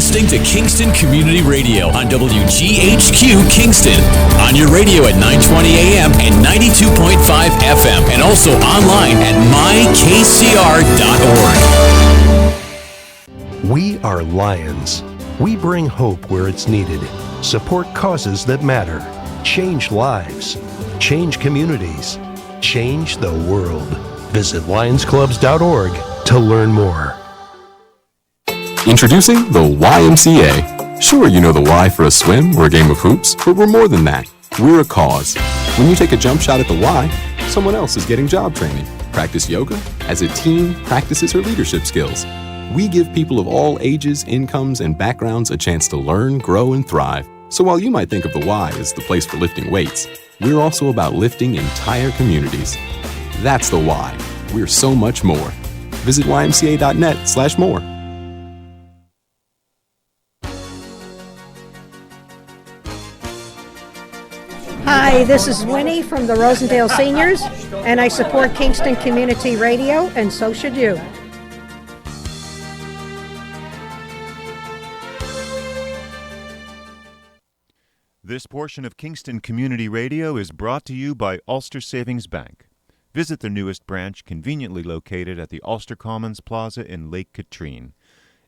listening to Kingston Community Radio on WGHQ Kingston. On your radio at 920 AM and 92.5 FM, and also online at mykcr.org. We are Lions. We bring hope where it's needed, support causes that matter, change lives, change communities, change the world. Visit lionsclubs.org to learn more. Introducing the YMCA. Sure, you know the Y for a swim or a game of hoops, but we're more than that. We're a cause. When you take a jump shot at the Y, someone else is getting job training. Practice yoga as a teen practices her leadership skills. We give people of all ages, incomes, and backgrounds a chance to learn, grow, and thrive. So while you might think of the Y as the place for lifting weights, we're also about lifting entire communities. That's the Y. We're so much more. Visit ymca.net/more. Hi, this is Winnie from the Rosendale Seniors, and I support Kingston Community Radio, and so should you. This portion of Kingston Community Radio is brought to you by Ulster Savings Bank. Visit their newest branch, conveniently located at the Ulster Commons Plaza in Lake Katrine.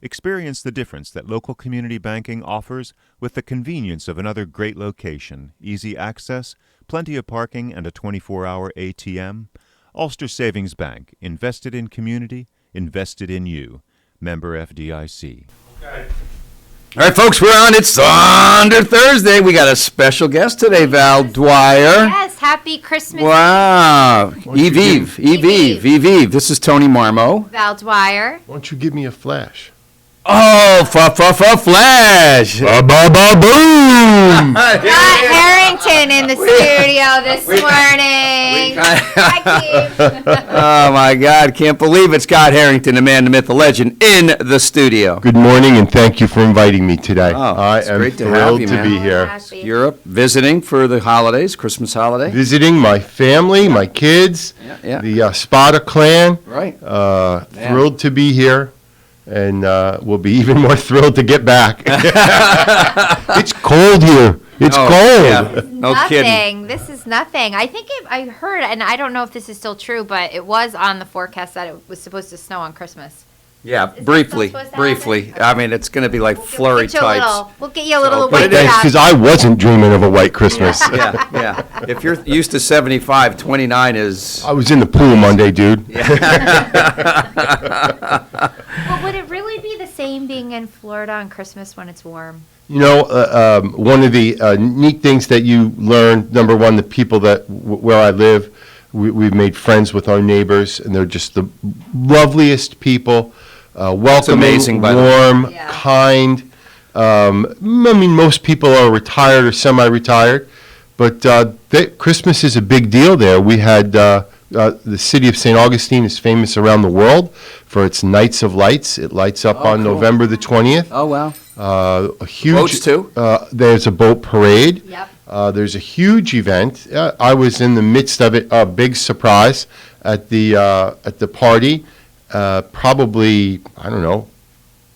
Experience the difference that local community banking offers with the convenience of another great location, easy access, plenty of parking, and a 24-hour ATM. Ulster Savings Bank, invested in community, invested in you. Member FDIC. Okay. All right, folks, we're on. It's Thunder Thursday. We got a special guest today, Val Dwyer. Yes, happy Christmas. Wow. Eve. This is Tony Marmo. Val Dwyer. Why don't you give me a flash? Oh, flash! Boom! Got Herrington in the studio this morning. Oh my God! Can't believe it's Scott Herrington, the man, the myth, the legend, in the studio. Good morning, and thank you for inviting me today. Oh, I am great to thrilled have you, to man. be here. Europe, visiting for the holidays, Christmas holiday. Visiting my family, my kids, the Spada clan. Right. Thrilled to be here. And we'll be even more thrilled to get back. It's cold here. It's cold. Yeah. No nothing. kidding. This is nothing. I think I heard, and I don't know if this is still true, but it was on the forecast that it was supposed to snow on Christmas. Yeah, briefly. I mean, it's going to be like flurry types. We'll get you a little But thanks, because I wasn't dreaming of a white Christmas. Yeah. If you're used to 75, 29 is... I was in the pool Monday, dude. Well, would it really be the same being in Florida on Christmas when it's warm? You know, one of the neat things that you learn, number one, the people that where I live, we've made friends with our neighbors, and they're just the loveliest people, welcoming, amazing, by the warm, way. kind. I mean, most people are retired or semi-retired, but Christmas is a big deal there. We had the city of St. Augustine is famous around the world for its Nights of Lights. It lights up on cool. November the 20th. Oh, wow. A huge Boats, too? There's a boat parade. Yep. There's a huge event. I was in the midst of it. A big surprise at the party. Probably, I don't know,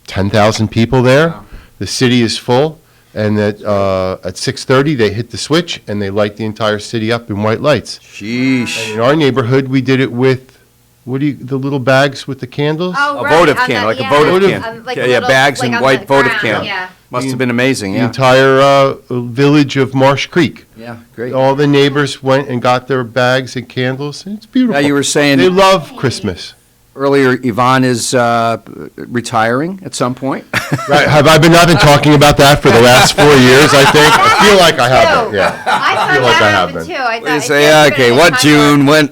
10,000 people there. Wow. The city is full, and at 6:30 they hit the switch and they light the entire city up in white lights. Sheesh. And in our neighborhood, we did it with the little bags with the candles. Oh, A right. votive on candle, the- like a yeah. votive candle. Like Yeah, little- bags like and on white the votive ground, candle. Yeah. Must have been amazing, The yeah. entire village of Marsh Creek. Yeah, great. All the neighbors went and got their bags and candles, and it's beautiful. Now, you were saying They love Christmas. earlier, Yvonne is retiring at some point. Right? I've been talking about that for the last 4 years, I think. I feel like I have been, yeah. I thought feel like that I have happened been. too. I We thought say, it's okay, been what a June, when?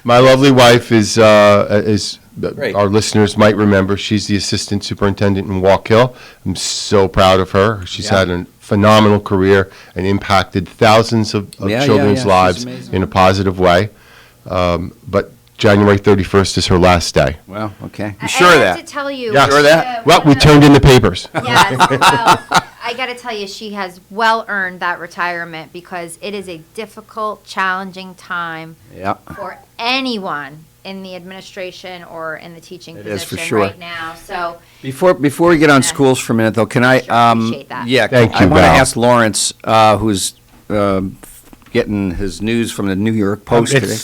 My lovely wife is Great. our listeners might remember, she's the assistant superintendent in Walk Hill. I'm so proud of her. She's had a phenomenal career and impacted thousands of children's she's lives amazing. in a positive way. But January 31st is her last day. Well, okay. I You sure of have that? to tell you. Yes. Sure of that? Well, we turned in the papers. Yes. Well, I got to tell you, she has well earned that retirement because it is a difficult, challenging time Yeah. for anyone in the administration or in the teaching It is, position for sure. right now. So Before we get on schools for a minute, though, can I? Sure, appreciate that. Yeah, Thank I you, want to Val. ask Lawrence, who's getting his news from the New York Post today.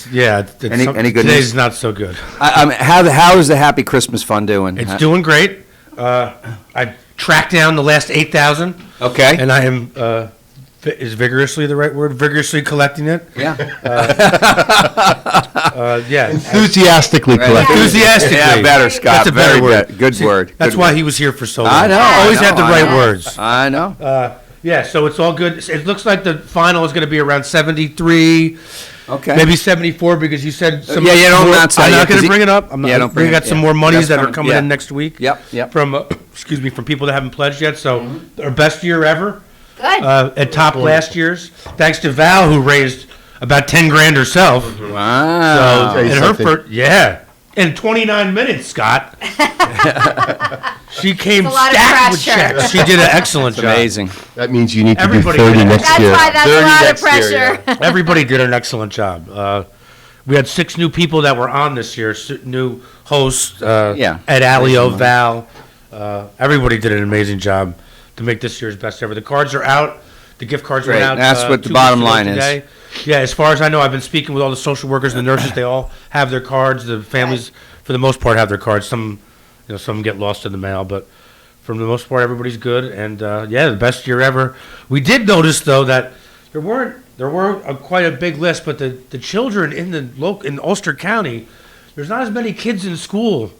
Any good Today's news? not so good. How is the Happy Christmas Fund doing? It's doing great. I tracked down the last 8,000. Okay. And I am, is vigorously the right word? Vigorously collecting it. Yeah. Yeah. Enthusiastically collected. Enthusiastically. Yeah, better, Scott. That's a better Very word. Good word. That's Good why word. he was here for so long. I know. Always had the I right know. words. I know. Yeah, so it's all good. It looks like the final is going to be around 73, Okay. maybe 74, because you said some. Yeah, don't more- announce that I'm yet, not going 'cause to bring it up. I'm yeah, not. don't bring We it, got some yeah. more monies That's that are coming, coming in yeah. next week. Yep. From from people that haven't pledged yet. So our best year ever. good. At top last year's, thanks to Val, who raised about 10 grand herself. Wow. So, in her something. first, in 29 minutes, Scott. She came It's a lot of stacked with pressure. checks. She did an excellent It's job. amazing. That means you need to Everybody do 30 did. next That's year. why that's a 30 lot of next year, pressure. Everybody did an excellent job. We had 6 new people that were on this year, new hosts, Yeah. Ed Alio, Val. Everybody did an amazing job to make this year's best ever. The cards are out. The gift cards Great. went out. That's what the 2 bottom weeks ago line is. today. Yeah, as far as I know, I've been speaking with all the social workers and the nurses. They all have their cards. The families, for the most part, have their cards. Some get lost in the mail, but for the most part, everybody's good. And the best year ever. We did notice though that there were quite a big list, but the children in Ulster County, there's not as many kids in school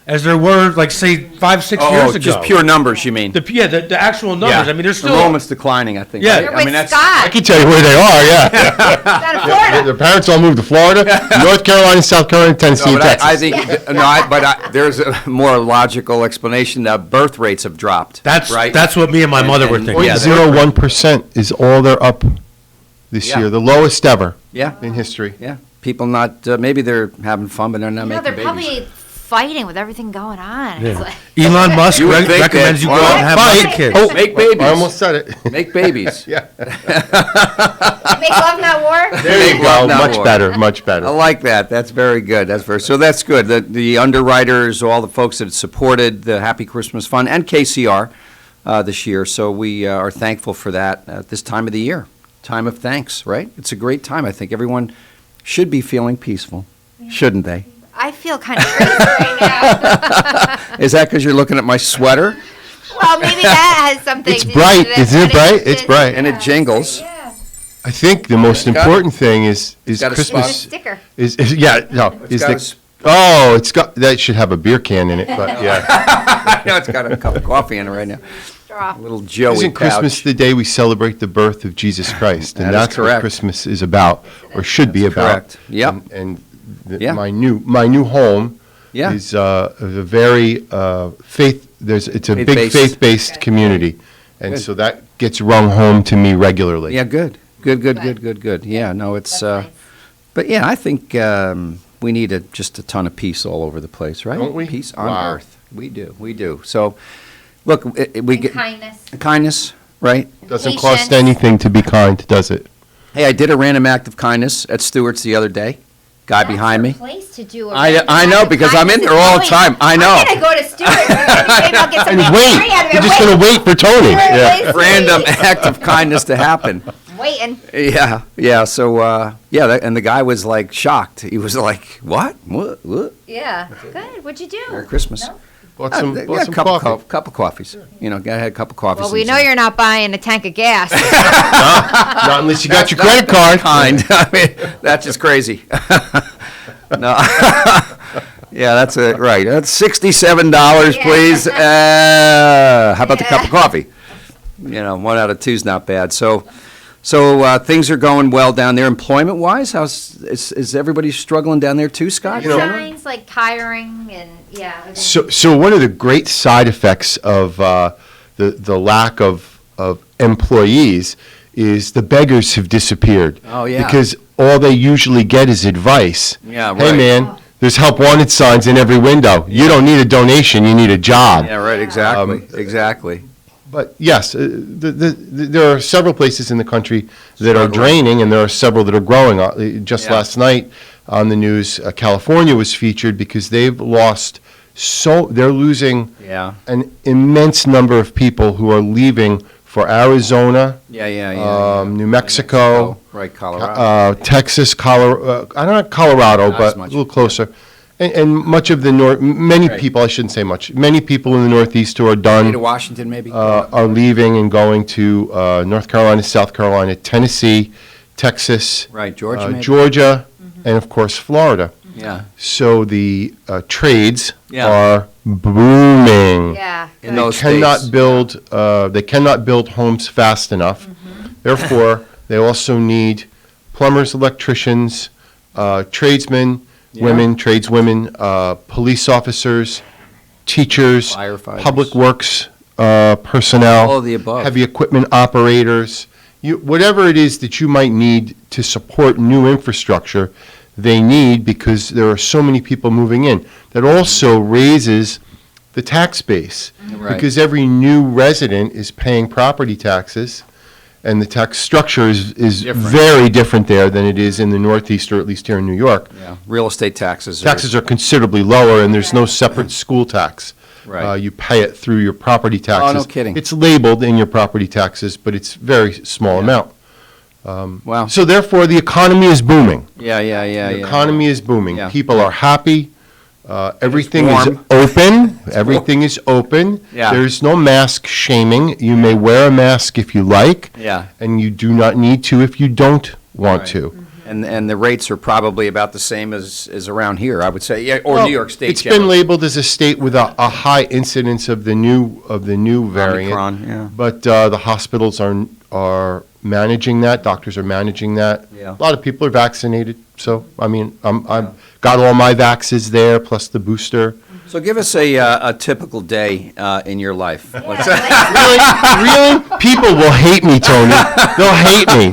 as there were, like, say, 5-6 years ago. Just pure numbers, you mean? The actual numbers. I mean, there's still Enrollment's declining, I think. Yeah. right? You're I with mean, that's Scott. I can tell you where they are, yeah. Down in Florida. Their parents all moved to Florida, North Carolina, South Carolina, Tennessee, No, and but Texas. I think there's a more logical explanation that birth rates have dropped. right. That's what me and my mother were thinking. yeah, 0.01% is all they're up this Yeah. year, the lowest ever Yeah. in history. Yeah. People not maybe they're having fun, but they're not making They're babies. probably fighting with everything going on. It's like, Elon Musk You would think recommends that- you go out and have lots of Fight. kids. Oh, Make babies. I almost said it. Make babies. Yeah. make love, not war. There you go. Not Much war. better, much better. I like that. That's very good. So that's good. The underwriters, all the folks that supported the Happy Christmas Fund and KCR this year. So we are thankful for that at this time of the year. Time of thanks, right? It's a great time. I think everyone should be feeling peaceful, shouldn't they? I feel kind of crazy right now. Is that because you're looking at my sweater Well, maybe that has something It's to do bright. with Isn't it but bright? just- It's bright. and it jingles? Yeah. I think the most got- important thing is got a It's a Christmas. sticker. Is It's got a the it's got that should have a beer can in it, but yeah. I know it's got a cup of coffee in it right now. Straw. A little Joey Isn't Christmas pouch. the day we celebrate the birth of Jesus Christ? That And is that's what correct. Christmas is about, or should be about. Correct. Yep. And Yeah. my new home Yeah. is a very it's a big Faith-based. faith-based community, and Good. so that gets rung home to me regularly. Yeah, good. Good. Yeah, no, it's, That's nice. but yeah, I think we need just a ton of peace all over the place, right? Don't we? Peace on Wow. earth. We do. So, look, we And get kindness. kindness, right? Doesn't Patience. cost anything to be kind, does it? Hey, I did a random act of kindness at Stewart's the other day. Guy behind me. That's your place to do a I random know, act of because I'm in kindness there all the is time. I know. I'm gonna go to Stewart. Maybe I'll get And something wait, free out of it. you're just gonna wait for Tony. Yeah. Random act of kindness to happen. Waiting. Yeah. So, and the guy was like shocked. He was like, "What? What? Yeah. Good. What'd you do? Merry Christmas." No? Bought some couple coffee. couple coffees. I had a couple coffees. Well, we know you're not buying a tank of gas. Not unless you got your credit card. Kind. I mean, that's just crazy. No. Yeah, that's it. Right. That's $67, Yeah. please. How about the cup of coffee? 1 out of 2's not bad. So things are going well down there, employment-wise. Is everybody struggling down there too, Scott? Signs like hiring and So one of the great side effects of the lack of employees is the beggars have disappeared. Oh, yeah. Because all they usually get is advice. Yeah, Hey, right. man, there's help wanted signs in every window. You don't need a donation, you need a job. Yeah, right. Exactly. But yes, there are several places in the country that are Struggling. draining, and there are several that are growing. Just Yeah. last night, on the news. California was featured because they've lost they're losing Yeah. an immense number of people who are leaving for Arizona, New Mexico, Right, Colorado. Texas, Colorado, I don't know Colorado, Not but as a much. little closer. And much of the many people, I shouldn't say much, many people in the Northeast who are State done of Washington, maybe? are leaving and going to North Carolina, South Carolina, Tennessee, Texas, Right, Georgia, maybe? Georgia, and of course Florida. Yeah. So the trades Yeah. are booming. Yeah. In good. those Cannot states. build. They cannot build homes fast enough. Therefore, they also need plumbers, electricians, tradesmen, women, tradeswomen, police officers, teachers, Firefighters. public works personnel, All of the above. heavy equipment operators. Whatever it is that you might need to support new infrastructure, they need because there are so many people moving in. That also raises the tax base. Right. Because every new resident is paying property taxes, and the tax structure is Different. very different there than it is in the Northeast, or at least here in New York. Yeah, real estate taxes. Taxes are considerably lower, and there's no separate school tax. Right. You pay it through your property taxes. no kidding. It's labeled in your property taxes, but it's very small amount. Wow. So therefore, the economy is booming. Yeah. The economy is booming. Yeah. People are happy. Everything is warm. open. Everything is open. Yeah. There's no mask shaming. You may wear a mask if you like, Yeah. and you do not need to if you don't want Right. to. And the rates are probably about the same as around here, I would say, yeah, or Well, New York State. It's been generally. labeled as a state with a high incidence of the new variant. Omicron, yeah. But the hospitals are managing that. Doctors are managing that. Yeah. A lot of people are vaccinated. So I mean, I've got all my vaxes there, plus the booster. So give us a typical day in your life. Let's- Really? People will hate me, Tony. They'll hate me.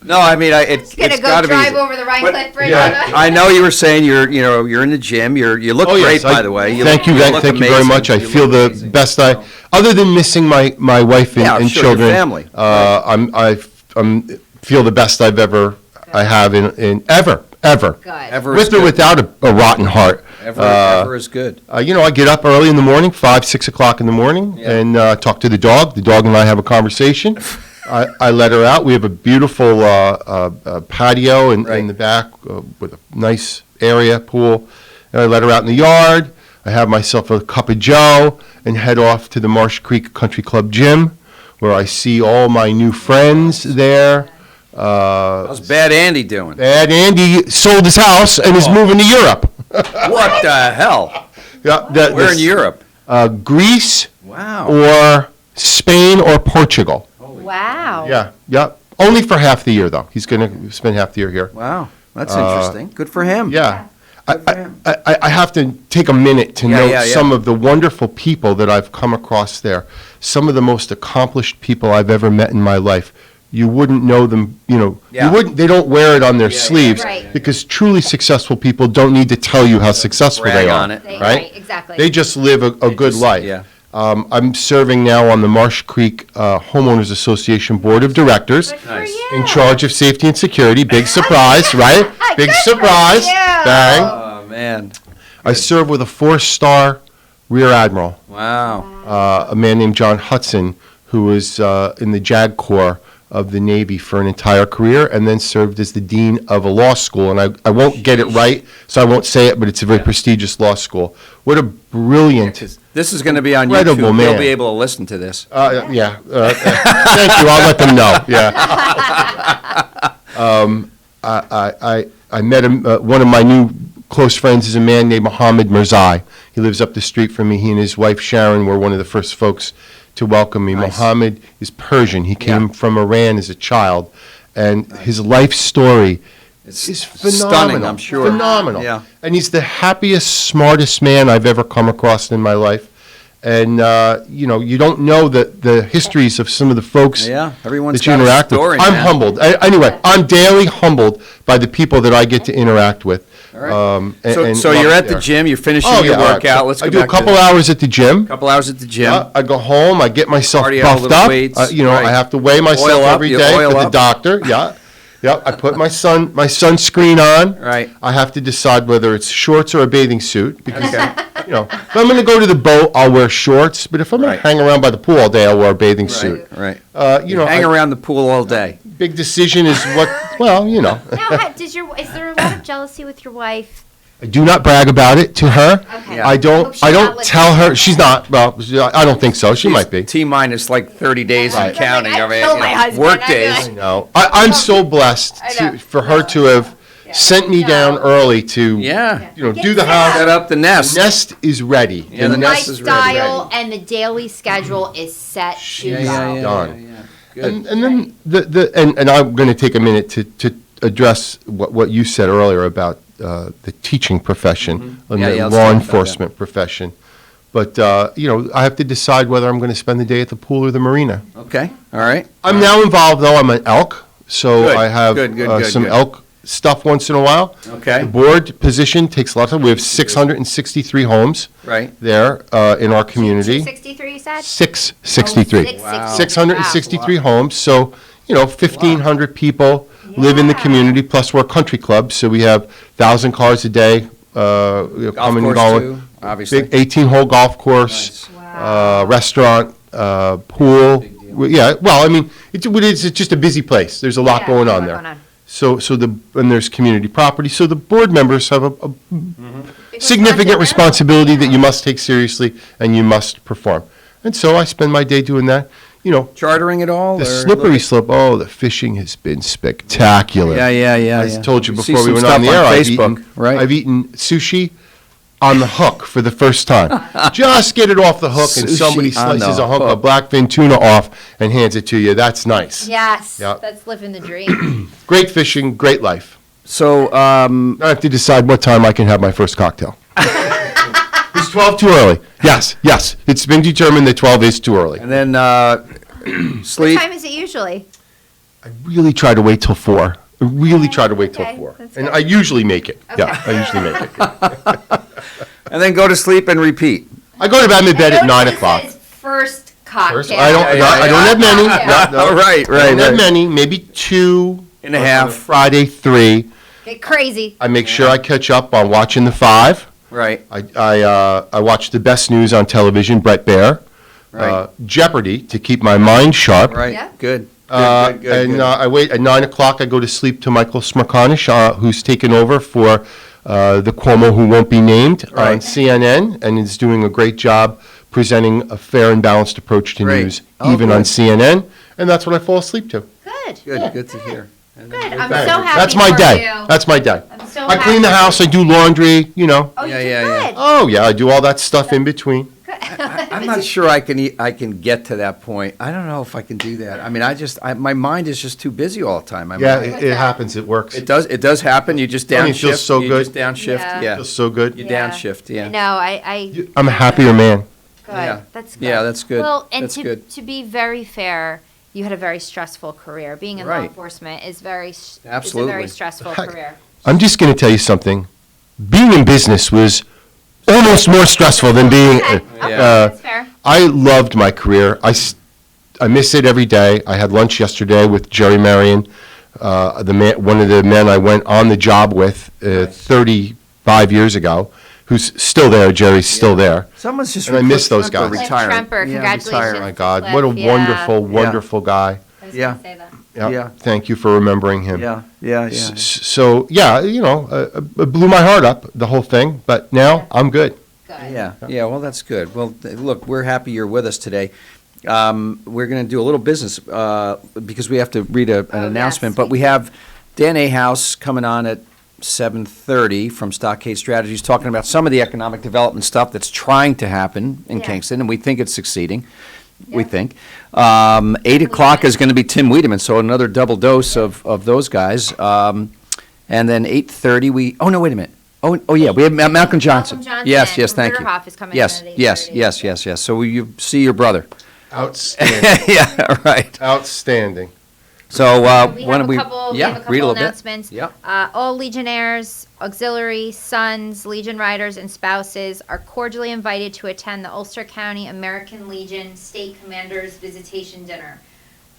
No, I mean, it's Gonna go gotta drive be. over the Rhinecliff Bridge. yeah. I know you were saying you're in the gym. You look Oh, great, yes, by the way. Thank you look very amazing. much. I You feel look the amazing. best other than missing my wife and, Yeah, and sure, your children. family. I feel the best I have in ever. Good. Ever is With or good. without a rotten heart. Ever is good. I get up early in the morning, 5, 6 o'clock in the morning, Yeah. and talk to the dog. The dog and I have a conversation. I let her out. We have a beautiful patio in Right. the back with a nice area, pool. And I let her out in the yard. I have myself a cup of joe and head off to the Marsh Creek Country Club gym, where I see all my new friends there. How's Bad Andy doing? And Andy sold his house and Oh. is moving to Europe. What the hell? Yeah, We're in Europe. Greece Wow. or Spain or Portugal. Wow. Yeah. Only for half the year, though. He's going to spend half the year here. Wow. That's interesting. Good for him. Yeah. Good for him. I have to take a minute to Yeah, note yeah, yeah. some of the wonderful people that I've come across there. Some of the most accomplished people I've ever met in my life. You wouldn't know them, Yeah. they don't wear it on their Yeah, sleeves Right. because truly successful people don't need to tell you how successful Brag they are. on it. Right? Exactly. They just live a good just- life. yeah. I'm serving now on the Marsh Creek Homeowners Association Board of Directors. Good for Nice. you. In charge of safety and security. Big surprise, right? Big Good for surprise. you. Bang. Oh, man. I serve with a 4-star Rear Admiral, Wow. a man named John Hudson, who was in the JAG Corps of the Navy for an entire career and then served as the dean of a law school. And I won't get it right, so I won't say it, but it's a very prestigious law school. What a brilliant... This is going to be on Incredible YouTube. man. You'll be able to listen to this. Thank you. I'll let them know. Yeah. I met him. One of my new close friends is a man named Mohammed Mirzai. He lives up the street from me. He and his wife Sharon were one of the first folks to welcome me. Nice. Mohammed is Persian. He came Yeah. from Iran as a child, and his life story It's is phenomenal. stunning, I'm sure. Phenomenal. Yeah. And he's the happiest, smartest man I've ever come across in my life. And, you don't know the histories of some of the folks Yeah, everyone's that you got a interact story, with. I'm man. humbled. Anyway, I'm daily humbled by the people that I get to interact with. All right. So love you're it at the there. gym, you're finishing Oh, your yeah, all right. workout. Let's go I do a back couple to hours at the gym. couple hours at the gym. I go home, I get myself Cardio, buffed little up. weights, I right. have to weigh myself Oil up, every you day oil with the up. doctor. Yeah. Yep, I put my sunscreen on. Right. I have to decide whether it's shorts or a bathing suit because, if I'm going to go to the boat, I'll wear shorts. But if I'm going Right. to hang around by the pool all day, I'll wear a bathing suit. Right. I- Hang around the pool all day. Big decision is what. Well, Now, is there a lot of jealousy with your wife? I do not brag about it to her. Okay. Yeah. I hope don't. she's I not don't tell listening. her. She's not. Well, I don't think so. She might be. T-minus like 30 days Right. and counting. I'd I mean, kill my husband. work I'd be days. like- No, I'm so blessed I know. for her to have sent me down early to, Yeah. do the house. Set up the nest. The nest is ready. Yeah, the My nest is ready. style and the daily schedule is set to Yeah, go. yeah, yeah, Done. yeah, yeah. Good. And then and I'm going to take a minute to address what you said earlier about the teaching profession and Yeah, the yeah, let's law talk about enforcement profession. But I have to decide whether I'm going to spend the day at the pool or the marina. Okay, all right. I'm now involved, though. I'm an elk, so Good, I have good, some good. elk stuff once in a while. Okay. The board position takes a lot of time. We have 663 homes Right. there in our community. 263, you said? 663. Wow. 663 homes, so, 1,500 people live in the community, plus we're a country club, so we have 1,000 cars a day Golf coming and course going. too, obviously. Big 18-hole golf course, restaurant, pool. Yeah, well, I mean, it's just a busy place. There's a lot Yeah, going there's a on lot there. going on. And there's community property, so the board members have a Big significant responsibility. responsibility that you must take seriously and you must perform. And so I spend my day doing that. Chartering it all? The or slippery look- slope, the fishing has been spectacular. Yeah. I told you See before we some went on the stuff air, Facebook, right? I've eaten sushi on the hook for the first time. Just get it off the hook and Sushi somebody on slices the a hunk hook. of blackfin tuna off and hands it to you. That's nice. Yes, Yeah. that's living the dream. Great fishing, great life. So, I have to decide what time I can have my first cocktail. Is 12 too early? Yes. It's been determined that 12 is too early. and then What sleep. time is it usually? I really try to wait till 4. I really try to wait till Okay, 4. that's And good. I usually make it. Yeah, I usually make it. And then go to sleep and repeat. I go to bed at 9 Notice it o'clock. says First cocktail. First, I don't yeah. have many. Yeah. No, Right, I don't have right. many, maybe 2 And a on half. Friday, 3. Get crazy. I make sure I catch up on watching the 5. Right. I watch the best news on television, Brett Baer. Right. Jeopardy to keep my mind sharp. Right. Yeah. Good. And I wait at 9 o'clock. I go to sleep to Michael Smerconish, who's taken over for the Cuomo who won't be named on Right. CNN, and is doing a great job presenting a fair and balanced approach to Great. news, Oh, even on good. CNN. And that's what I fall asleep to. Good. Good to hear. And then Good. go I'm back. so happy That's my for day. you. That's my day. I'm so I clean the happy. house. I do laundry. Oh, you Yeah, did yeah, yeah. good. Oh yeah, I do all that stuff in between. I'm not sure I can get to that point. I don't know if I can do that. I mean, my mind is just too busy all the time. I mean, Yeah, it happens. It works. it does happen. You just Funny, it downshift. feels so You good. just downshift. Yeah. Yeah. Feels so good. You Yeah. downshift. Yeah. No, I I'm a happier man. good. Yeah. That's good. Yeah, that's good. Well, and That's good. to be very fair, you had a very stressful career. Being in law Right. enforcement is very is a Absolutely. very stressful Heck. career. I'm just going to tell you something. Being in business was almost more stressful than being. Okay, Yeah. that's fair. I loved my career. I miss it every day. I had lunch yesterday with Jerry Marion, one of the men I went on the job with 35 years ago, who's still there. Jerry's still there. Someone's just. And I miss those Tremper guys. retiring. Tremper, Yeah, congratulations. retiring. My God, Cliff, what a yeah. wonderful, wonderful guy. I was Yeah. gonna say that. Yeah. Yeah. Thank you for remembering him. Yeah. So, yeah, it blew my heart up, the whole thing, but now I'm good. Good. Yeah. Well, that's good. Well, look, we're happy you're with us today. We're going to do a little business because we have to read an yes, announcement. But we we have Dan Ahouse coming on at 7:30 from Stockade Strategies, talking about some of the economic development stuff that's trying to happen in Yeah. Kingston, and we think it's succeeding. We Yeah. think. 8 o'clock is going to be Tim Weideman, so another double dose of those guys. And then 8:30, oh, no, wait a minute. Oh, yeah, we have Malcolm Johnson. Yes, from thank you. Ritterhoff is coming Yes, in at yes, 8:30. yes. So you see your brother. Outstanding. Yeah, right. Outstanding. So, We why have don't a we, couple, we yeah, have a read a couple little bit. announcements. Yeah. All Legionnaires, auxiliary, sons, Legion riders, and spouses are cordially invited to attend the Ulster County American Legion State Commanders Visitation Dinner,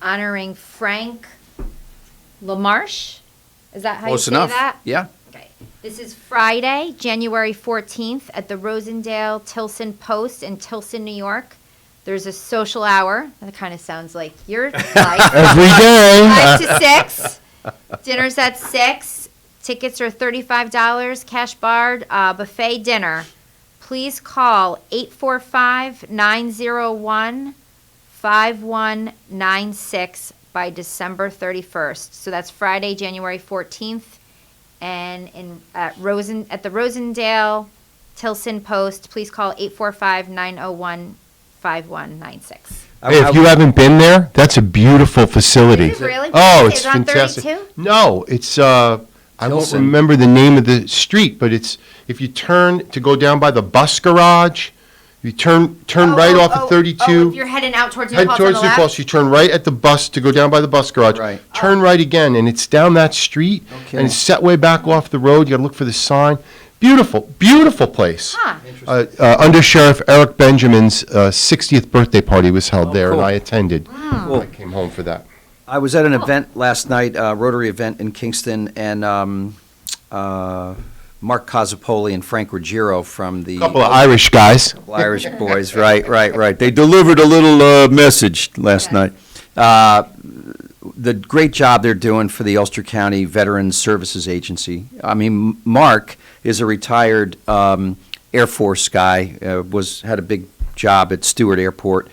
honoring Frank LaMarche. Is that how Close you say enough. that? Yeah. Okay. This is Friday, January 14th at the Rosendale Tilson Post in Tilson, New York. There's a social hour. That kind of sounds like your life. Every day. 5 to 6. Dinner's at 6. Tickets are $35, cash barred, buffet dinner. Please call 845-901-5196 by December 31st. So that's Friday, January 14th. And at the Rosendale Tilson Post, please call 845-901-5196. Hey, if you haven't been there, that's a beautiful facility. Is it really? Oh, Is it's it on fantastic. 32? No, it's I won't Tilson. remember the name of the street, but it's if you turn to go down by the bus garage, you turn right off of 32. Oh, if you're heading out towards New Head Paltz towards on New the Paltz, left? you turn right at the bus to go down by the bus garage. Right. Turn right again, and it's down that street, Okay. and it's set way back off the road. You gotta look for the sign. Beautiful, beautiful place. Huh. Under Sheriff Eric Benjamin's 60th birthday party was held there, and cool. I attended. Cool. I came home for that. I was at an event last night, a Rotary event in Kingston, and Mark Casapoli and Frank Ruggiero from the Couple of Irish guys. Irish boys, right. They delivered a little message last night. The great job they're doing for the Ulster County Veterans Services Agency. I mean, Mark is a retired Air Force guy, had a big job at Stewart Airport.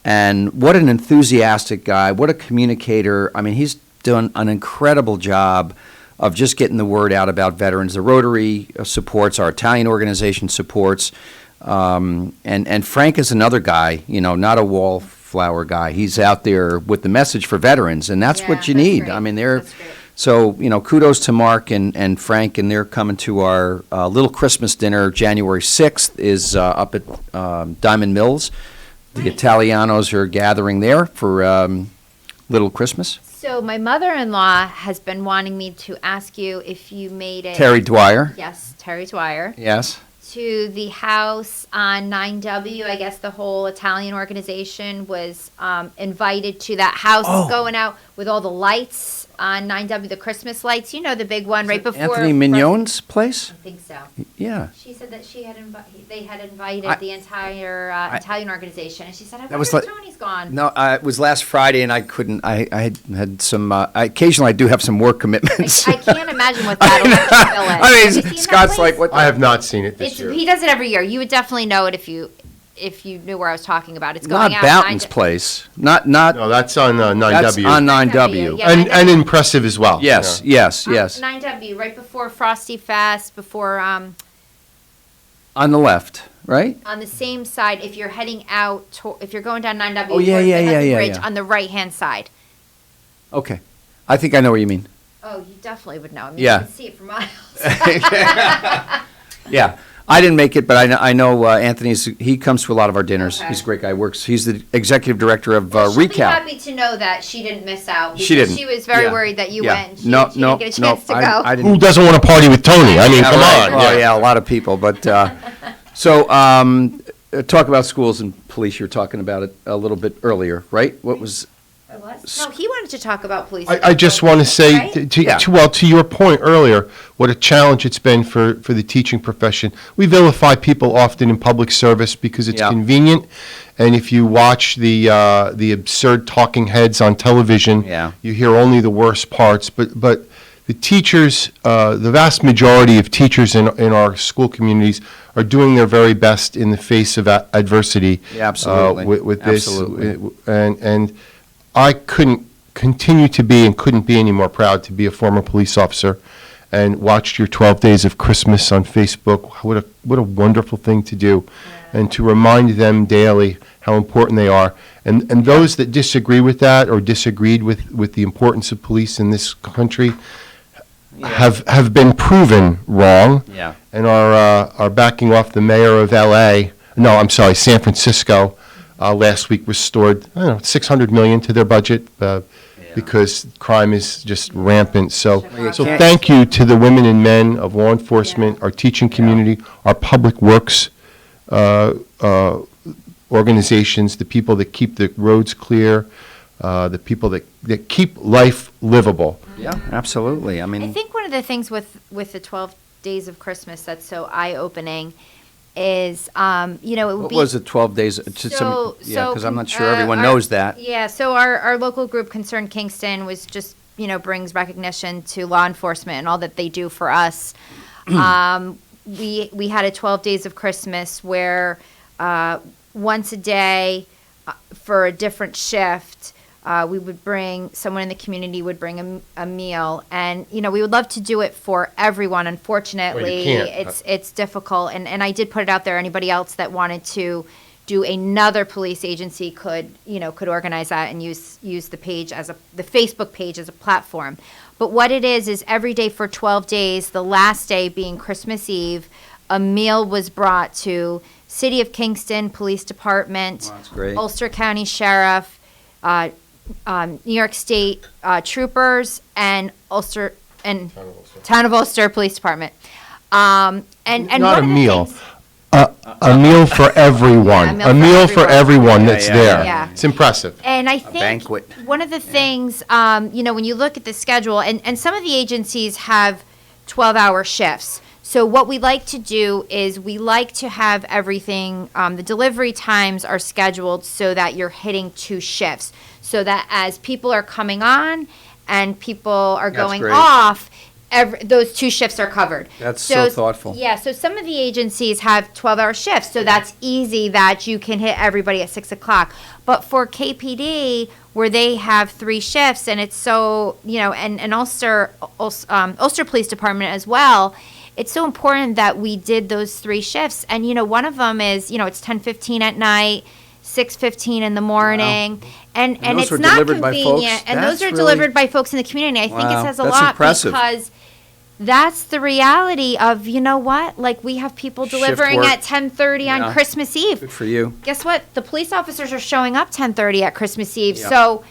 And what an enthusiastic guy, what a communicator. I mean, he's done an incredible job of just getting the word out about veterans. The Rotary supports, our Italian organization supports, and Frank is another guy, not a wallflower guy. He's out there with the message for veterans, and that's what you need. Great. I mean, That's great. so, kudos to Mark and Frank, and they're coming to our little Christmas dinner. January 6th is up at Diamond Mills. The Italianos are gathering there for Little Christmas. So my mother-in-law has been wanting me to ask you if you made it. Terry Dwyer. Yes, Terry Dwyer. Yes. To the house on 9W. I guess the whole Italian organization was invited to that house going out with all the lights on 9W, the Christmas lights. The big one right before. Anthony Mignon's place? I think so. Yeah. She said that they had invited the entire Italian organization, and she said, "I That was wonder if like- Tony's gone." No, it was last Friday, and I couldn't. I had some. Occasionally, I do have some work commitments. I can't imagine what that'll fill in. Have you seen that Scott's place? like, what? I have not seen it this It's, year. he does it every year. You would definitely know it if you knew where I was talking about. It's going Not out. Boughton's place. Not. No, that's on 9W. That's on 9W. Yeah, and impressive as well. Yes. Yeah. Yes. 9W, right before Frosty Fest, before On the left, right? on the same side. If you're heading out, if you're going down 9W, Oh, yeah, towards yeah, the yeah, Hudson yeah, Bridge yeah. on the right hand side. Okay. I think I know what you mean. Oh, you definitely would know. I mean, Yeah. you can see it for miles. Yeah. I didn't make it, but I know Anthony's. He comes to a lot of our dinners. Okay. He's a great guy. He's the executive director of She'll be Recap. happy to know that she didn't miss out. She because didn't. She was very Yeah. worried that you Yeah. went. She, No, she no, didn't get a no. chance to go. I Who didn't. doesn't want to party with Tony? I mean, Yeah, come right. on. Oh, yeah, a lot of people. But so talk about schools and police. You were talking about it a little bit earlier, right? What was? It was? No, he wanted to talk about police. I just want to say, Right? to your point earlier, what a challenge it's been for the teaching profession. We vilify people often in public service because it's Yeah. convenient, and if you watch the absurd talking heads on television, Yeah. you hear only the worst parts. But the teachers, the vast majority of teachers in our school communities are doing their very best in the face of adversity. Yeah, absolutely. With this, Absolutely. and I couldn't be any more proud to be a former police officer and watched your 12 Days of Christmas on Facebook. What a wonderful thing to do, and to remind them daily how important they are. And those that disagree with that or disagreed with the importance of police in this country have been proven wrong. Yeah. And are backing off the mayor of San Francisco. Last week restored, $600 million to their budget because crime is just rampant. So can't- thank you to the women and men of law enforcement, our teaching community, our public works organizations, the people that keep the roads clear, the people that keep life livable. Yeah, absolutely. I I mean, think one of the things with the 12 days of Christmas that's so eye-opening is, it would what be. was it, 12 days? Because I'm not sure everyone knows that. Yeah, so our local group, Concerned Kingston, was just, brings recognition to law enforcement and all that they do for us. We had a 12 days of Christmas where once a day for a different shift, we would bring, someone in the community would bring a meal. And, we would love to do it for everyone. Unfortunately, Well, you can't. it's difficult. And I did put it out there. Anybody else that wanted to do another police agency could organize that and use the page the Facebook page as a platform. But what it is every day for 12 days, the last day being Christmas Eve, a meal was brought to City of Kingston Police Department, Wow, that's great. Ulster County Sheriff, New York State Troopers, and Town of Ulster Police Department. And Not one a of the meal. things- A meal for everyone. Yeah, A meal for everyone that's yeah, there. yeah. It's impressive. And I think banquet. one of the things, when you look at the schedule, and some of the agencies have 12-hour shifts. So what we like to do is we like to have everything, the delivery times are scheduled so that you're hitting 2 shifts. So that as people are coming on and people are That's going great. off, those 2 shifts are covered. That's so thoughtful. Yeah, so some of the agencies have 12-hour shifts, so that's easy that you can hit everybody at 6 o'clock. But for KPD, where they have 3 shifts, and it's so, and Ulster Police Department as well, it's so important that we did those 3 shifts. And, one of them is, it's 10:15 at night, 6:15 in the morning. And those it's were not delivered by folks? convenient. And That's those are really- delivered by folks in the community. I think Wow, it says a that's lot impressive. because that's the reality of, like we have people Shift delivering work. at 10:30 Yeah. on Christmas Eve. Good for you. Guess what? The police officers are showing up 10:30 at Christmas Eve. Yeah. So,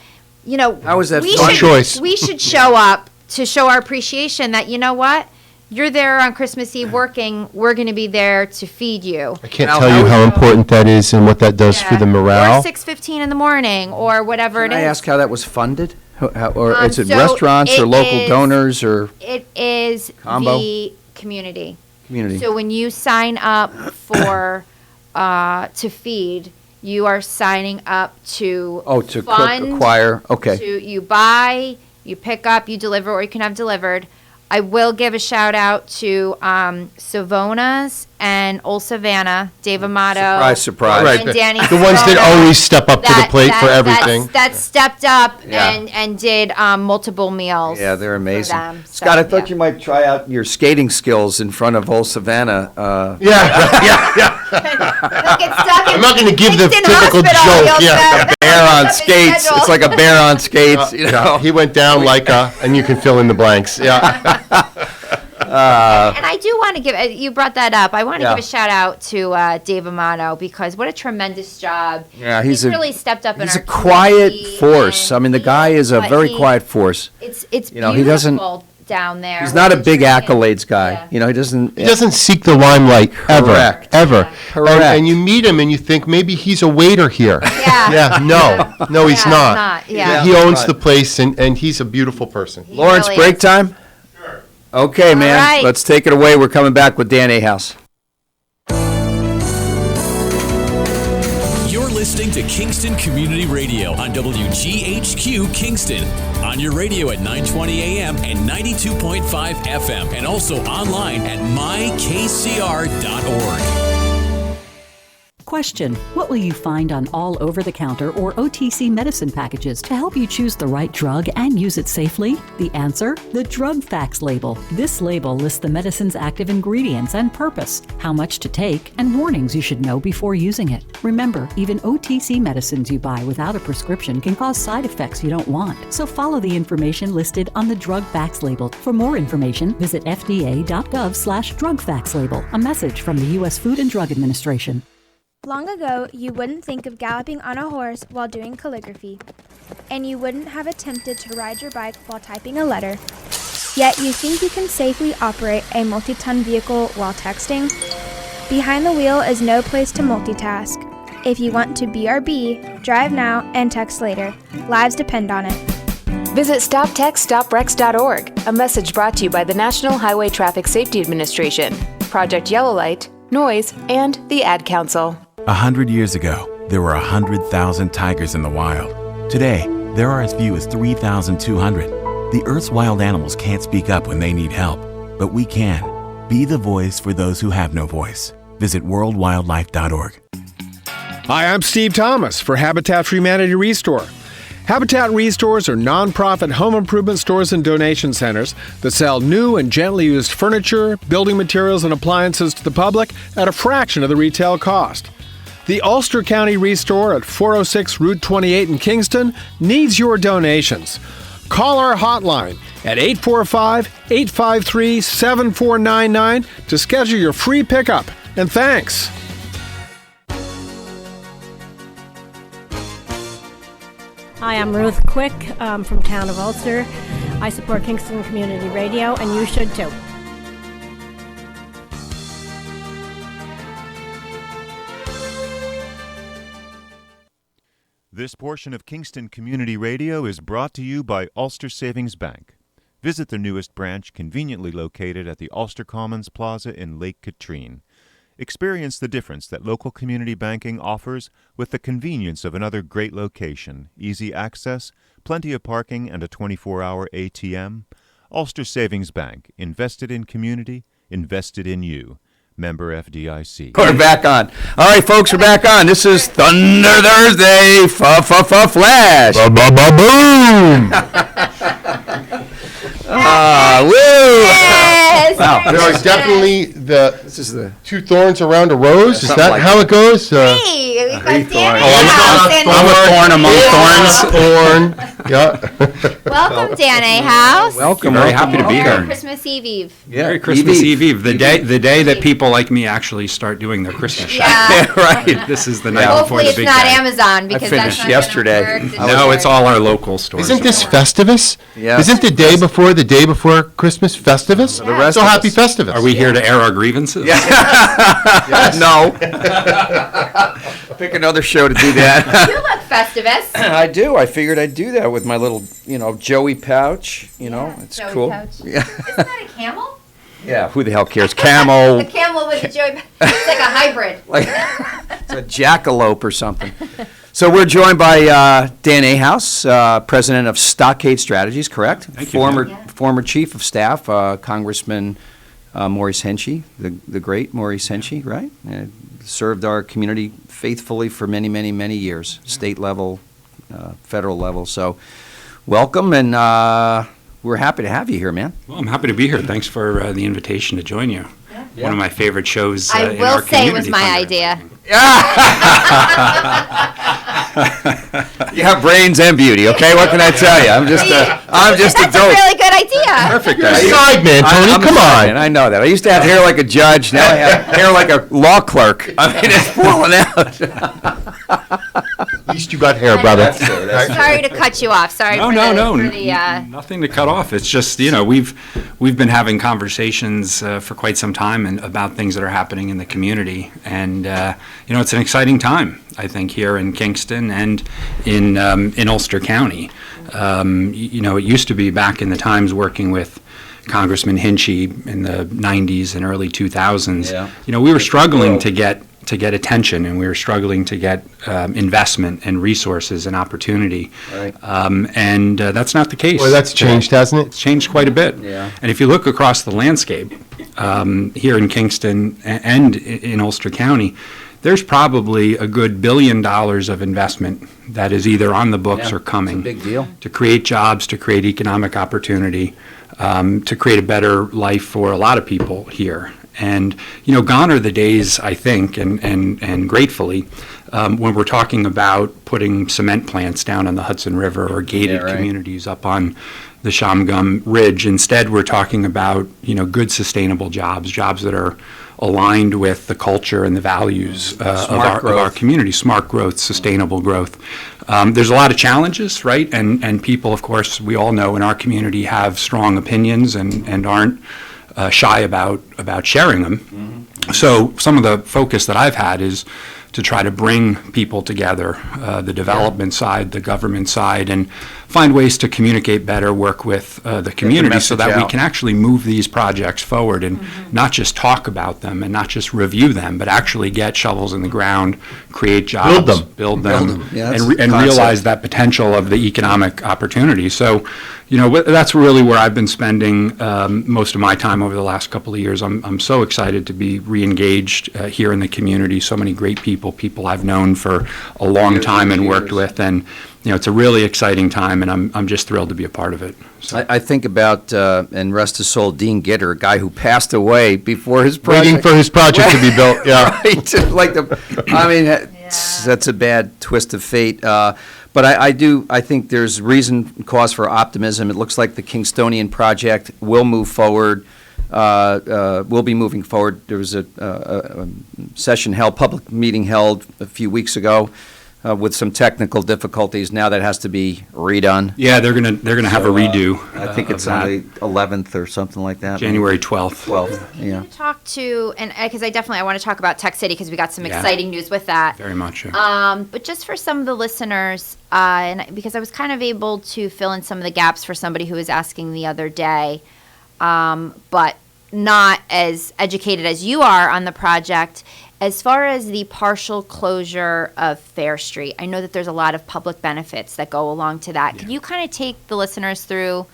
How is that we fun? should, Choice. we should show up to show our appreciation that, what? You're there on Christmas Eve working. We're going to be there to feed you. I can't Now, tell you how- how important that is and what that does for the Or morale. 6:15 in the morning or whatever Can it I is. ask how that was funded? Or is it So restaurants or it local is- donors or It is Combo? the community. community? So when you sign up for to feed, you are signing up to To fund, cook, acquire, okay. you buy, you pick up, you deliver, or you can have delivered. I will give a shout out to Savona's and Old Savannah, Dave Amato. Surprise. Right, and Danny the ones that Savona always step up to the plate for everything. That stepped up Yeah. and did multiple meals. Yeah, they're amazing. them. Scott, I So, thought yeah. you might try out your skating skills in front of old Savannah. Yeah. Don't get stuck in I'm not going to give the Kingston typical Hospital, joke. you'll Yeah. get- Bear on That's his skates. schedule. It's like a bear on skates, you know. He went down like and you can fill in the blanks. Yeah. And I do want to give, you brought that up, I want to Yeah. give a shout out to Dave Amato because what a tremendous job. Yeah, He's really stepped up in He's our a quiet community, force. I and mean, the he guy is a but very he- quiet force. It's You know, beautiful he doesn't- down there. He's not a with the big tree and- accolades guy. Yeah. You know, he doesn't. He doesn't seek the limelight ever. Correct. Ever. Correct. And you meet him and you think maybe he's a waiter here. Yeah. Yeah. No, he's Yeah, not. yeah. He owns Right. the place and he's a beautiful person. He Lawrence, really break is. time? Okay, man. right. Let's take it away. We're coming back with Dan Ahouse. You're listening to Kingston Community Radio on WGHQ Kingston. On your radio at 920 AM and 92.5 FM. And also online at mykcr.org. Question: what will you find on all over-the-counter or OTC medicine packages to help you choose the right drug and use it safely? The answer: the drug facts label. This label lists the medicine's active ingredients and purpose, how much to take, and warnings you should know before using it. Remember, even OTC medicines you buy without a prescription can cause side effects you don't want. So follow the information listed on the drug facts label. For more information, visit fda.gov/drug facts label. A message from the U.S. Food and Drug Administration. Long ago, you wouldn't think of galloping on a horse while doing calligraphy, and you wouldn't have attempted to ride your bike while typing a letter. Yet you think you can safely operate a multi-ton vehicle while texting? Behind the wheel is no place to multitask. If you want to BRB, drive now and text later. Lives depend on it. Visit StopTextStopWrecks.org, a message brought to you by the National Highway Traffic Safety Administration, Project Yellow Light, Noise, and the Ad Council. 100 years ago, there were 100,000 tigers in the wild. Today, there are as few as 3,200. The Earth's wild animals can't speak up when they need help, but we can. Be the voice for those who have no voice. Visit worldwildlife.org. Hi, I'm Steve Thomas for Habitat for Humanity Restore. Habitat Restores are nonprofit home improvement stores and donation centers that sell new and gently used furniture, building materials, and appliances to the public at a fraction of the retail cost. The Ulster County Restore at 406 Route 28 in Kingston needs your donations. Call our hotline at 845-853-7499 to schedule your free pickup. And thanks. Hi, I'm Ruth Quick from Town of Ulster. I support Kingston Community Radio, and you should too. This portion of Kingston Community Radio is brought to you by Ulster Savings Bank. Visit their newest branch, conveniently located at the Ulster Commons Plaza in Lake Katrine. Experience the difference that local community banking offers with the convenience of another great location, easy access, plenty of parking, and a 24-hour ATM. Ulster Savings Bank, invested in community, invested in you. Member FDIC. We're back on. All right, folks, we're back on. This is Thunder Thursday. Flash. Boom. Woo! Yes! Wow. There are definitely This is the two thorns around a rose. Is Something that like how it goes? Hey, we got Danny I'm a thorn among thorns. Thorn. Yeah. Welcome, Dan Ahouse. Welcome. Very happy to be here. Christmas Eve. Yeah, Merry Christmas Eve. The day that people like me actually start doing their Christmas shopping. Right. This is the night before Hopefully the it's big not day. Amazon because finished that's not yesterday. Gonna work. No, it's all our local stores. Isn't this Festivus? Yeah. Isn't the day before Christmas Festivus? The rest So of happy us. Festivus. Are we here to air our grievances? No. Pick another show to do that. You look Festivus. I do. I figured I'd do that with my little, Joey pouch. It's Joey cool. pouch. Yeah. Isn't that a camel? Yeah. Who the hell cares? Camel. The camel with the Joey. It's like a hybrid. Like it's a jackalope or something. So we're joined by Dan Ahouse, president of Stockade Strategies, correct? Thank you, Former chief of staff, Congressman Maurice Henchy, the great Maurice Henchy, right? Served our community faithfully for many, many, many years, state level, federal level. So welcome, and we're happy to have you here, man. Well, I'm happy to be here. Thanks for the invitation to join you. One of my favorite shows I in will our say it community. was my idea. You have brains and beauty, okay? What can I tell you? I'm just a That's dope. a really good idea. Perfect. You're a side man, Tony. I'm Come a side on. man, I know that. I used to have hair like a judge. Now I have hair like a law clerk. I mean, it's falling out. At least you got hair, brother. Sorry to cut you off. Sorry No, for no, the, no. For the, Nothing to cut off. It's just, we've been having conversations for quite some time about things that are happening in the community. And, it's an exciting time, I think, here in Kingston and in Ulster County. It used to be back in the times working with Congressman Hinchy in the 90s and early 2000s. Yeah. We were struggling to get attention, and we were struggling to get investment and resources and opportunity. Right. And that's not the case. Well, that's changed, hasn't it? It's changed quite a bit. Yeah. And if you look across the landscape here in Kingston and in Ulster County, there's probably a good $1 billion of investment that is either on the books or coming. It's a big deal. To create jobs, to create economic opportunity, to create a better life for a lot of people here. And, gone are the days, I think, and gratefully, when we're talking about putting cement plants down on the Hudson River or gated communities up on the Shamgum Ridge. Instead, we're talking about, good sustainable jobs that are aligned with the culture and the values of our community. Smart growth, sustainable growth. There's a lot of challenges, right? And people, of course, we all know in our community have strong opinions and aren't shy about sharing them. Mm-hmm. So some of the focus that I've had is to try to bring people together, the development side, the government side, and find ways to communicate better, work with the community so that we can actually move these projects forward and not just talk about them and not just review them, but actually get shovels in the ground, create jobs, build them, Yeah, and realize that potential of the economic opportunity. So, that's really where I've been spending most of my time over the last couple of years. I'm so excited to be re-engaged here in the community. So many great people I've known for a long time and worked with, and it's a really exciting time, and I'm just thrilled to be a part of it. So. I think about, and rest his soul, Dean Gitter, a guy who passed away before his project. Waiting for his project to be built, yeah. Right, that's a bad twist of fate. But I think there's cause for optimism. It looks like the Kingstonian project will move forward, will be moving forward. There was a public meeting held a few weeks ago with some technical difficulties. Now that has to be redone. Yeah, they're gonna have a redo. I think it's on the 11th or something like that. January 12th. 12th, yeah. Talk to, and because I want to talk about Tech City because we got some exciting news with that. Very much. Yeah. But just for some of the listeners, because I was kind of able to fill in some of the gaps for somebody who was asking the other day, but not as educated as you are on the project. As far as the partial closure of Fair Street, I know that there's a lot of public benefits that go along to that. Can you kind of take the listeners through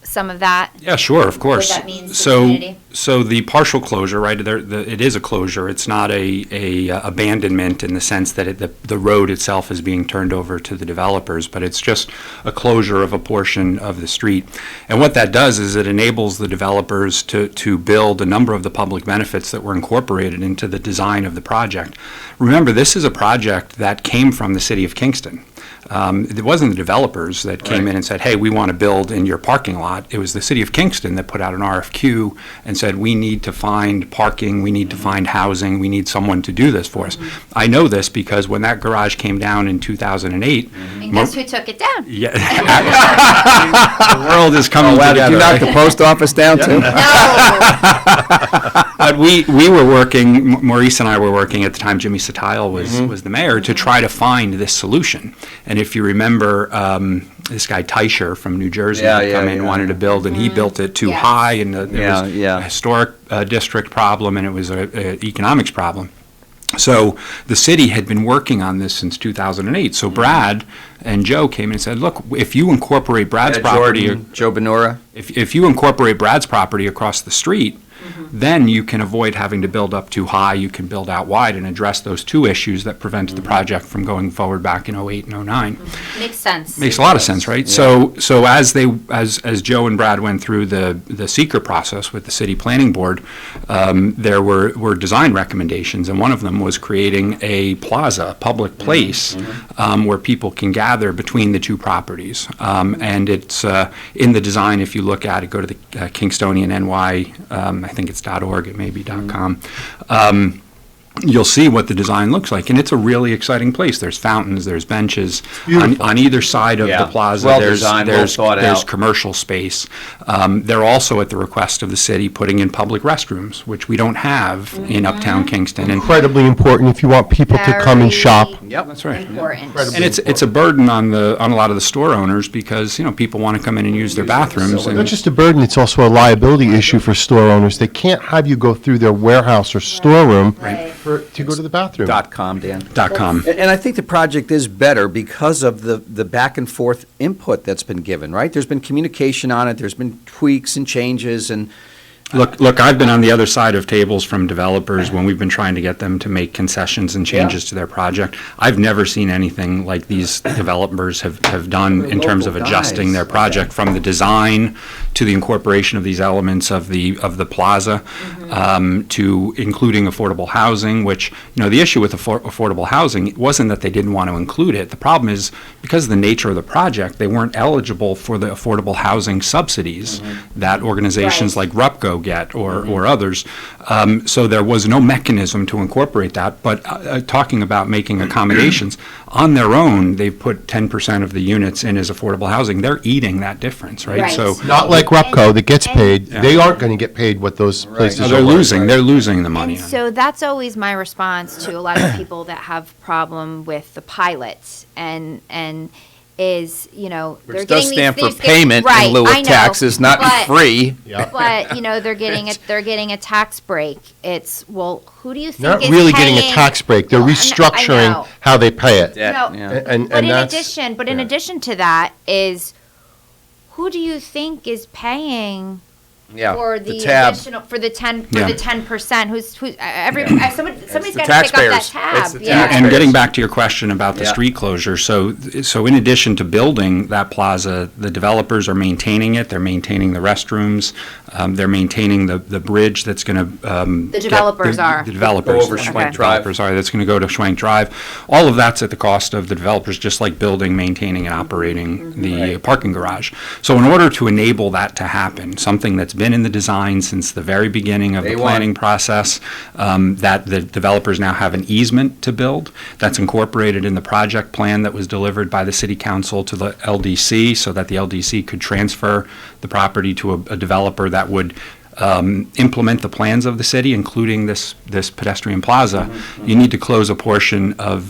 some of that? Yeah, sure, of course. What that means to the community? So the partial closure, right? It is a closure. It's not a abandonment in the sense that the road itself is being turned over to the developers, but it's just a closure of a portion of the street. And what that does is it enables the developers to build a number of the public benefits that were incorporated into the design of the project. Remember, this is a project that came from the city of Kingston. It wasn't the developers that came in and said, hey, we want to build in your parking lot. It was the city of Kingston that put out an RFQ and said, we need to find parking, we need to find housing, we need someone to do this for us. I know this because when that garage came down in 2008. And guess who took it down? Yeah. The world is coming together. Did you knock the post office down too? No. But we were working, Maurice and I were working at the time, Jimmy Satile was the mayor, to try to find this solution. And if you remember, this guy Teicher from New Jersey wanted to build, and he built it too high, and there was a historic district problem, and it was an economics problem. So the city had been working on this since 2008. So Brad and Joe came in and said, look, if you incorporate Brad's property, Joe Benora, if you incorporate Brad's property across the street, then you can avoid having to build up too high. You can build out wide and address those two issues that prevented the project from going forward back in 08 and 09. Makes sense. Makes a lot of sense, right? Yeah. So as Joe and Brad went through the seeker process with the city planning board, there were design recommendations, and one of them was creating a plaza, a public place, where people can gather between the two properties. And it's in the design. If you look at it, go to the Kingstonian NY. I think it's .org, it may be .com. You'll see what the design looks like, and it's a really exciting place. There's fountains, there's benches on either side of the plaza. There's commercial space. They're also, at the request of the city, putting in public restrooms, which we don't have in Uptown Kingston. Incredibly important if you want people to come and shop. Yep, that's right. Important. And it's a burden on a lot of the store owners because people want to come in and use their bathrooms. Not just a burden; it's also a liability issue for store owners. They can't have you go through their warehouse or storeroom. Right. To go to the bathroom. .com, Dan. .com. And I think the project is better because of the back and forth input that's been given, right? There's been communication on it, there's been tweaks and changes, and Look, I've been on the other side of tables from developers when we've been trying to get them to make concessions and changes to their project. I've never seen anything like these developers have done in terms of adjusting their project from the design to the incorporation of these elements of the plaza, to including affordable housing, which, the issue with affordable housing wasn't that they didn't want to include it. The problem is, because of the nature of the project, they weren't eligible for the affordable housing subsidies that organizations like RUPCO Marmo get or others. So there was no mechanism to incorporate that. But talking about making accommodations, on their own, they've put 10% of the units in as affordable housing. They're eating that difference, right? So Not like Repco that gets paid. They aren't going to get paid what those places no, are they're worth. losing. They're losing the money. And so that's always my response to a lot of people that have problem with the pilots and is, you know, they're Which getting does stand for these payment right, in lieu I of know, taxes, not but- free. But, you know, they're getting a tax break. It's, well, who do you think Not is really paying? getting a tax break. They're Well, I restructuring know. how they pay it. No, And but in that's- addition to that is, who do you think is paying for the tab. additional, for the 10%? Somebody's the got to pick up that taxpayers. tab. It's the Yeah. And getting back to your question about the Yeah. street closure, so in addition to building that plaza, the developers are maintaining it, they're maintaining the restrooms, they're maintaining the bridge that's going to. The developers are. The developers. Go over Schwenk Drive. Developers are, that's going to go to Schwenk Drive. All of that's at the cost of the developers, just like building, maintaining, and operating the parking garage. So in order to enable that to happen, something that's been in the design since the very beginning of Day the one. planning process, that the developers now have an easement to build. That's incorporated in the project plan that was delivered by the city council to the LDC so that the LDC could transfer the property to a developer that would implement the plans of the city, including this pedestrian plaza. You need to close a portion of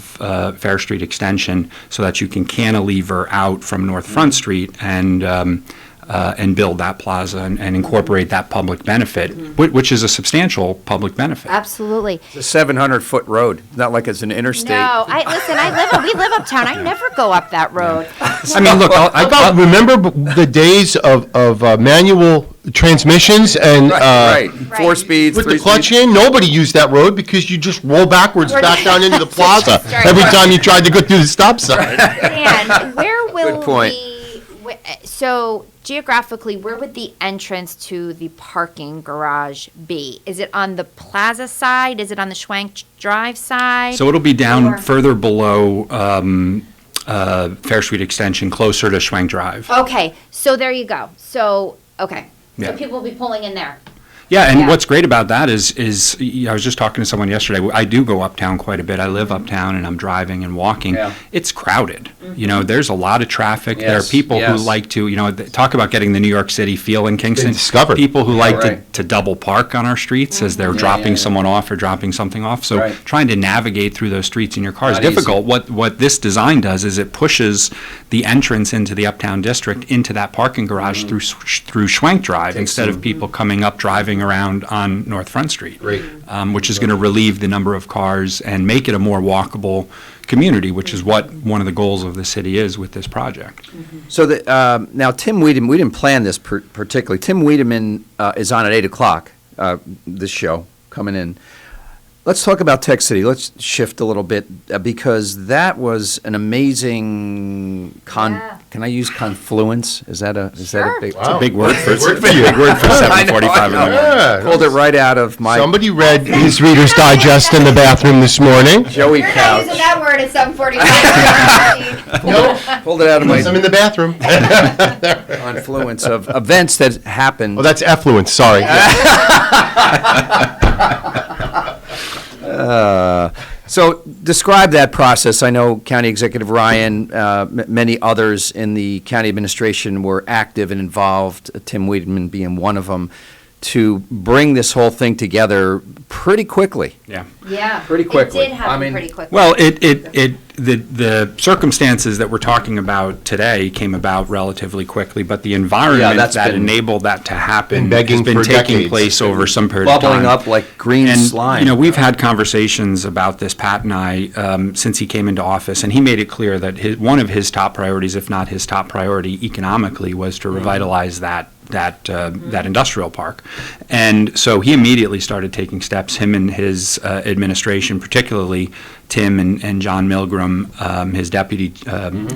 Fair Street Extension so that you can cantilever out from North Front Street and build that plaza and incorporate that public benefit, which is a substantial public benefit. Absolutely. It's a 700-foot road, not like it's an interstate. No, we live uptown. I never go up that road. I mean, look, Remember the days of manual transmissions and Right. 4 speeds, with 3 the clutch speeds. in? Nobody used that road because you just roll backwards back down into the plaza Sorry. every time you tried to go through the stop sign. And where will Good point. so geographically, where would the entrance to the parking garage be? Is it on the plaza side? Is it on the Schwenk Drive side? So it'll be down Or- further below Fair Street Extension, closer to Schwenk Drive. Okay, so there you go. So, okay. Yeah. So people will be pulling in there. Yeah, and Yeah. what's great about that is I was just talking to someone yesterday. I do go uptown quite a bit. I live uptown and I'm driving and walking. Yeah. It's crowded. You know, there's a lot of traffic. There are Yes, people who yes. like to, talk about getting the New York City feel in Kingston. discovered. People who like right. to double park on our streets as they're Yeah, dropping yeah. someone off or dropping something off. So Right. trying to navigate through those streets in your car is Not easy. difficult. What this design does is it pushes the entrance into the uptown district into that parking garage through Schwenk Drive instead of people coming up driving around on North Front Street. Great. Which is going to relieve the number of cars and make it a more walkable community, which is what one of the goals of the city is with this project. So now Tim Weideman, we didn't plan this particularly. Tim Weideman is on at 8 o'clock, this show, coming in. Let's talk about Tech City. Let's shift a little bit because that was an amazing Can I use confluence? Is that a big? It's a big word for Big word for you. Big word for 7:45 in the morning. Yeah, Pulled it right out of my Somebody read his Reader's Digest in the bathroom this morning. Joey couch. that word at 7:45. Nope. Pulled it out of Unless I'm my in the bathroom. confluence of events that happened. Oh, that's effluence, sorry. So describe that process. I know County Executive Ryan, many others in the county administration were active and involved, Tim Weideman being one of them, to bring this whole thing together pretty quickly. Yeah. Yeah. Pretty quickly. It did happen I mean- pretty quickly. Well, the circumstances that we're talking about today came about relatively quickly, but the environment that's that been- enabled that to happen Been begging has been for taking decades. place over some period of time. Bubbling up like green And, slime. we've had conversations about this, Pat and I, since he came into office, and he made it clear that one of his top priorities, if not his top priority economically, was to revitalize that industrial park. And so he immediately started taking steps, him and his administration, particularly Tim and John Milgram, his deputy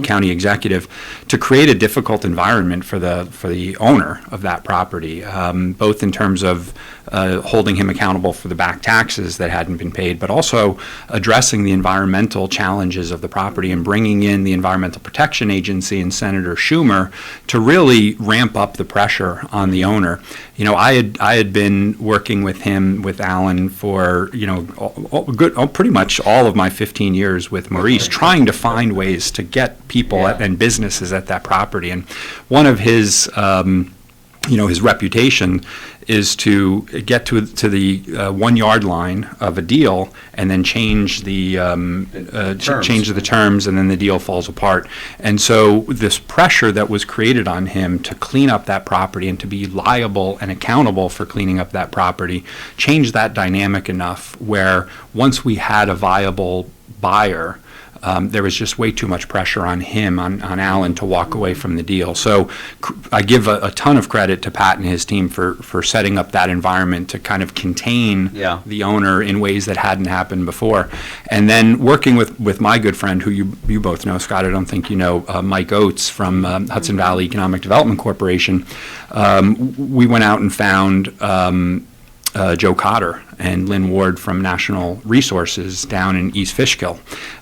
county executive, to create a difficult environment for the owner of that property, both in terms of holding him accountable for the back taxes that hadn't been paid, but also addressing the environmental challenges of the property and bringing in the Environmental Protection Agency and Senator Schumer to really ramp up the pressure pressure on the owner. I had been working with him, with Alan, for pretty much all of my 15 years with Maurice, trying to find ways to get people and businesses at that property. And one of his his reputation is to get to the 1 yard line of a deal and then change the terms, and then the deal falls apart. And so this pressure that was created on him to clean up that property and to be liable and accountable for cleaning up that property changed that dynamic enough where once we had a viable buyer, there was just way too much pressure on him, on Alan, to walk away from the deal. So I give a ton of credit to Pat and his team for setting up that environment to kind of contain the owner in ways that hadn't happened before. And then working with my good friend, who you both know, Scott, I don't think you know, Mike Oates from Hudson Valley Economic Development Corporation, we went out and found Joe Cotter and Lynn Ward from National Resources down in East Fishkill.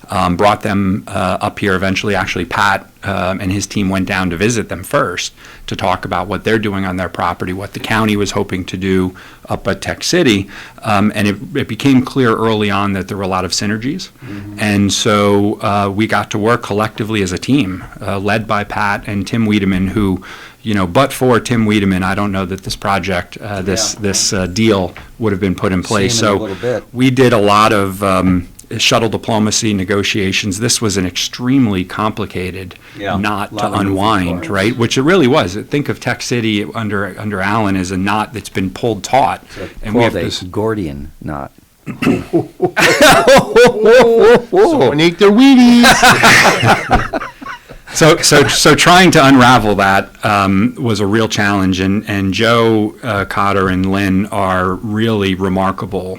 Brought them up here eventually. Actually, Pat and his team went down to visit them first to talk about what they're doing on their property, what the county was hoping to do up at Tech City. And it became clear early on that there were a lot of synergies. Mm-hmm. And so we got to work collectively as a team, led by Pat and Tim Weideman, who, but for Tim Weideman, I don't know that this project, this deal would have been put in place. So we did a lot of shuttle diplomacy negotiations. This was an extremely complicated knot to unwind, right? Which it really was. Think of Tech City under Allen as a knot that's been pulled taut. And we have this Gordian knot. Someone ate their Wheaties. So trying to unravel that was a real challenge, and Joe Cotter and Lynn are really remarkable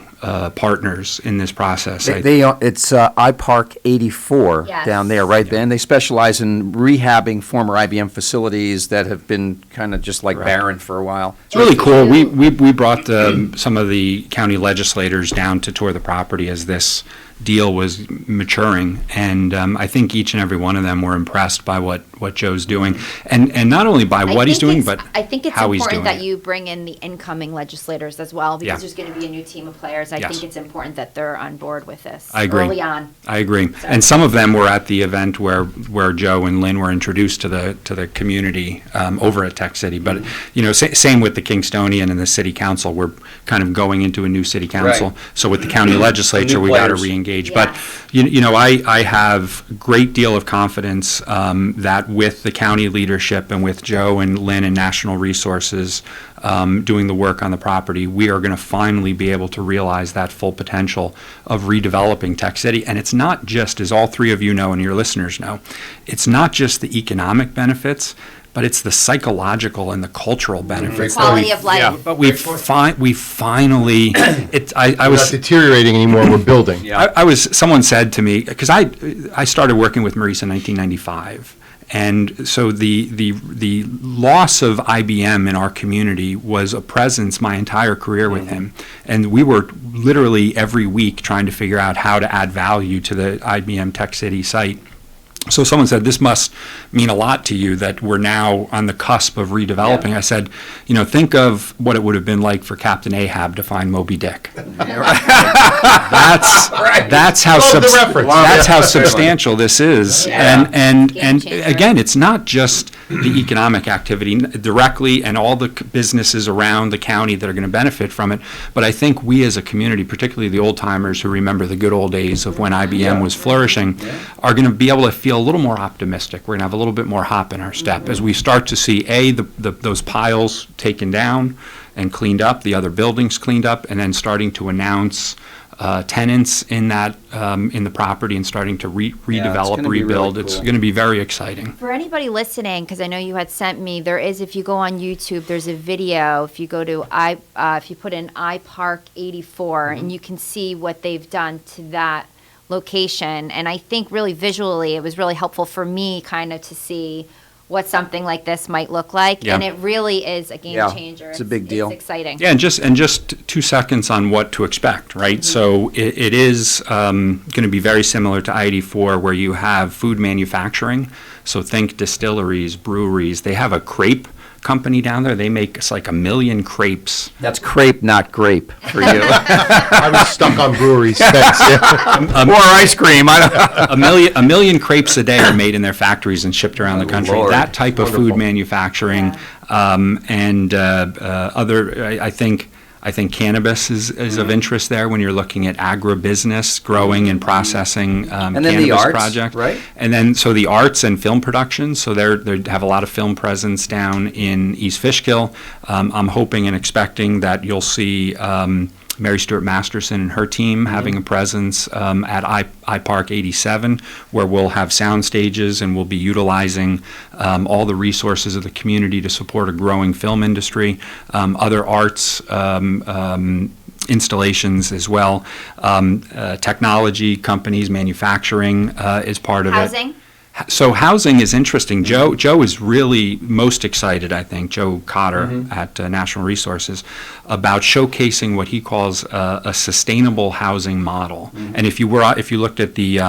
partners in this process. It's iPark 84 down there, right? Yeah. And they specialize in rehabbing former IBM facilities that have been kind of just barren for a while. It's really cool. We brought some of the county legislators down to tour the property as this deal was maturing, and I think each and every one of them were impressed by what Joe's doing, and not only by what he's doing, but I think it's how he's doing important that it. you bring in the incoming legislators as well, because there's going to be a new team of players. I think it's important that they're on board with this early on. I agree. So. And some of them were at the event where Joe and Lynn were introduced to the community over at Tech City. But same with the Kingstonian and the city council. We're kind of going into a new city council. Right. So with the county legislature, we got to re-engage. But I have a great deal of confidence that with the county leadership and with Joe and Lynn and National Resources doing the work on the property, we are going to finally be able to realize that full potential of redeveloping Tech City. And it's not just, as all three of you know and your listeners know, it's not just the economic benefits, but it's the psychological and the cultural benefits. Quality of life. Yeah, but we finally, I was not deteriorating anymore. We're building. Someone said to me, because I started working with Maurice in 1995. And so the loss of IBM in our community was a presence my entire career with him. And we were literally every week trying to figure out how to add value to the IBM Tech City site. So someone said, this must mean a lot to you that we're now on the cusp of redeveloping. I said, think of what it would have been like for Captain Ahab to find Moby Dick. That's how substantial this is. Yeah. And again, it's not just the economic activity directly and all the businesses around the county that are going to benefit from it, but I think we as a community, particularly the old timers who remember the good old days of when IBM was flourishing, are going to be able to feel a little more optimistic. We're going to have a little bit more hop in our step as we start to see those piles taken down and cleaned up, the other buildings cleaned up, and then starting to announce tenants in the property and starting to redevelop, rebuild. Really cool. It's going to be very exciting. For anybody listening, because I know you had sent me, if you go on YouTube, there's a video. If you go to if you put in iPark 84, and you can see what they've done to that location. And I think really visually, it was really helpful for me kind of to see what something like this might look like, and it really is a game changer. It's a big deal. It's exciting. Yeah, and just 2 seconds on what to expect, right? Mm-hmm. So it is going to be very similar to I-84, where you have food manufacturing. So think distilleries, breweries. They have a crepe company down there. They make it's like 1 million crepes. That's crepe, not grape for you. I was stuck on breweries. Thanks. Yeah. Or ice cream. A million crepes a day are made in their factories and shipped around the country. Lord. That type of Wonderful. food manufacturing, and other, I think cannabis is of interest there when you're looking at agribusiness, growing and processing And then cannabis the arts, project. right? And then, so the arts and film production, so they have a lot of film presence down in East Fishkill. I'm hoping and expecting that you'll see Mary Stuart Masterson and her team having a presence at iPark 87, where we'll have sound stages and we'll be utilizing all the resources of the community to support a growing film industry, other arts installations as well, technology companies, manufacturing is part of it. Housing? So housing is interesting. Joe is really most excited, I think, Joe Cotter at National Resources, about showcasing what he calls a sustainable housing model. And if you looked at the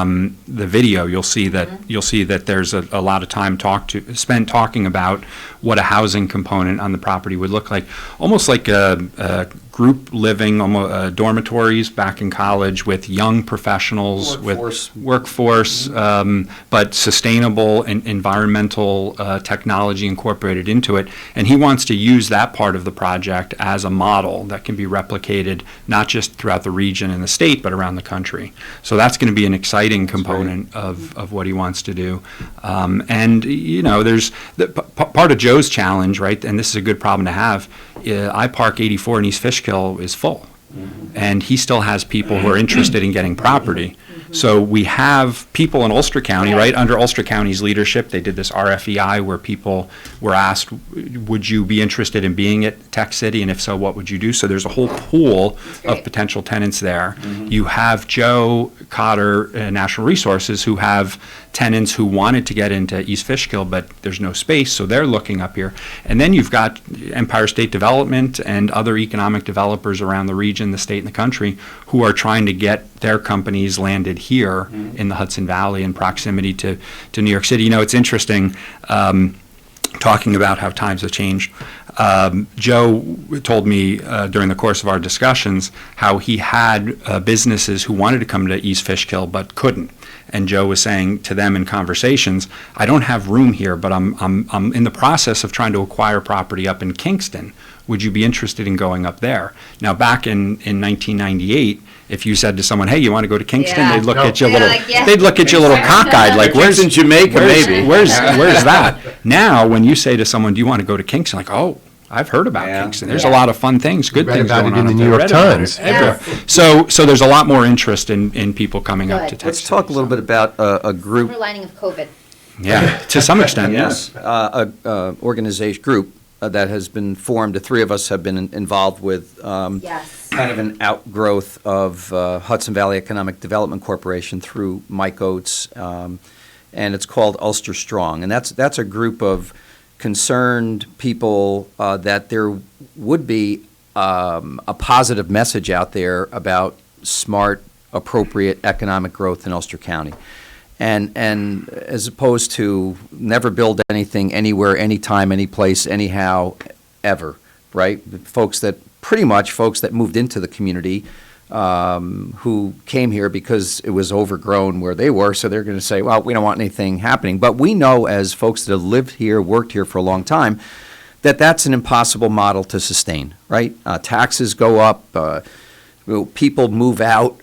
video, you'll see that there's a lot of time spent talking about what a housing component on the property would look like, almost like a group living, dormitories back in college with young professionals, with workforce, but sustainable and environmental technology incorporated into it. And he wants to use that part of the project as a model that can be replicated not just throughout the region and the state, but around the country. So that's going to be an exciting component of what he wants to do. And, there's part of Joe's challenge, right, and this is a good problem to have. iPark 84 in East Fishkill is full, and he still has people who are interested in getting property. So we have people in Ulster County, right, under Ulster County's leadership, they did this RFEI where people were asked, would you be interested in being at Tech City, and if so, what would you do? So there's a whole pool of potential tenants there. You have Joe Cotter, National Resources, who have tenants who wanted to get into East Fishkill, but there's no space, so they're looking up here. And then you've got Empire State Development and other economic developers around the region, the state, and the country who are trying to get their companies landed here in the Hudson Valley in proximity to New York City. It's interesting, talking about how times have changed. Joe told me during the course of our discussions how he had businesses who wanted to come to East Fishkill but couldn't. And Joe was saying to them in conversations, I don't have room here, but I'm in the process of trying to acquire property up in Kingston. Would you be interested in going up there? Now, back in 1998, if you said to someone, "Hey, you want to go to Kingston?" They'd look at you a little. They'd look at you a little cockeyed, like, "Where's in Jamaica? Maybe where's that?" Now, when you say to someone, "Do you want to go to Kingston?" Like, "Oh, I've heard about Kingston. There's a lot of fun things, good things going on in the up New there." York Read about Times. it everywhere. So there's a lot more interest in people coming up to Texas. Let's talk a little bit about a group. Silver lining of COVID. Yeah, to some extent, yes. A organization group that has been formed. The three of us have been involved with kind of an outgrowth of Hudson Valley Economic Development Corporation through Mike Oates, and it's called Ulster Strong. And that's a group of concerned people that there would be a positive message out there about smart, appropriate economic growth in Ulster County. And as opposed to never build anything anywhere, anytime, any place, anyhow, ever, right? Folks that moved into the community who came here because it was overgrown where they were, so they're going to say, well, we don't want anything happening. But we know as folks that have lived here, worked here for a long time, that that's an impossible model to sustain, right? Taxes go up, people move out.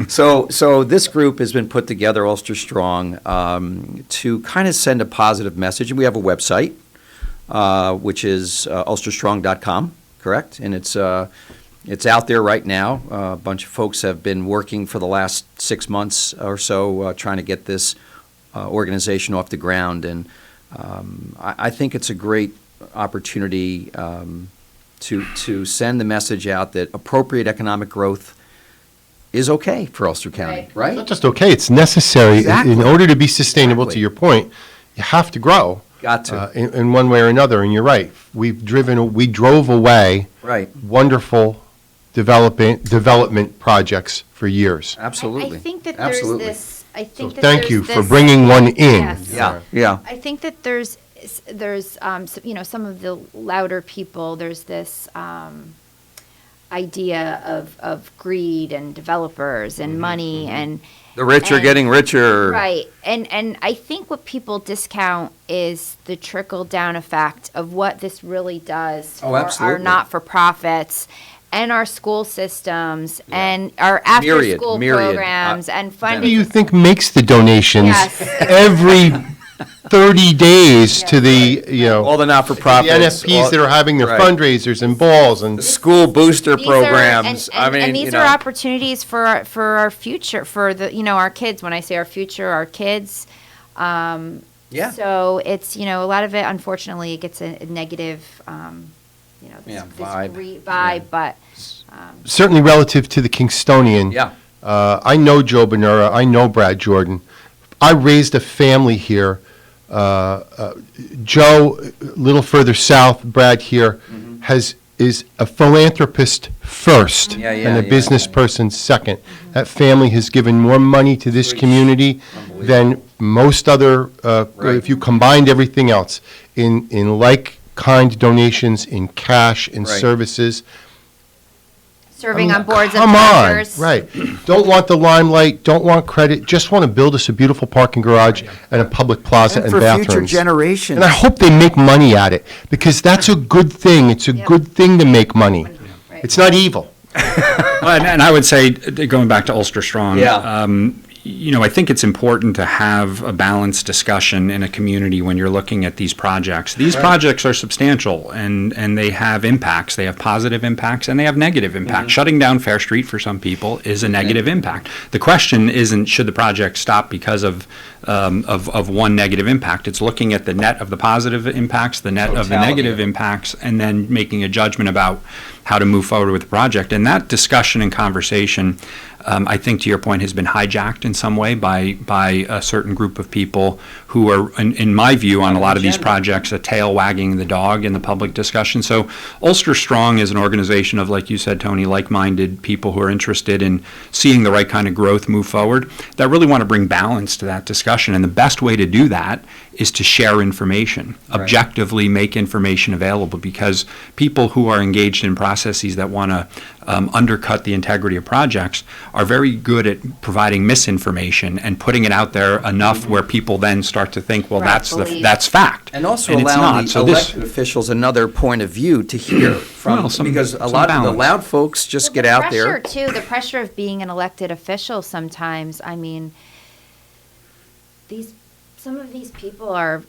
So this group has been put together, Ulster Strong, to kind of send a positive message. And we have a website, which is ulsterstrong.com, correct? And it's out there right now. A bunch of folks have been working for the last 6 months or so trying to get this organization off the ground. And I think it's a great opportunity to send the message out that appropriate economic growth is okay for Ulster County, right? It's not just okay, it's necessary. Exactly. In order to be sustainable, to your point, you have to grow. Got to. In one way or another, and you're right. We drove away wonderful development projects for years. Absolutely. I think that Absolutely. there's this I think So that thank there's you for this- bringing one in. Yes. Yeah. I think that there's some of the louder people. There's this idea of greed and developers and money and The rich are getting richer. right. And I think what people discount is the trickle down effect of what this really does Oh, for our absolutely. not for profits and our school systems and our after school programs and Who funding. do you think makes the donations Yes. every 30 days to the, all the not-for-profits, the NFPs that are having their right. fundraisers and balls and school booster These programs. and these are opportunities for our future, for our kids. When I say our future, our kids. Yeah. So it's a lot of it. Unfortunately, it gets a negative, this vibe. But certainly relative to the Kingstonian. Yeah. I know Joe Benura, I know Brad Jordan. I raised a family here. Joe, a little further south, Brad here, is a philanthropist first and a business person second. That family has given more money to this community than most other, if you combined everything else, in like-kind donations, in cash, in Right. services. serving on boards of Come on, directors. right. Don't want the limelight, don't want credit, just want to build us a beautiful parking garage and a public plaza and for bathrooms. future generations. And I hope they make money at it, because that's a good thing. It's a good thing to make money. It's not evil. Well, and I would say, going back to Ulster Strong, I think it's important to have a balanced discussion in a community when you're looking at these projects. These projects are substantial, and they have impacts. They have positive impacts, and they have negative impacts. Shutting down Fair Street for some people is a negative impact. The question isn't should the project stop because of one negative impact. It's looking at the net of the positive impacts, the net of the negative impacts, and then making a judgment about how to move forward with the project. And that discussion and conversation, I think, to your point, has been hijacked in some way by a certain group of people who are, in my view, on a lot of these projects, a tail wagging the dog in the public discussion. So Ulster Strong is an organization of, like you said, Tony, like-minded people who are interested in seeing the right kind of growth move forward, that really want to bring balance to that discussion. And the best way to do that is to share information, objectively make information available, because people who are engaged in processes that want to undercut the integrity of projects are very good at providing misinformation and putting it out there enough where people then start to think, well, that's fact. And also it's allowing not. the So elected officials another point of view to hear from, because a lot of the loud folks just get out there. Pressure, too, the pressure of being an elected official sometimes. I mean, some of these people are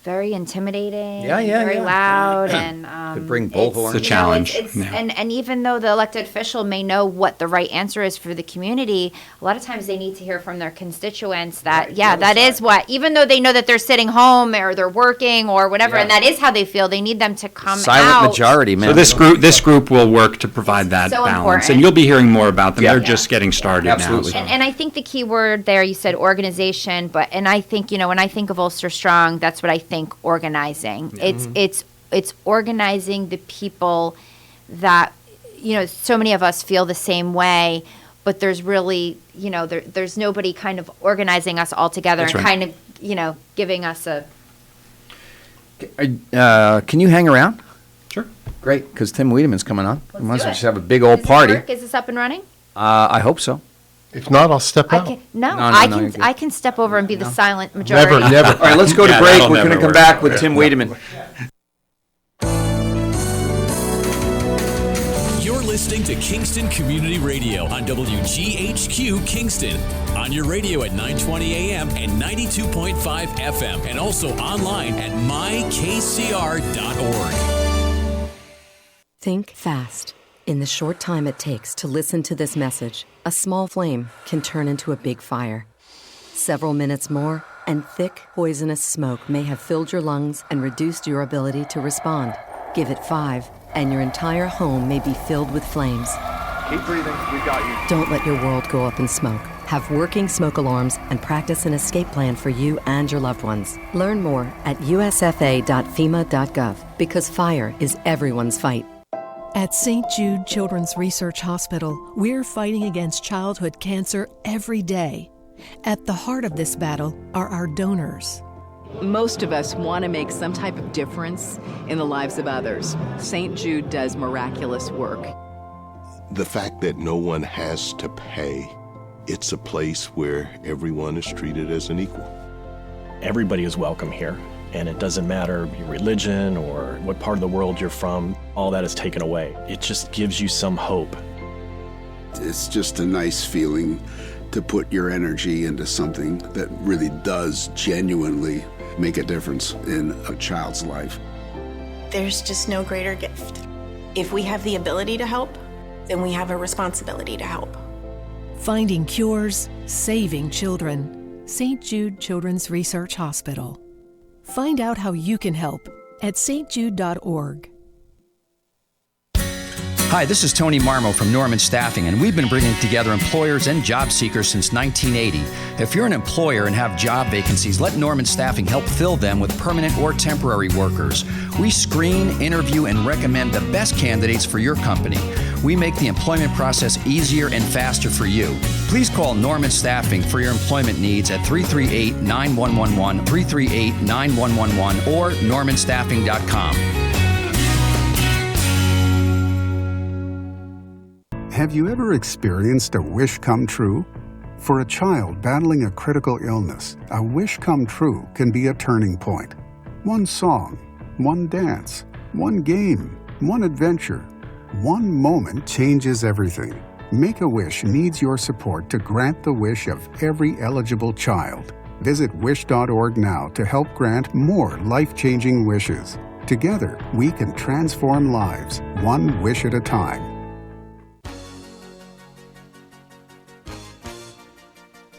very intimidating, very loud, and could bring bullhorns. It's a challenge. And even though the elected official may know what the right answer is for the community, a lot of times they need to hear from their constituents that, that is what, even though they know that they're sitting home or they're working or whatever, and that is how they feel, they need them to come Silent out. majority, man. So this group will work to provide that so balance, important. and you'll be hearing more about them. They're just getting started now. So. And I think the key word there, you said organization, and I think, when I think of Ulster Strong, that's what I think organizing. It's organizing the people that, so many of us feel the same way, but there's really, there's nobody kind of organizing us all together That's and right. kind of, giving us a. Can you hang around? Sure. Great, because Tim Weideman's coming on. We might as do well it. just have a big old party. Is this up and running? I hope so. If not, I'll step out. I can step over and be the silent majority. Never. All right, let's go to break. We're going to come back with Tim Weideman. You're listening to Kingston Community Radio on WGHQ Kingston. On your radio at 920 AM and 92.5 FM, and also online at mykcr.org. Think fast. In the short time it takes to listen to this message, a small flame can turn into a big fire. Several minutes more, and thick, poisonous smoke may have filled your lungs and reduced your ability to respond. Give it 5, and your entire home may be filled with flames. Keep breathing. We've got you. Don't let your world go up in smoke. Have working smoke alarms and practice an escape plan for you and your loved ones. Learn more at usfa.fema.gov, because fire is everyone's fight. At St. Jude Children's Research Hospital, we're fighting against childhood cancer every day. At the heart of this battle are our donors. Most of us want to make some type of difference in the lives of others. St. Jude does miraculous work. The fact that no one has to pay, it's a place where everyone is treated as an equal. Everybody is welcome here, and it doesn't matter your religion or what part of the world you're from, all that is taken away. It just gives you some hope. It's just a nice feeling to put your energy into something that really does genuinely make a difference in a child's life. There's just no greater gift. If we have the ability to help, then we have a responsibility to help. Finding cures, saving children. St. Jude Children's Research Hospital. Find out how you can help at stjude.org. Hi, this is Tony Marmo from Norman Staffing, and we've been bringing together employers and job seekers since 1980. If you're an employer and have job vacancies, let Norman Staffing help fill them with permanent or temporary workers. We screen, interview, and recommend the best candidates for your company. We make the employment process easier and faster for you. Please call Norman Staffing for your employment needs at 338-9111, 338-9111, or normanstaffing.com. Have you ever experienced a wish come true? For a child battling a critical illness, a wish come true can be a turning point. One song, one dance, one game, one adventure, one moment changes everything. Make-A-Wish needs your support to grant the wish of every eligible child. Visit wish.org now to help grant more life-changing wishes. Together, we can transform lives, one wish at a time.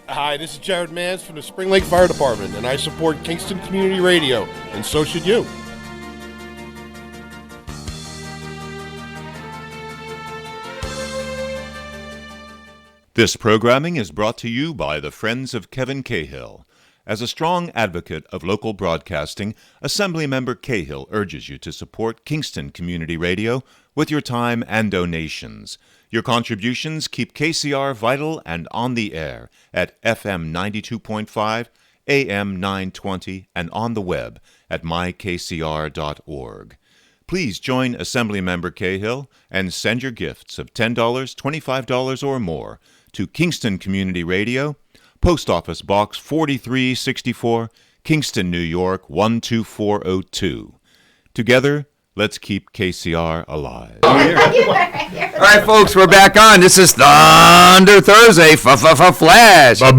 Hi, this is Jared Mans from the Spring Lake Fire Department, and I support Kingston Community Radio, and so should you. This programming is brought to you by the Friends of Kevin Cahill. As a strong advocate of local broadcasting, Assemblymember Cahill urges you to support Kingston Community Radio with your time and donations. Your contributions keep KCR vital and on the air at FM 92.5, AM 920, and on the web at mykcr.org. Please join Assemblymember Cahill and send your gifts of $10, $25, or more to Kingston Community Radio, Post Office Box 4364, Kingston, New York 12402. Together, let's keep KCR alive. All right, folks, we're back on. This is Thunder Thursday. Flash. Boom.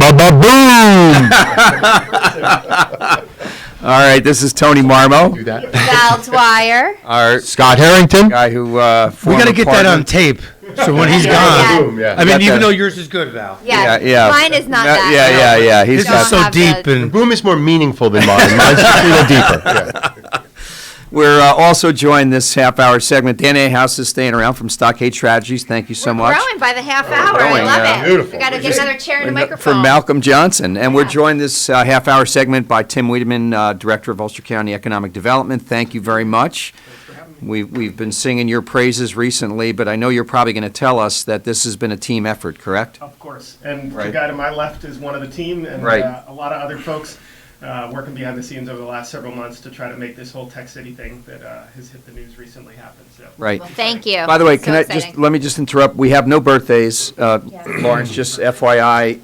All right, this is Tony Marmo. Do that. Val Dwyer. Our Scott Herrington. guy who We got to get that on tape. So when he's gone, Yeah. I mean, even though yours is good, Val. Yeah, mine is not that. Yeah. His is so deep, The and boom is more meaningful than mine. Mine's just a little deeper. Yeah. We're also joined this half-hour segment. Dan Ahouse is staying around from Stockade Strategies. Thank you so much. Growing by the half hour. growing, I love it. beautiful. We got to get another chair and a microphone. From Malcolm Johnson. And we're joined this half-hour segment by Tim Weideman, Director of Ulster County Economic Development. Thank you very much. We've been singing your praises recently, but I know you're probably going to tell us that this has been a team effort, correct? Of course. And Right. the guy to my left is one of the team, and Right. a lot of other folks working behind the scenes over the last several months to try to make this whole Tech City thing that has hit the news recently happen. So. Right. Well, thank you. By the way, So can I exciting. let me just interrupt? We have no birthdays, Lawrence. Just FYI. we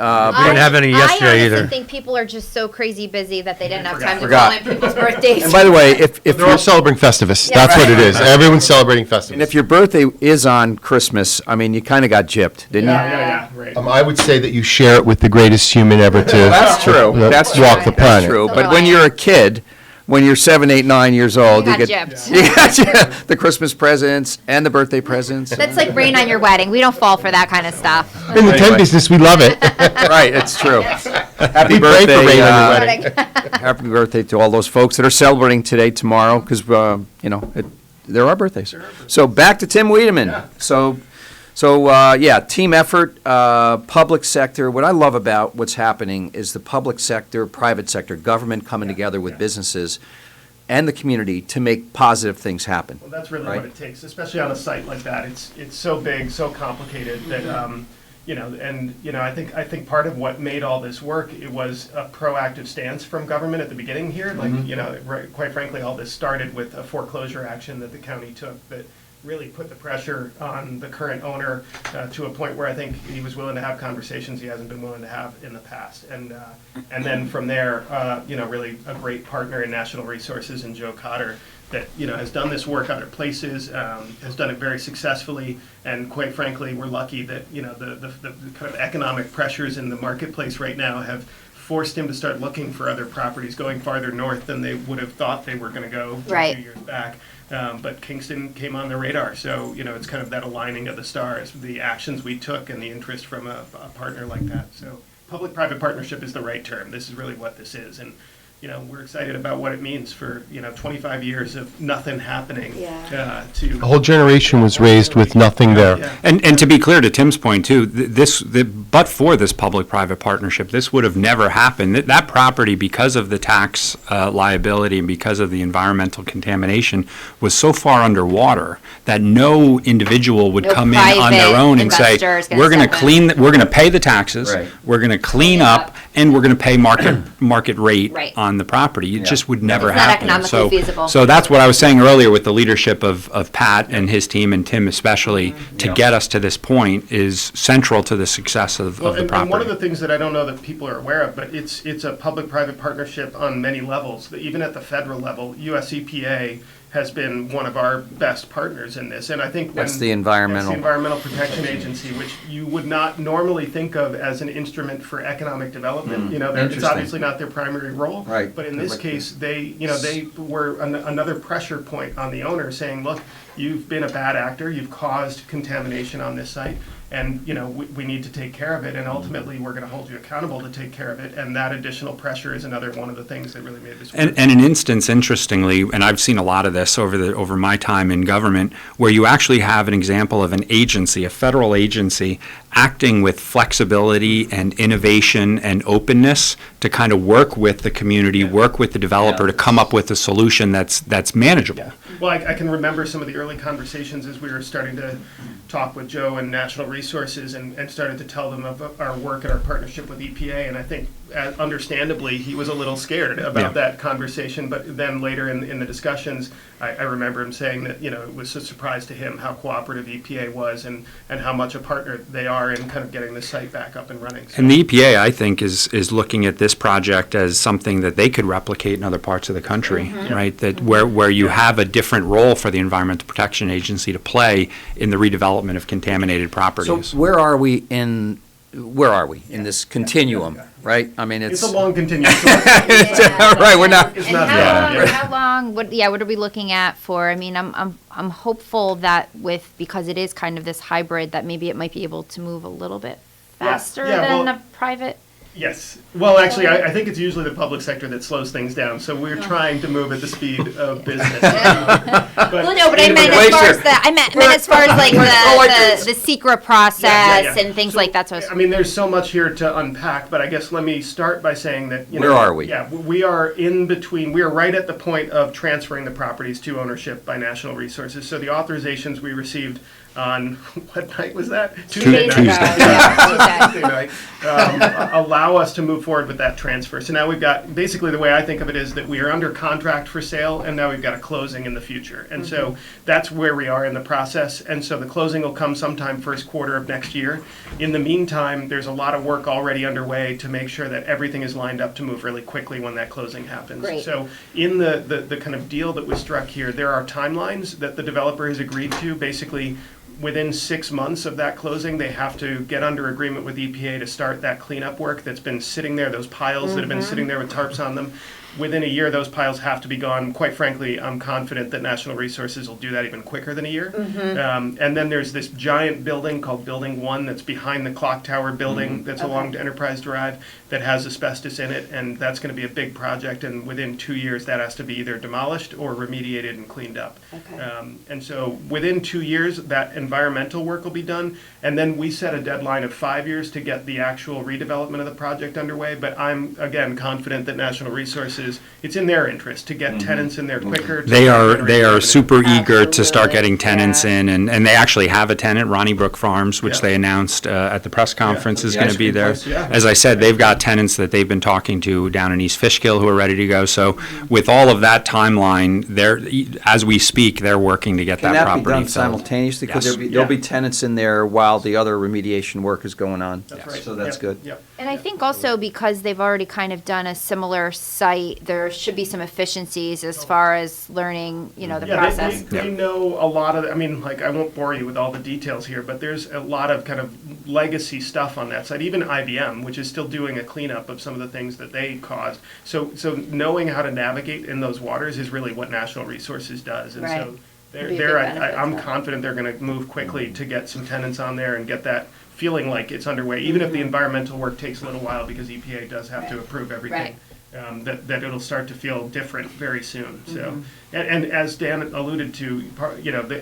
didn't have any I yesterday honestly either. think people are just so crazy busy that they didn't have time to Forgot. call in people's birthdays. And by the way, if They're all celebrating Festivus. That's what it is. Everyone's celebrating Festivus. and if your birthday is on Christmas, I mean, you kind of got gypped, didn't you? Yeah, right. I would say that you share it with the greatest human ever to That's true. That's true. walk the planet. That's true. So But do when I. you're a kid, when you're 7, 8, 9 years old, You you got get gypped. you got the Christmas presents and the birthday presents. That's like rain on your wedding. We don't fall for that kind of stuff. In the tent business, we love it. Right, it's true. Happy We pray for birthday, rain on your wedding. happy birthday to all those folks that are celebrating today, tomorrow, because there are birthdays. So back to Tim Weideman. So team effort, public sector. What I love about what's happening is the public sector, private sector, government coming together with businesses and the community to make positive things happen. Well, that's really right? what it takes, especially on a site like that. It's so big, so complicated that I think part of what made all this work, it was a proactive stance from government at the beginning here. Quite frankly, all this started with a foreclosure action that the county took that really put the pressure on the current owner to a point where I think he was willing to have conversations he hasn't been willing to have in the past. And then from there, really a great partner in National Resources and Joe Cotter that has done this work other places, has done it very successfully, and quite frankly, we're lucky that the kind of economic pressures in the marketplace right now have forced him to start looking for other properties, going farther north than they would have thought they were going to go a few years back. But Kingston came on the radar, so it's kind of that aligning of the stars, the actions we took, and the interest from a partner like that. So public-private partnership is the right term. This is really what this is, and we're excited about what it means for 25 years of nothing happening. A whole generation was raised with nothing there. And to be clear, to Tim's point too, but for this public-private partnership, this would have never happened. That property, because of the tax liability and because of the environmental contamination, was so far underwater that no individual would come in on their own and say, we're going to pay the taxes, we're going to clean up, and we're going to pay market rate on the property. It just would never happen. Economically feasible. So that's what I was saying earlier with the leadership of Pat and his team and Tim especially to get us to this point is central to the success of the property. And one of the things that I don't know that people are aware of, but it's a public-private partnership on many levels. Even at the federal level, US EPA has been one of our best partners in this, and I think that's the Environmental Protection Agency, which you would not normally think of as an instrument for economic development. It's obviously not their primary role, right? But in this case, they were another pressure point on the owner, saying, "Look, you've been a bad actor. You've caused contamination on this site." And we need to take care of it, and ultimately we're going to hold you accountable to take care of it. And that additional pressure is another one of the things that really made this work. And an instance, interestingly, and I've seen a lot of this over my time in government, where you actually have an example of an agency, a federal agency, acting with flexibility and innovation and openness to kind of work with the community, work with the developer to come up with a solution that's manageable. Yeah. Well, I can remember some of the early conversations as we were starting to talk with Joe and National Resources and started to tell them of our work and our partnership with EPA. And I think, understandably, he was a little scared about that conversation. But then later in the discussions, I remember him saying that, it was a surprise to him how cooperative EPA was and how much a partner they are in kind of getting the site back up and running. So. And the EPA, I think, is looking at this project as something that they could replicate in other parts of the country, right? That where you have a different role for the Environmental Protection Agency to play in the redevelopment of contaminated properties. So where are we in this continuum, right? I mean, it's a long continuum. Right, we're not. It's not. How long? What are we looking at for? I mean, I'm hopeful that because it is kind of this hybrid, that maybe it might be able to move a little bit faster than a private. Yes. Well, actually, I think it's usually the public sector that slows things down. So we're trying to move at the speed of business. But I meant as far as like the secret process and things like that. So I mean, there's so much here to unpack, but I guess let me start by saying that where are we? Yeah, we are in between. We are right at the point of transferring the properties to ownership by National Resources. So the authorizations we received on what night was that? Tuesday night. Allow us to move forward with that transfer. So now we've got, basically the way I think of it is that we are under contract for sale, and now we've got a closing in the future. And so that's where we are in the process. And so the closing will come sometime first quarter of next year. In the meantime, there's a lot of work already underway to make sure that everything is lined up to move really quickly when that closing happens. Great. So in the kind of deal that was struck here, there are timelines that the developer has agreed to. Basically, within 6 months of that closing, they have to get under agreement with EPA to start that cleanup work that's been sitting there, those piles that have been sitting there with tarps on them. Within a year, those piles have to be gone. Quite frankly, I'm confident that National Resources will do that even quicker than a year. And then there's this giant building called Building 1 that's behind the clock tower building that's along Enterprise Drive that has asbestos in it, and that's going to be a big project, and within 2 years that has to be either demolished or remediated and cleaned up. And so within 2 years, that environmental work will be done, and then we set a deadline of 5 years to get the actual redevelopment of the project underway, but I'm, again, confident that National Resources Resources, it's in their interest to get tenants in there quicker. to They generate are revenue. super eager to start getting tenants in, and they actually have a tenant, Ronnie Brook Farms, which they announced at the press conference is The going ice to be cream there. place, yeah. As I said, they've got tenants that they've been talking to down in East Fishkill who are ready to go. So with all of that timeline, as we speak, they're working to get Can that that be property done filled. simultaneously? Could Yes. there'll be tenants in there while the other remediation work is going on? That's right. So that's Yep, good. yep. And I think also because they've already kind of done a similar site, there should be some efficiencies as far as learning, the process. They know a lot of, I won't bore you with all the details here, but there's a lot of kind of legacy stuff on that site. Even IBM, which is still doing a cleanup of some of the things that they caused. So knowing how to navigate in those waters is really what National Resources does. And Right. so Be a big benefit I'm to them. confident they're going to move quickly to get some tenants on there and get that feeling like it's underway, even if the environmental work takes a little while because EPA does have to approve everything. That it'll start to feel different very soon. So, and as Dan alluded to,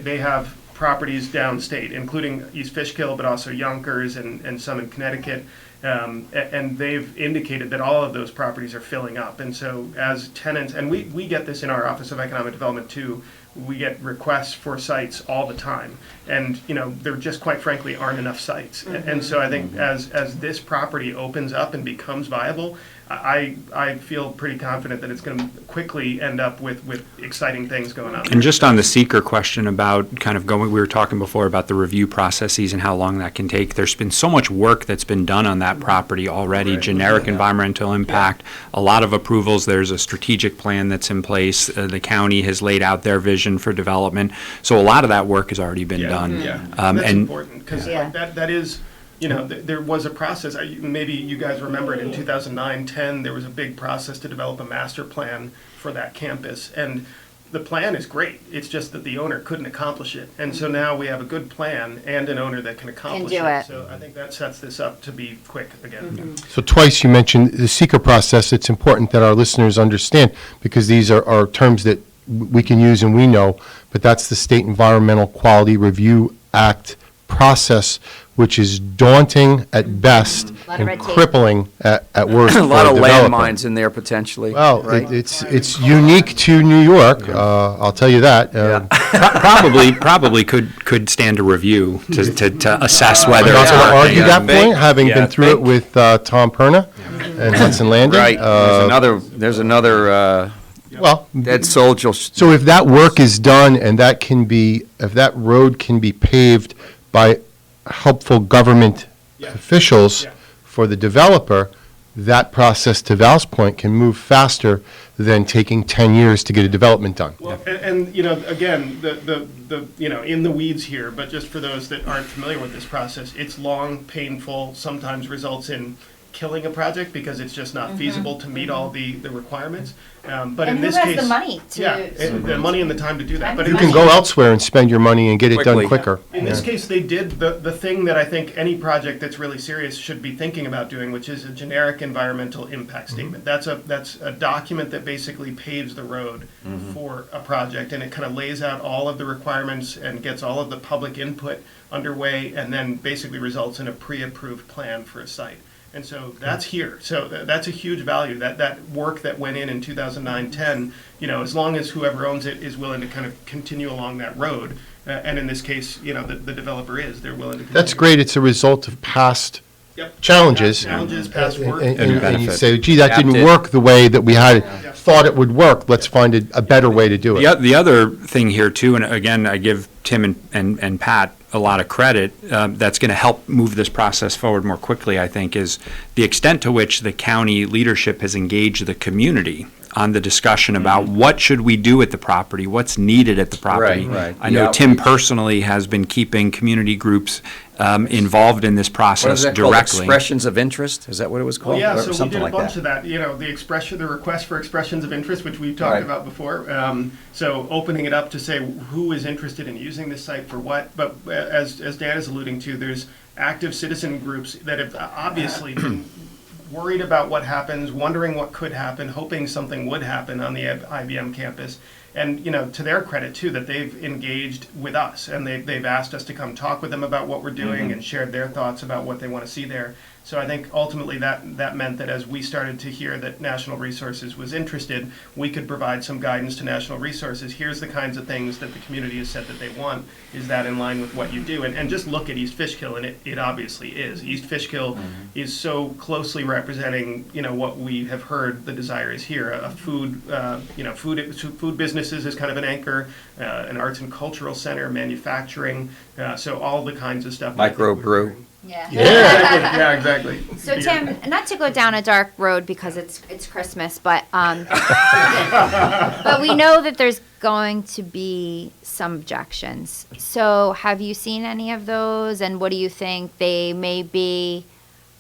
they have properties downstate, including East Fishkill, but also Yonkers and some in Connecticut. And they've indicated that all of those properties are filling up. And so as tenants, and we get this in our Office of Economic Development too, we get requests for sites all the time. And, there just quite frankly aren't enough sites. And so I think as this property opens up and becomes viable, I feel pretty confident that it's going to quickly end up with exciting things going on. And just on the seeker question about kind of going, we were talking before about the review processes and how long that can take. There's been so much work that's been done on that property already, generic environmental impact, a lot of approvals. There's a strategic plan that's in place. The county has laid out their vision for development. So a lot of that work has already been done. Yeah, And that's important because that is, there was a process. Maybe you guys remember it in 2009-10. There was a big process to develop a master plan for that campus, and the plan is great. It's just that the owner couldn't accomplish it, and so now we have a good plan and an owner that can accomplish do it. So I think that sets this up to be quick again. So twice you mentioned the seeker process. It's important that our listeners understand because these are terms that we can use and we know, but that's the State Environmental Quality Review Act process, which is daunting at best Lot of and red tape. crippling at worst. A lot for of a developer. landmines in there potentially. Well, right? it's unique to New York. I'll tell you that. probably could stand a review to assess whether I'm it's not going to working. argue that point, having been through it with Tom Perna and Hudson Landing. Right. There's another. Well, dead soldier. So if that work is done and if that road can be paved by helpful government officials for the developer, that process, to Val's point, can move faster than taking 10 years to get a development done. Well, and again, the in the weeds here, but just for those that aren't familiar with this process, it's long, painful, sometimes results in killing a project because it's just not feasible to meet all the requirements. But And in who this has case, the money to- the money and the time to do that. But You in can this go case- elsewhere and spend your money and get it done quicker. In this case, they did the thing that I think any project that's really serious should be thinking about doing, which is a generic environmental impact statement. That's a document that basically paves the road for a project, and it kind of lays out all of the requirements and gets all of the public input underway, and then basically results in a pre-approved plan for a site. And so that's here. So that's a huge value. That work that went in 2009-10, as long as whoever owns it is willing to kind of continue along that road, and in this case, the developer they're willing to continue. That's great. It's a result of past challenges. Challenges, past work. And you say, gee, that didn't work the way that we had thought it would work. Let's find a better way to do it. The other thing here too, and again, I give Tim and Pat a lot of credit, that's going to help move this process forward more quickly, I think, is the extent to which the county leadership has engaged the community on the discussion about what should we do at the property, what's needed at the property. Right. I know Tim personally has been keeping community groups involved in this What process is that called? directly. Expressions of interest? Is that what it was called? Well, yeah, Or so we something did a like bunch that. of that. The request for expressions of interest, which we've talked about before. So opening it up to say who is interested in using this site for what. But as Dan is alluding to, there's active citizen groups that have obviously been worried about what happens, wondering what could happen, hoping something would happen on the IBM campus. And, to their credit, too, that they've engaged with us, and they've asked us to come talk with them about what we're doing and shared their thoughts about what they want to see there. So I think ultimately that meant that as we started to hear that National Resources was interested, we could provide some guidance to National Resources. Here's the kinds of things that the community has said that they want. Is that in line with what you do? And just look at East Fishkill, and it obviously is. East Fishkill is so closely representing, what we have heard the desire is here. A food businesses is kind of an anchor, an arts and cultural center, manufacturing, so all the kinds of stuff. Microbrew. Yeah, exactly. So Tim, not to go down a dark road because it's Christmas, but but we know that there's going to be some objections. So have you seen any of those, and what do you think they may be?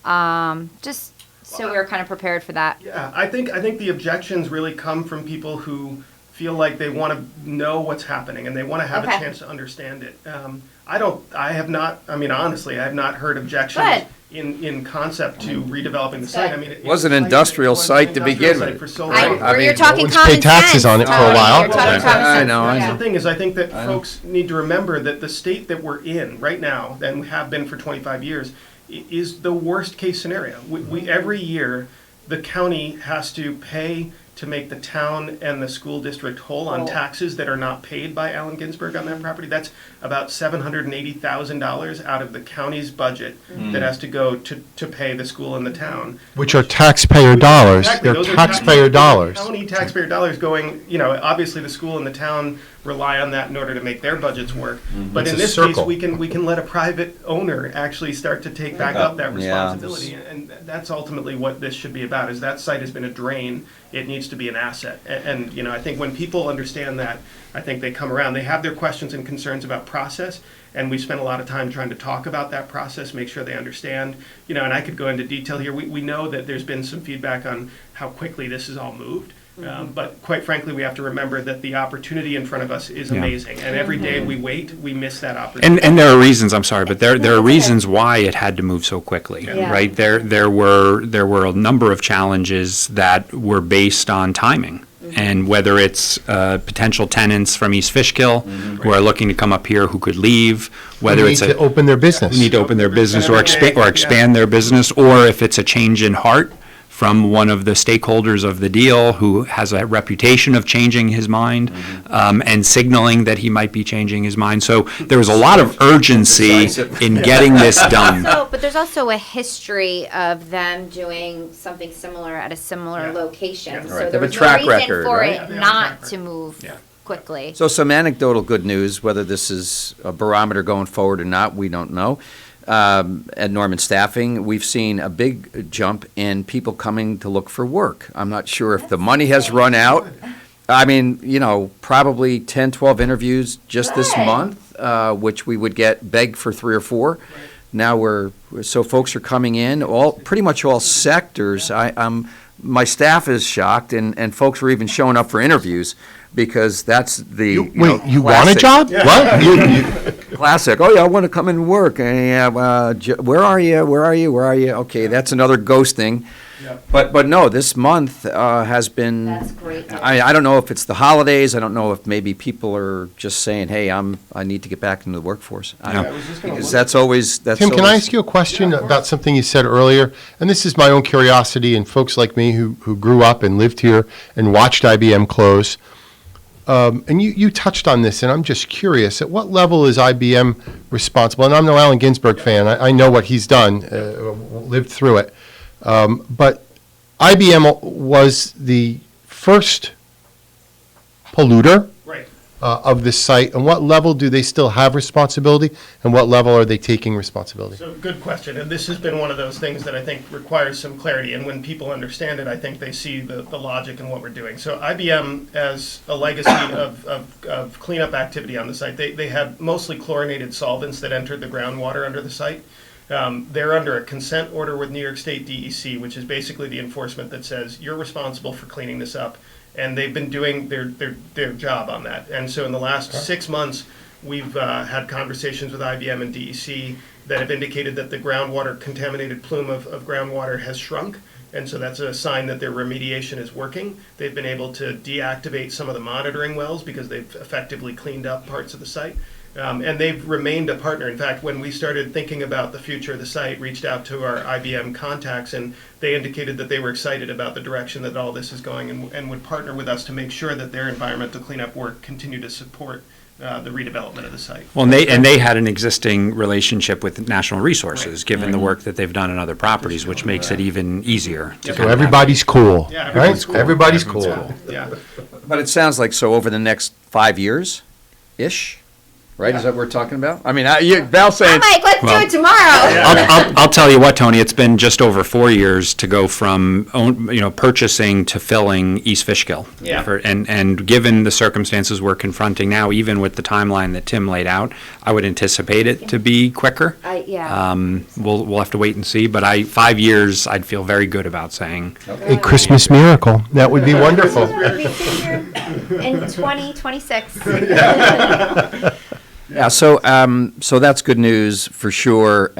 Just so we're kind of prepared for that. Yeah, I think the objections really come from people who feel like they want to know what's happening and they want to have a chance to understand it. I have not heard objections in concept to redeveloping the site. It was an industrial site to begin with. For so long. You're talking common sense. Pay taxes on it for a while. I know. That's the thing is, I think that folks need to remember that the state that we're in right now, and have been for 25 years, is the worst case scenario. We every year, the county has to pay to make the town and the school district whole on taxes that are not paid by Allen Ginsberg on that property. That's about $780,000 out of the county's budget that has to go to pay the school and the town. Which are taxpayer dollars. Exactly. They're taxpayer dollars. County taxpayer dollars going, obviously the school and the town rely on that in order to make their budgets work. But in this case, we can let a private owner actually start to take back up that responsibility. And that's ultimately what this should be about, is that site has been a drain. It needs to be an asset. And I think when people understand that, I think they come around. They have their questions and concerns about process, and we spent a lot of time trying to talk about that process, make sure they understand. And I could go into detail here. We know that there's been some feedback on how quickly this has all moved. But quite frankly, we have to remember that the opportunity in front of us is amazing. And every day we wait, we miss that opportunity. And there are reasons, I'm sorry, but there are reasons why it had to move so quickly, right? There were a number of challenges that were based on timing. And whether it's potential tenants from East Fishkill who are looking to come up here who could leave, whether it's to open their business, need to open their business or expand their business, or if it's a change in heart from one of the stakeholders of the deal who has a reputation of changing his mind and signaling that he might be changing his mind. So there was a lot of urgency in getting this done. But there's also a history of them doing something similar at a similar location. So there was no reason for it not to move quickly. So some anecdotal good news, whether this is a barometer going forward or not, we don't know. At Norman Staffing, we've seen a big jump in people coming to look for work. I'm not sure if the money has run out. Probably 10, 12 interviews just this month, which we would beg for 3 or 4. Now so folks are coming in, pretty much all sectors. My staff is shocked, and folks are even showing up for interviews because that's the you want a job? What? Classic. Oh yeah, I want to come and work. And where are you? Okay, that's another ghosting. But no, this month has been. That's great. I don't know if it's the holidays. I don't know if maybe people are just saying, "Hey, I need to get back into the workforce." Because that's always. Tim, can I ask you a question about something you said earlier? And this is my own curiosity, and folks like me who grew up and lived here and watched IBM close. And you touched on this, and I'm just curious, at what level is IBM responsible? And I'm no Allen Ginsberg fan. I know what he's done, lived through it. But IBM was the first polluter of this site. And what level do they still have responsibility, and what level are they taking responsibility? So good question, and this has been one of those things that I think requires some clarity, and when people understand it, I think they see the logic in what we're doing. So IBM, as a legacy of cleanup activity on the site, they had mostly chlorinated solvents that entered the groundwater under the site. They're under a consent order with New York State DEC, which is basically the enforcement that says you're responsible for cleaning this up. And they've been doing their job on that. And so in the last 6 months, we've had conversations with IBM and DEC that have indicated that the contaminated plume of groundwater has shrunk, And so that's a sign that their remediation is working. They've been able to deactivate some of the monitoring wells because they've effectively cleaned up parts of the site. And they've remained a partner. In fact, when we started thinking about the future of the site, reached out to our IBM contacts, and they indicated that they were excited about the direction that all this is going, and would partner with us to make sure that their environmental cleanup work continue to support the redevelopment of the site. Well, and they had an existing relationship with National Resources, given the work that they've done in other properties, which makes it even easier. So everybody's cool, Yeah, right? cool. Everybody's cool. Yeah. But it sounds like, so over the next 5 years-ish, right? Is that what we're talking about? I mean, Val's saying... I'm like, let's do it tomorrow. I'll tell you what, Tony, it's been just over 4 years to go from purchasing to filling East Fishkill. Yeah. And given the circumstances we're confronting now, even with the timeline that Tim laid out, I would anticipate it to be quicker. We'll have to wait and see, but 5 years, I'd feel very good about saying. A Christmas miracle. That would be wonderful. In 2026. Yeah, so that's good news for sure.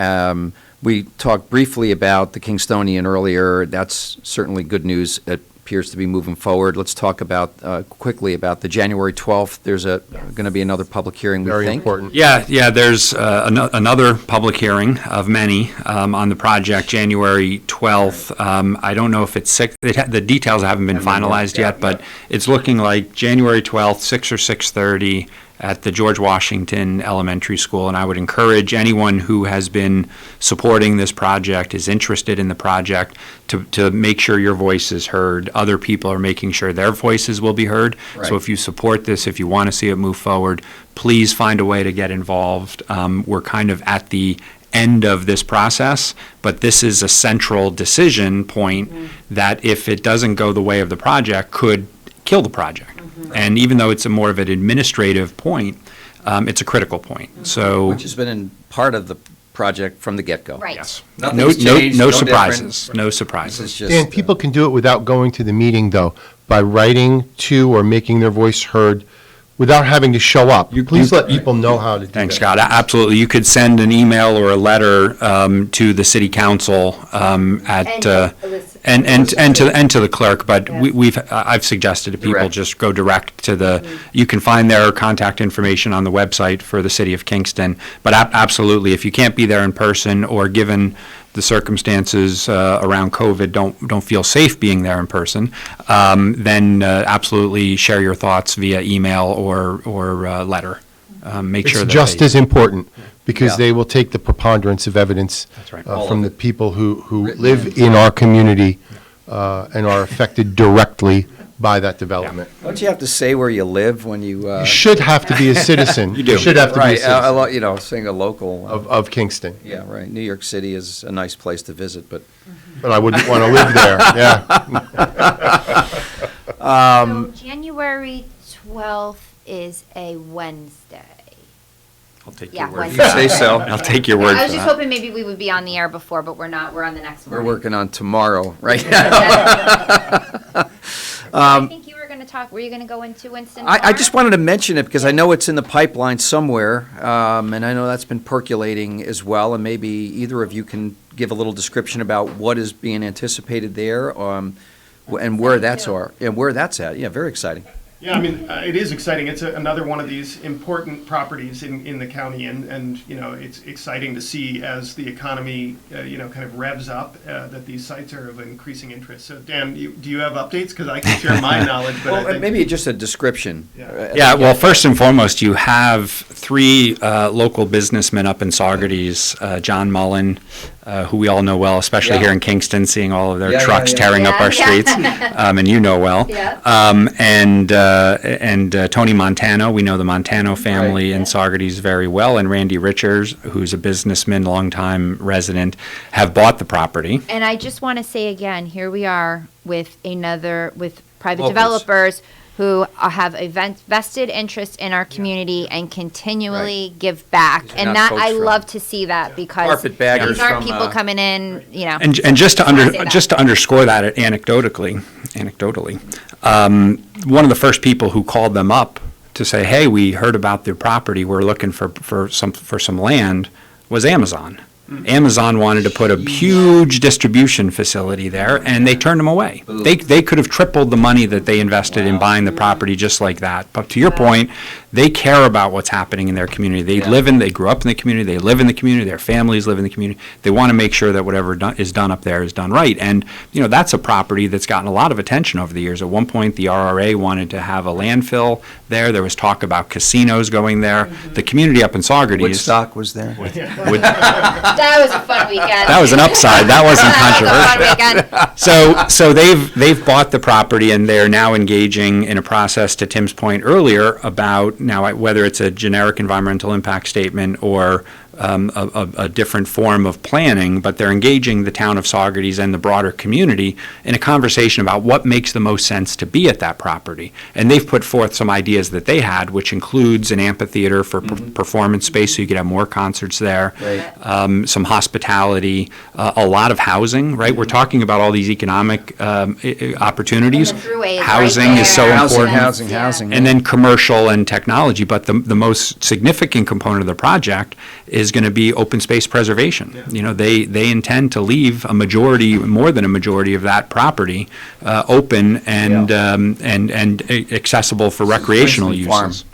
We talked briefly about the Kingstonian earlier. That's certainly good news. It appears to be moving forward. Let's talk about quickly about the January 12th. There's going to be another public hearing, we think. Very important. Yeah, there's another public hearing of many on the project, January 12th. I don't know if it's the details haven't been finalized yet, but it's looking like January 12th, 6 or 6:30 at the George Washington Elementary School, and I would encourage anyone who has been supporting this project, is interested in the project, to make sure your voice is heard. Other people are making sure their voices will be heard. Right. So if you support this, if you want to see it move forward, please find a way to get involved. We're kind of at the end of this process, but this is a central decision point that, if it doesn't go the way of the project, could kill the project. And even though it's a more of an administrative point, it's a critical point. So, Which has been in part of the project from the get-go. Right. yes, Nothing's changed, no no surprises, different. no This is surprises. just... And people can do it without going to the meeting, though, by writing to or making their voice heard without having to show up. Please let people know how to do that. Thanks, Scott. Absolutely. You could send an email or a letter to the city council and to the clerk, but I've suggested to people Direct. just go direct to the, you can find their contact information on the website for the city of Kingston. But absolutely, if you can't be there in person, or given the circumstances around COVID don't feel safe being there in person, then absolutely share your thoughts via email or letter. Make sure It's that just as important, because Yeah. they will take the preponderance of evidence That's right. from the people who live in our community and are affected directly by that development. Don't you have to say where you live when you... You should have to be a citizen. You do. You should have to be a Right, citizen saying a local... of Kingston. Yeah, right. New York City is a nice place to visit, but... But I wouldn't want to live there, yeah. So January 12th is a Wednesday. I'll take Yeah, your word. Wednesday. You say so. I'll take your word I was for just that. hoping maybe we would be on the air before, but we're not. We're on the next We're one. working on tomorrow, right now. I think you were going to talk. Were you going to go into Winston? I just wanted to mention it because I know it's in the pipeline somewhere, and I know that's been percolating as well, and maybe either of you can give a little description about what is being anticipated there, and where that's at. Yeah, very exciting. Yeah, I mean, it is exciting. It's another one of these important properties in the county, and it's exciting to see as the economy, kind of revs up, that these sites are of increasing interest. So, Dan, do you have updates? Because I can share my knowledge, but Well, maybe just a description. Yeah, well, first and foremost, you have three local businessmen up in Saugerties, John Mullen, who we all know well, especially here in Kingston, seeing all of their trucks tearing up our streets, and you know well. And Tony Montano, we know the Montano family in Saugerties very well, and Randy Richards, who's a businessman, longtime resident, have bought the property. And I just want to say again, here we are with private Locals. developers who have a vested interest in our community and continually give back. They're And not that folks I from love to see that, because Carpetbaggers these aren't from, people coming in, And just to underscore that anecdotally, one of the first people who called them up to say, "Hey, we heard about their property. We're looking for some land," was Amazon. Amazon wanted to put a huge distribution facility there, and they turned them away. They could have tripled the money that they invested in buying the property just like that. But to your point, they care about what's happening in their community. They grew up in the community, they live in the community, their families live in the community. They want to make sure that whatever is done up there is done right. And, that's a property that's gotten a lot of attention over the years. At one point, the RRA wanted to have a landfill there. There was talk about casinos going there. The community up in Saugerties. Woodstock was there. That was a fun weekend. That was an upside. That wasn't controversial. So they've bought the property, and they're now engaging in a process, to Tim's point earlier, about now whether it's a generic environmental impact statement or a different form of planning, but they're engaging the town of Saugerties and the broader community in a conversation about what makes the most sense to be at that property. And they've put forth some ideas that they had, which includes an amphitheater for performance space, so you could have more concerts there, some hospitality, a lot of housing, right? We're talking about all these economic opportunities. Housing is so important. Housing. And then commercial and technology. But the most significant component of the project is going to be open space preservation. They intend to leave a majority, more than a majority of that property open and accessible for recreational uses.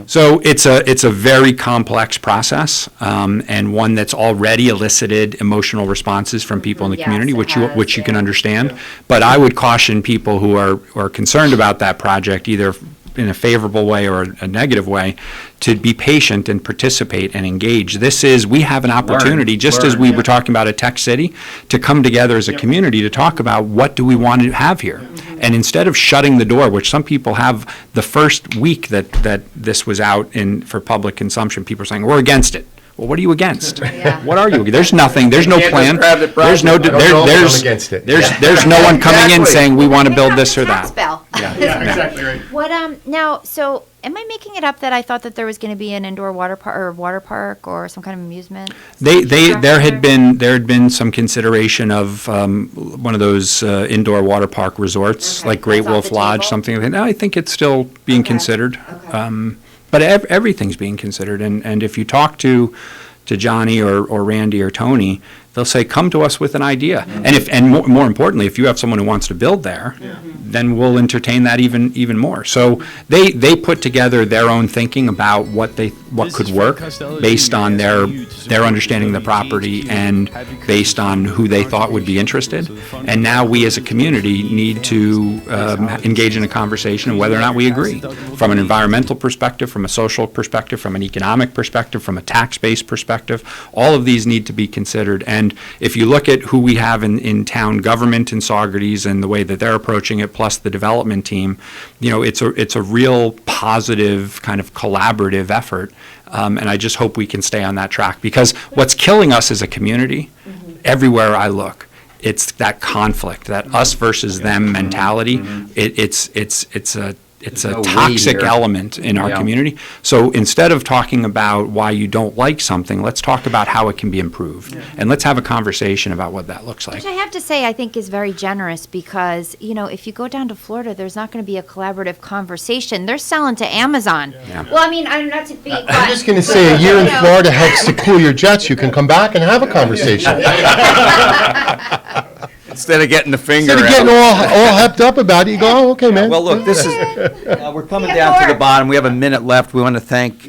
So it's a very complex process, and one that's already elicited emotional responses from people in the community, which you can understand. But I would caution people who are concerned about that project, either in a favorable way or a negative way, to be patient and participate and engage. We have an opportunity, as we were talking about at Tech City, to come together as a community to talk about what do we want to have here. And instead of shutting the door, which some people have, the first week that this was out for public consumption, people are saying, we're against it. Well, what are you against? What are you? There's nothing. There's no plan. There's no one coming in saying we want to build this or that. Yeah, exactly right. What now? So, am I making it up that I thought that there was going to be an indoor water park or some kind of amusement? There had been some consideration of one of those indoor water park resorts, like Great Wolf Lodge, something like that. No, I think it's still being considered. But everything's being considered, and if you talk to Johnny or Randy or Tony, they'll say, come to us with an idea. And more importantly, if you have someone who wants to build there, then we'll entertain that even more. So they put together their own thinking about what could work based on their understanding of the property and based on who they thought would be interested. And now we as a community need to engage in a conversation of whether or not we agree. From an environmental perspective, from a social perspective, from an economic perspective, from a tax-based perspective, all of these need to be considered. And if you look at who we have in town government in Saugerties and the way that they're approaching it, plus the development team, it's a real positive kind of collaborative effort. And I just hope we can stay on that track, because what's killing us as a community, everywhere I look, it's that conflict, that us versus them mentality. It's a toxic element in our community. So instead of talking about why you don't like something, let's talk about how it can be improved. And let's have a conversation about what that looks like. Which I have to say I think is very generous, because, if you go down to Florida, there's not going to be a collaborative conversation. They're selling to Amazon. Well, I mean, I'm not to be... I'm just going to say, a year in Florida helps to cool your jets. You can come back and have a conversation. Instead of getting the finger Instead of getting all hepped up about it, you go, oh, okay, man. Well, look, this is, we're coming down to the bottom. We have a minute left. We want to thank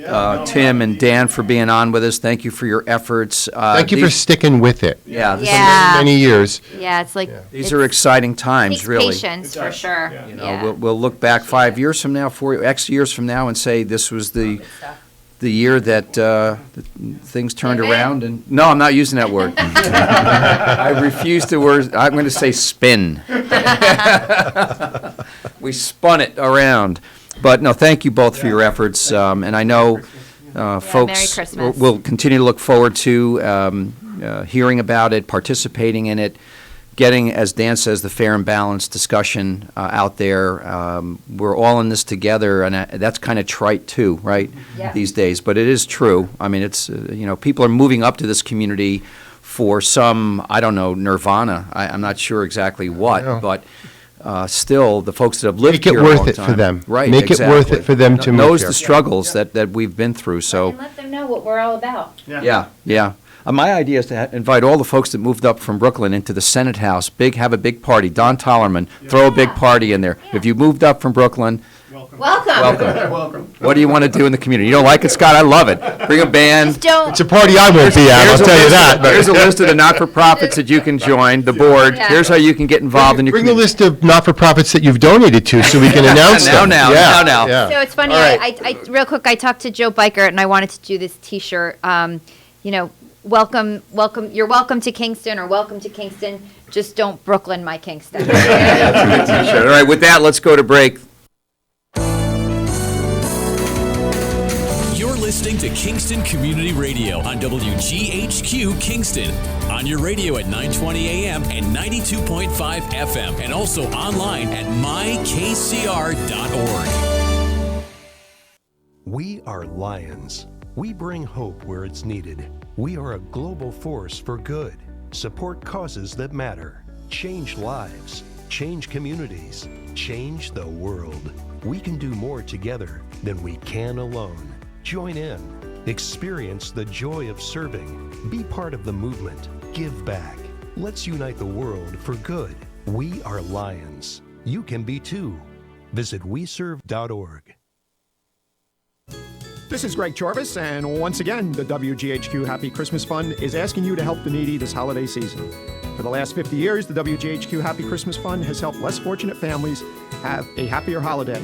Tim and Dan for being on with us. Thank you for your efforts. Thank you for sticking with it. Yeah. This is many years. Yeah, it's like... These are exciting times, takes really. patience, for sure. We'll look back 5 years from now, X years from now, and say this was the year that things turned around. And no, I'm not using that word. I refuse the word. I'm going to say spin. We spun it around. But no, thank you both for your efforts. And I know folks will continue to look forward to hearing about it, participating in it, getting, as Dan says, the fair and balanced discussion out there. We're all in this together, and that's kind of trite too, right, these days. But it is true. I mean, it's, people are moving up to this community for some, I don't know, nirvana. I'm not sure exactly what, but still, the folks that have lived here a long time. Make it worth it for them. Right, Make it worth it for them to move knows here. the struggles that we've been through. So And let them know what we're all about. Yeah. My idea is to invite all the folks that moved up from Brooklyn into the Senate House, have a big party. Don Tollerman, throw a big party in there. If you moved up from Brooklyn, welcome. What do you want to do in the community? You don't like it, Scott? I love it. Bring a band. It's a party I won't be at, I'll tell you that. Here's a list of the not-for-profits that you can join, the board. Yeah. Here's how you can get involved in your Bring a community. list of not-for-profits that you've donated to so we can announce them. Now. Yeah. So it's funny, All right. I real quick, I talked to Joe Biker, and I wanted to do this T-shirt, welcome, you're welcome to Kingston, or welcome to Kingston, just don't Brooklyn my Kingston. All right, with that, let's go to break. You're listening to Kingston Community Radio on WGHQ Kingston. On your radio at 920 AM and 92.5 FM, and also online at mykcr.org. We are Lions. We bring hope where it's needed. We are a global force for good. Support causes that matter. Change lives. Change communities. Change the world. We can do more together than we can alone. Join in. Experience the joy of serving. Be part of the movement. Give back. Let's unite the world for good. We are Lions. You can be too. Visit weserve.org. This is Greg Chorvis, and once again, the WGHQ Happy Christmas Fund is asking you to help the needy this holiday season. For the last 50 years, the WGHQ Happy Christmas Fund has helped less fortunate families have a happier holiday.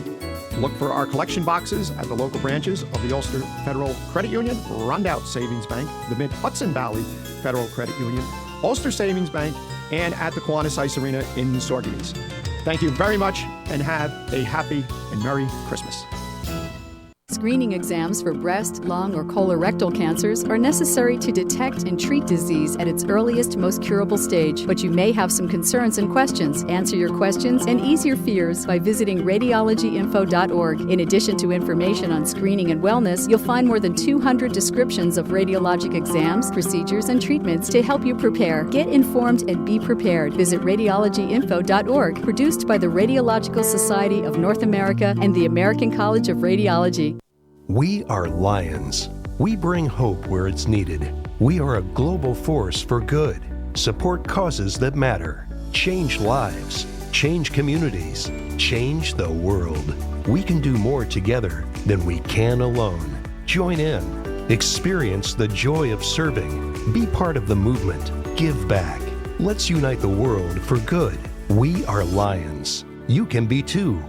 Look for our collection boxes at the local branches of the Ulster Federal Credit Union, Rondout Savings Bank, the Mid-Hudson Valley Federal Credit Union, Ulster Savings Bank, and at the Kiwanis Ice Arena in Saugerties. Thank you very much, and have a happy and Merry Christmas. Screening exams for breast, lung, or colorectal cancers are necessary to detect and treat disease at its earliest, most curable stage. But you may have some concerns and questions. Answer your questions and ease your fears by visiting radiologyinfo.org. In addition to information on screening and wellness, you'll find more than 200 descriptions of radiologic exams, procedures, and treatments to help you prepare. Get informed and be prepared. Visit radiologyinfo.org. Produced by the Radiological Society of North America and the American College of Radiology. We are Lions. We bring hope where it's needed. We are a global force for good. Support causes that matter. Change lives. Change communities. Change the world. We can do more together than we can alone. Join in. Experience the joy of serving. Be part of the movement. Give back. Let's unite the world for good. We are Lions. You can be too.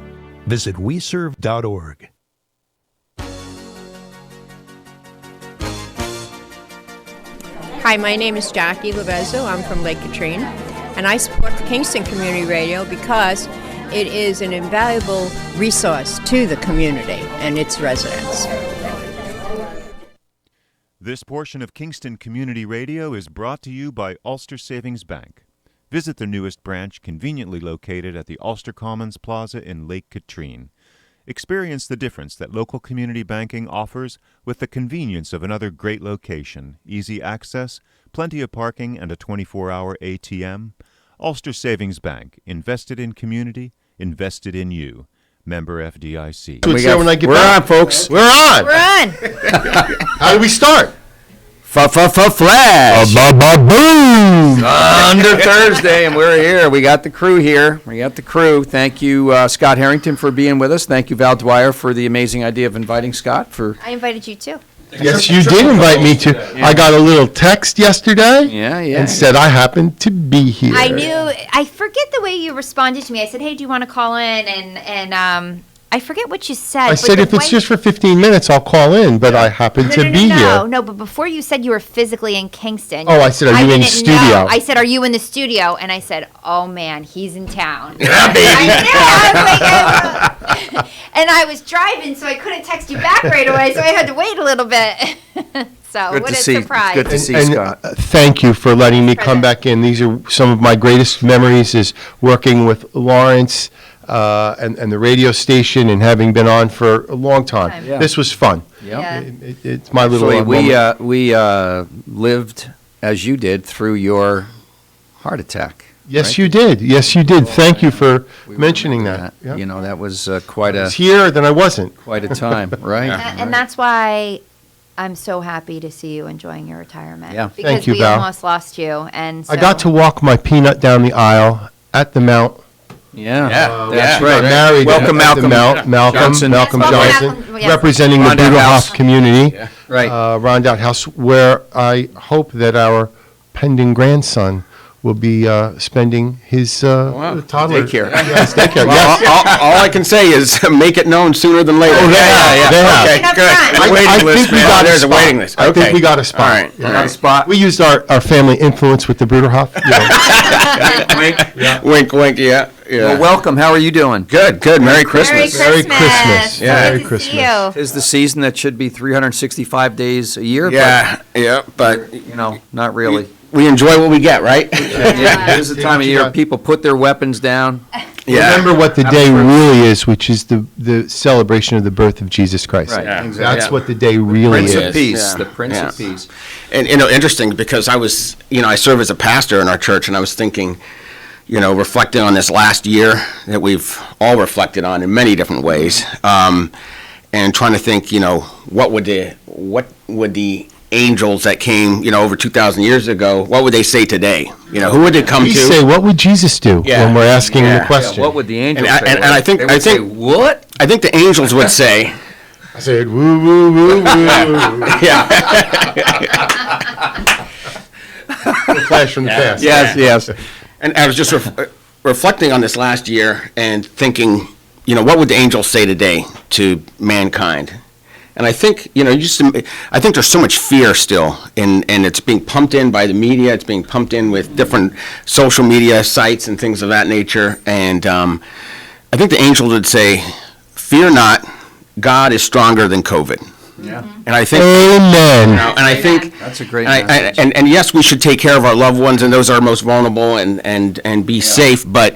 Visit weserve.org. Hi, my name is Jackie Levezzo. I'm from Lake Katrine, and I support the Kingston Community Radio because it is an invaluable resource to the community and its residents. This portion of Kingston Community Radio is brought to you by Ulster Savings Bank. Visit their newest branch, conveniently located at the Ulster Commons Plaza in Lake Katrine. Experience the difference that local community banking offers with the convenience of another great location, easy access, plenty of parking, and a 24-hour ATM. Ulster Savings Bank, invested in community, invested in you. Member FDIC. We're on, folks. We're on. We're on. How do we start? Flash. Boom. Under Thursday, and we're here. We got the crew here. Thank you, Scott Herrington, for being with us. Thank you, Val Dwyer, for the amazing idea of inviting Scott. I invited you too. Yes, you did invite me to. Yeah. I got a little text yesterday. Yeah. And said I happened to be here. I forget the way you responded to me. I said, hey, do you want to call in? And I forget what you said. I said if it's just for 15 minutes, I'll call in, but I happen to be here. No, but before you said you were physically in Kingston. Oh, I said, are you in studio? Know. I said, are you in the studio? And I said, oh, man, he's in town. Yeah, baby. And I was driving, so I couldn't text you back right away, so I had to wait a little bit. So Good what to a see. surprise. Good to see, Scott. Thank you for letting me come back in. These are some of my greatest memories is working with Lawrence and the radio station and having been on for a long time. Yeah. This was fun. Yeah. It's my little moment. We lived, as you did, through your heart attack. Yes, right? you did. Yes, you did. Thank you for mentioning that. Yep. That was quite a... I was here, then I wasn't. Quite a time, right? And that's why I'm so happy to see you enjoying your retirement. Yeah. Because Thank you, we Val. almost lost you, and so I got to walk my peanut down the aisle at the Mount. Yeah, That's right. Married Welcome, at the Malcolm. Mount. Malcolm Johnson. Malcolm Yes, welcome, Johnson, Malcolm, yes. representing the Rondout House. Bruderhof community. Yeah. Right. Rondout House, where I hope that our pending grandson will be spending his toddler Daycare. Yes, daycare. Well, Yes. all I can say is make it known sooner than later. Oh, they have. They have. Okay, good. I Waiting list, think we man. got a There's a spot. waiting list. I think Okay. we got a spot. All right. Yeah. All right. Spot. We used our family influence with the Bruderhof. Wink, wink, yeah. Well, welcome. How are you doing? Good, good. Merry Christmas. Merry Christmas. Yeah. Merry Good to Christmas. see you. Tis the season that should be 365 days a year. Yeah, yeah, but But, not really. we enjoy what we get, right? It is the time of year people put their weapons down. Yeah. Remember what the day really is, which is the celebration of the birth of Jesus Christ. Right, Yeah. exactly. That's what the day really Prince is. of Peace, Yeah. the Prince Yeah. of Peace. And, interesting because I was, I serve as a pastor in our church, and I was thinking, reflecting on this last year that we've all reflected on in many different ways, and trying to think, what would the angels that came, over 2,000 years ago, what would they say today? Who would they come We to? say, what would Jesus do Yeah. when we're asking Yeah. the question? What would the angels And say? and I think, They would say, what? I think the angels would say, I said, woo, woo, woo, woo. yeah, Flash from the past. yes. And I was just reflecting on this last year and thinking, what would the angels say today to mankind? And I think, I think there's so much fear still, and it's being pumped in by the media. It's being pumped in with different social media sites and things of that nature. And I think the angels would say, "Fear not, God is stronger than COVID." Yeah. And I think, Amen. and I think That's a great and, message. and yes, we should take care of our loved ones and those are most vulnerable and be safe, but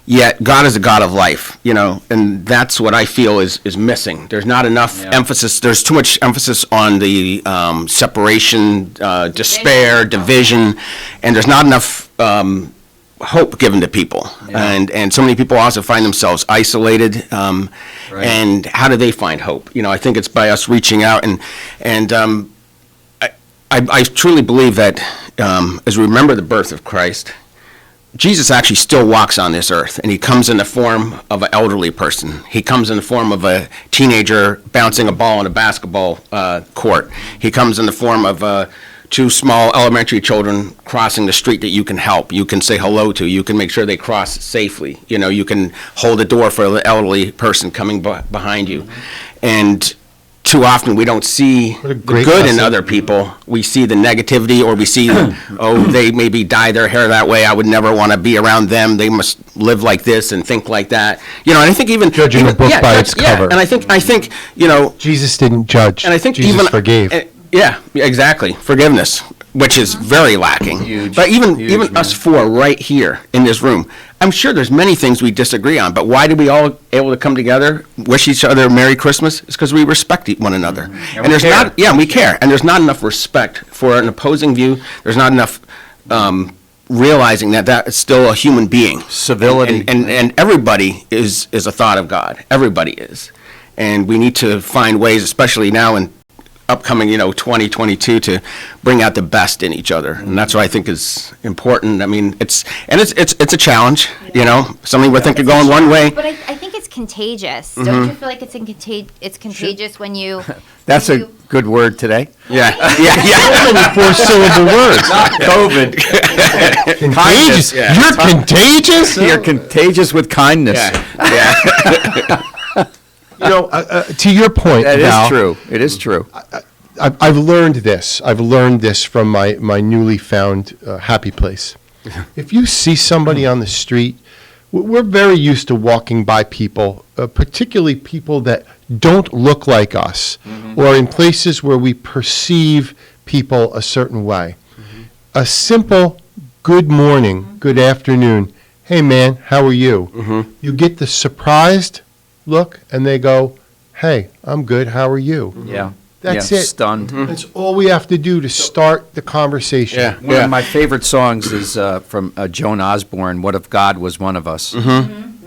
yet God is a God of life, and that's what I feel is missing. There's not enough emphasis. There's too much emphasis on the separation, despair, division, and there's not enough hope given to people. And so many people also find themselves isolated. And how do they find hope? I think it's by us reaching out and I truly believe that as we remember the birth of Christ, Jesus actually still walks on this earth, and he comes in the form of an elderly person. He comes in the form of a teenager bouncing a ball in a basketball court. He comes in the form of two small elementary children crossing the street that you can help, you can say hello to, you can make sure they cross safely. You can hold a door for an elderly person coming behind you. And too often we don't see the great good in lesson. other people. We see the negativity, or we see, they maybe dye their hair that way. I would never want to be around them. They must live like this and think like that. And I think even Judging a book by its cover. And I think Jesus didn't judge. and I think Jesus even forgave. Yeah, exactly. Forgiveness, which is very lacking. Huge. But even Huge, us four right here in this room, I'm sure there's many things we disagree on. But why do we all able to come together, wish each other Merry Christmas? It's because we respect one another. And And we there's care. not, we care. And there's not enough respect for an opposing view. There's not enough realizing that is still a human being. Civility. And everybody is a thought of God. Everybody is. And we need to find ways, especially now in upcoming, 2022, to bring out the best in each other. And that's what I think is important. I mean, it's a challenge, something we're thinking going one way. But I think it's contagious. Mhm. Don't you feel like it's contagious when you? That's a good word today. Yeah. So many four-syllable words. COVID. Contagious. Yeah. You're contagious? You're contagious with kindness. Yeah. To your point, That Val, is true. It is true. I've learned this. I've learned this from my newly found happy place. If you see somebody on the street, we're very used to walking by people, particularly people that don't look like us, or in places where we perceive people a certain way. A simple good morning, good afternoon, hey man, how are you? You get the surprised look, and they go, hey, I'm good, how are you? Yeah. That's Yeah, it. stunned. That's all we have to do to start the conversation. One of my favorite songs is from Joan Osborne, What If God Was One of Us? You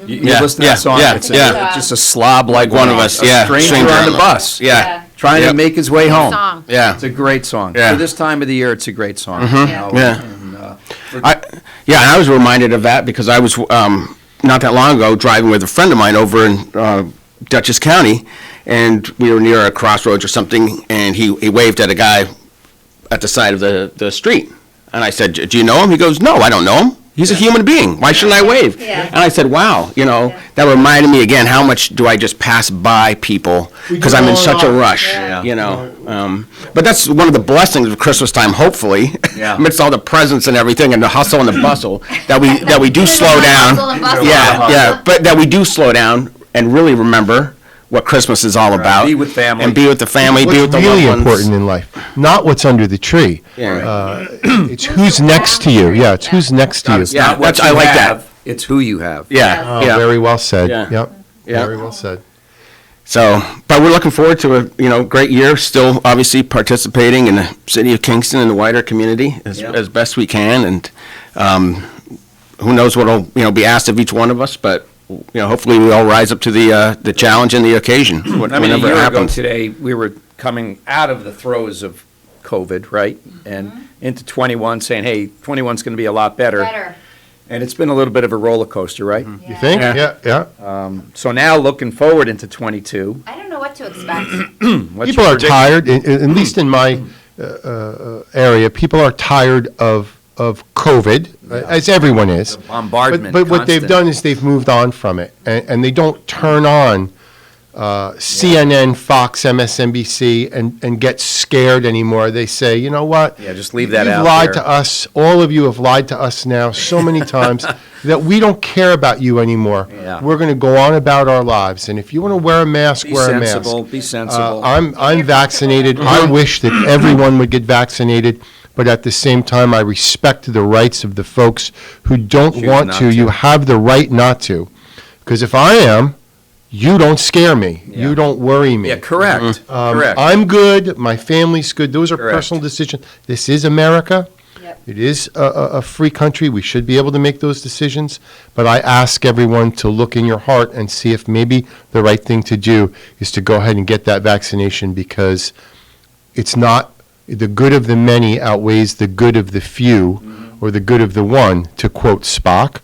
Yeah, listen to yeah, that song? yeah, It's yeah. just a slob like One of us, a yeah. stranger Stranger on the bus. Yeah. Trying to make his way home. Song. Yeah. It's a great song. Yeah. For this time of the year, it's a great song. Mhm. You know, Yeah. and, I was reminded of that because I was not that long ago driving with a friend of mine over in Dutchess County, and we were near a crossroads or something, and he waved at a guy at the side of the street. And I said, "Do you know him?" He goes, "No, I don't know him. He's a human being. Why shouldn't I wave?" Yeah. And I said, wow, that reminded me again, how much do I just pass by people because I'm in such a rush, But that's one of the blessings of Christmas time, hopefully, Yeah. amidst all the presents and everything and the hustle and the bustle, that we do slow down. Hustle and bustle. Yeah, but that we do slow down and really remember what Christmas is all about. Be with family. And be with the family, be with the What's loved really ones. important in life, not what's under the tree. Yeah. It's who's next to you. Yeah, it's who's next to you. It's not what I you like have, that. it's who you have. Yeah, Oh, yeah. very well said. Yeah. Yep. Yeah. Very well said. So, but we're looking forward to a great year. Still, obviously, participating in the city of Kingston and the wider community as best we can, and who knows what'll be asked of each one of us. But hopefully, we all rise up to the challenge and the occasion. I mean, a Whenever year it ago happens. today, we were coming out of the throes of COVID, right? And into 21, saying, hey, 21's going to be a lot better. And it's been a little bit of a roller coaster, right? You think? Yeah. So now, looking forward into 22. I don't know what to expect. what's People your are prediction? tired, at least in my area, people are tired of COVID, as everyone is. Bombardment. But what they've constant. done is they've moved on from it, and they don't turn on CNN, Fox, MSNBC, and get scared anymore. They say, you know what? Yeah, just leave that You've out lied there. to us. All of you have lied to us now so many times that we don't care about you anymore. Yeah. We're going to go on about our lives, and if you want to wear a mask, wear a mask. Be sensible. I'm vaccinated. I wish that everyone would get vaccinated, but at the same time, I respect the rights of the folks who don't Choose want not to. to. You have the right not to, because if I am, you don't scare me. You don't worry me. Yeah, correct. Correct. I'm good. My family's good. Those are Correct. personal decisions. This is America. Yep. It is a free country. We should be able to make those decisions. But I ask everyone to look in your heart and see if maybe the right thing to do is to go ahead and get that vaccination, because it's not the good of the many outweighs the good of the few, or the good of the one, to quote Spock.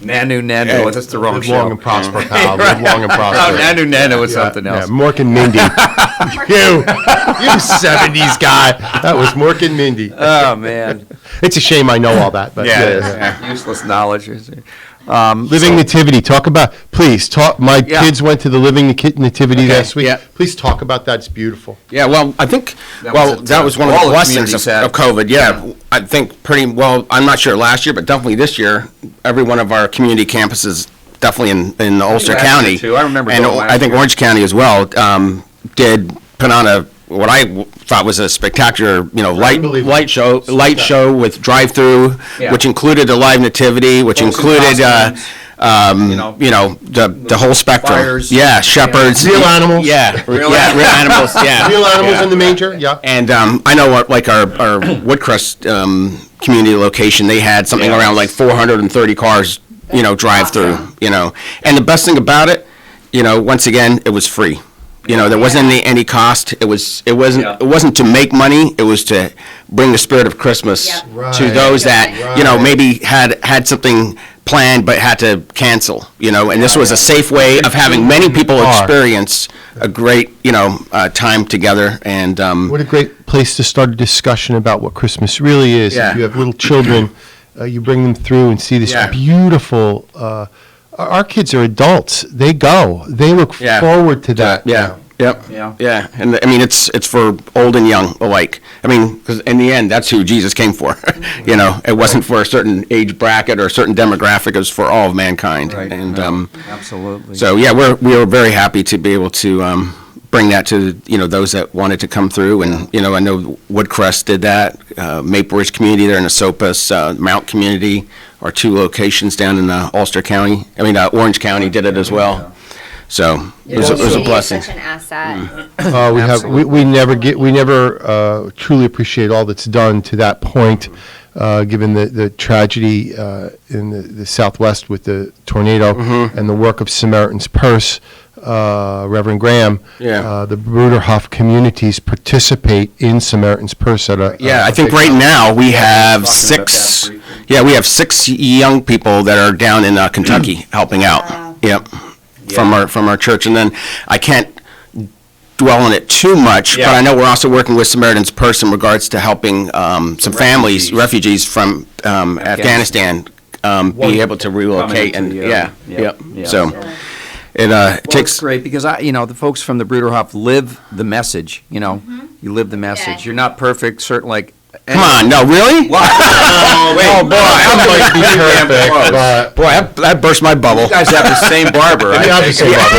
Nanu, that's the wrong Live show. long and prosper, pal. Live long and prosper. Oh, Nanu was something else. Yeah, Mork and Mindy. you 70s guy. That was Mork and Mindy. Oh, man. It's a shame I know all that. But Yeah, it is. Useless knowledge. Living Nativity. Talk about, please, talk. My kids went to the Living Nativity last week. yeah. Please talk about that. It's beautiful. Yeah, well, I think, That that was was one of all the the blessings communities of had. COVID, yeah. I think pretty well, I'm not sure last year, but definitely this year, every one of our community campuses, definitely in Ulster last County. year, too. I remember And going last I think year. Orange County as well, did put on what I thought was a spectacular, light show with drive-through, Yeah. which included a live nativity, which Folks in included, costumes. the whole spectrum. Fires. Yeah, shepherds. Real animals. Yeah, Real real animals, yeah. Real animals Yeah. in the manger. Yeah. And I know what, like our Woodcrest community location, they had something around like 430 cars, drive through, And the best thing about it, once again, it was free. There wasn't any cost. It wasn't to make money. It was to bring the spirit of Christmas to those that maybe had something planned but had to cancel. And this was a safe way of having many people experience a great time together. And What a great place to start a discussion about what Christmas really is. Yeah. If you have little children, you bring them through and see this beautiful. Our kids are adults. They go. They look forward to that. Yeah. Yep. Yeah. Yeah. And I mean, it's for old and young alike. I mean, because in the end, that's who Jesus came for. It wasn't for a certain age bracket or a certain demographic. It was for all of mankind. Right. And Absolutely. so, yeah, we were very happy to be able to bring that to those that wanted to come through. And I know Woodcrest did that. Maple Ridge community there in Esopus, Mount community, our two locations down in Ulster County. I mean, Orange County did it as well. So it was a blessing. Such an asset. Absolutely. We never truly appreciate all that's done to that point, given the tragedy in the Southwest with the tornado and the work of Samaritan's Purse. Reverend Graham, the Bruderhof communities participate in Samaritan's Purse at a I think right now we have 6. Yeah, we have 6 young people that are down in Kentucky helping out. Yep, from our church, and then I can't dwell on it too much, but I know we're also working with Samaritan's Purse in regards to helping some families, refugees from Afghanistan, be able to relocate and so. It takes. It's great because the folks from the Bruderhof live the message. You live the message. You're not perfect, certain like. Come on, no, really? What? Oh, boy, that burst my bubble. You guys have the same barber, right? We have the same barber.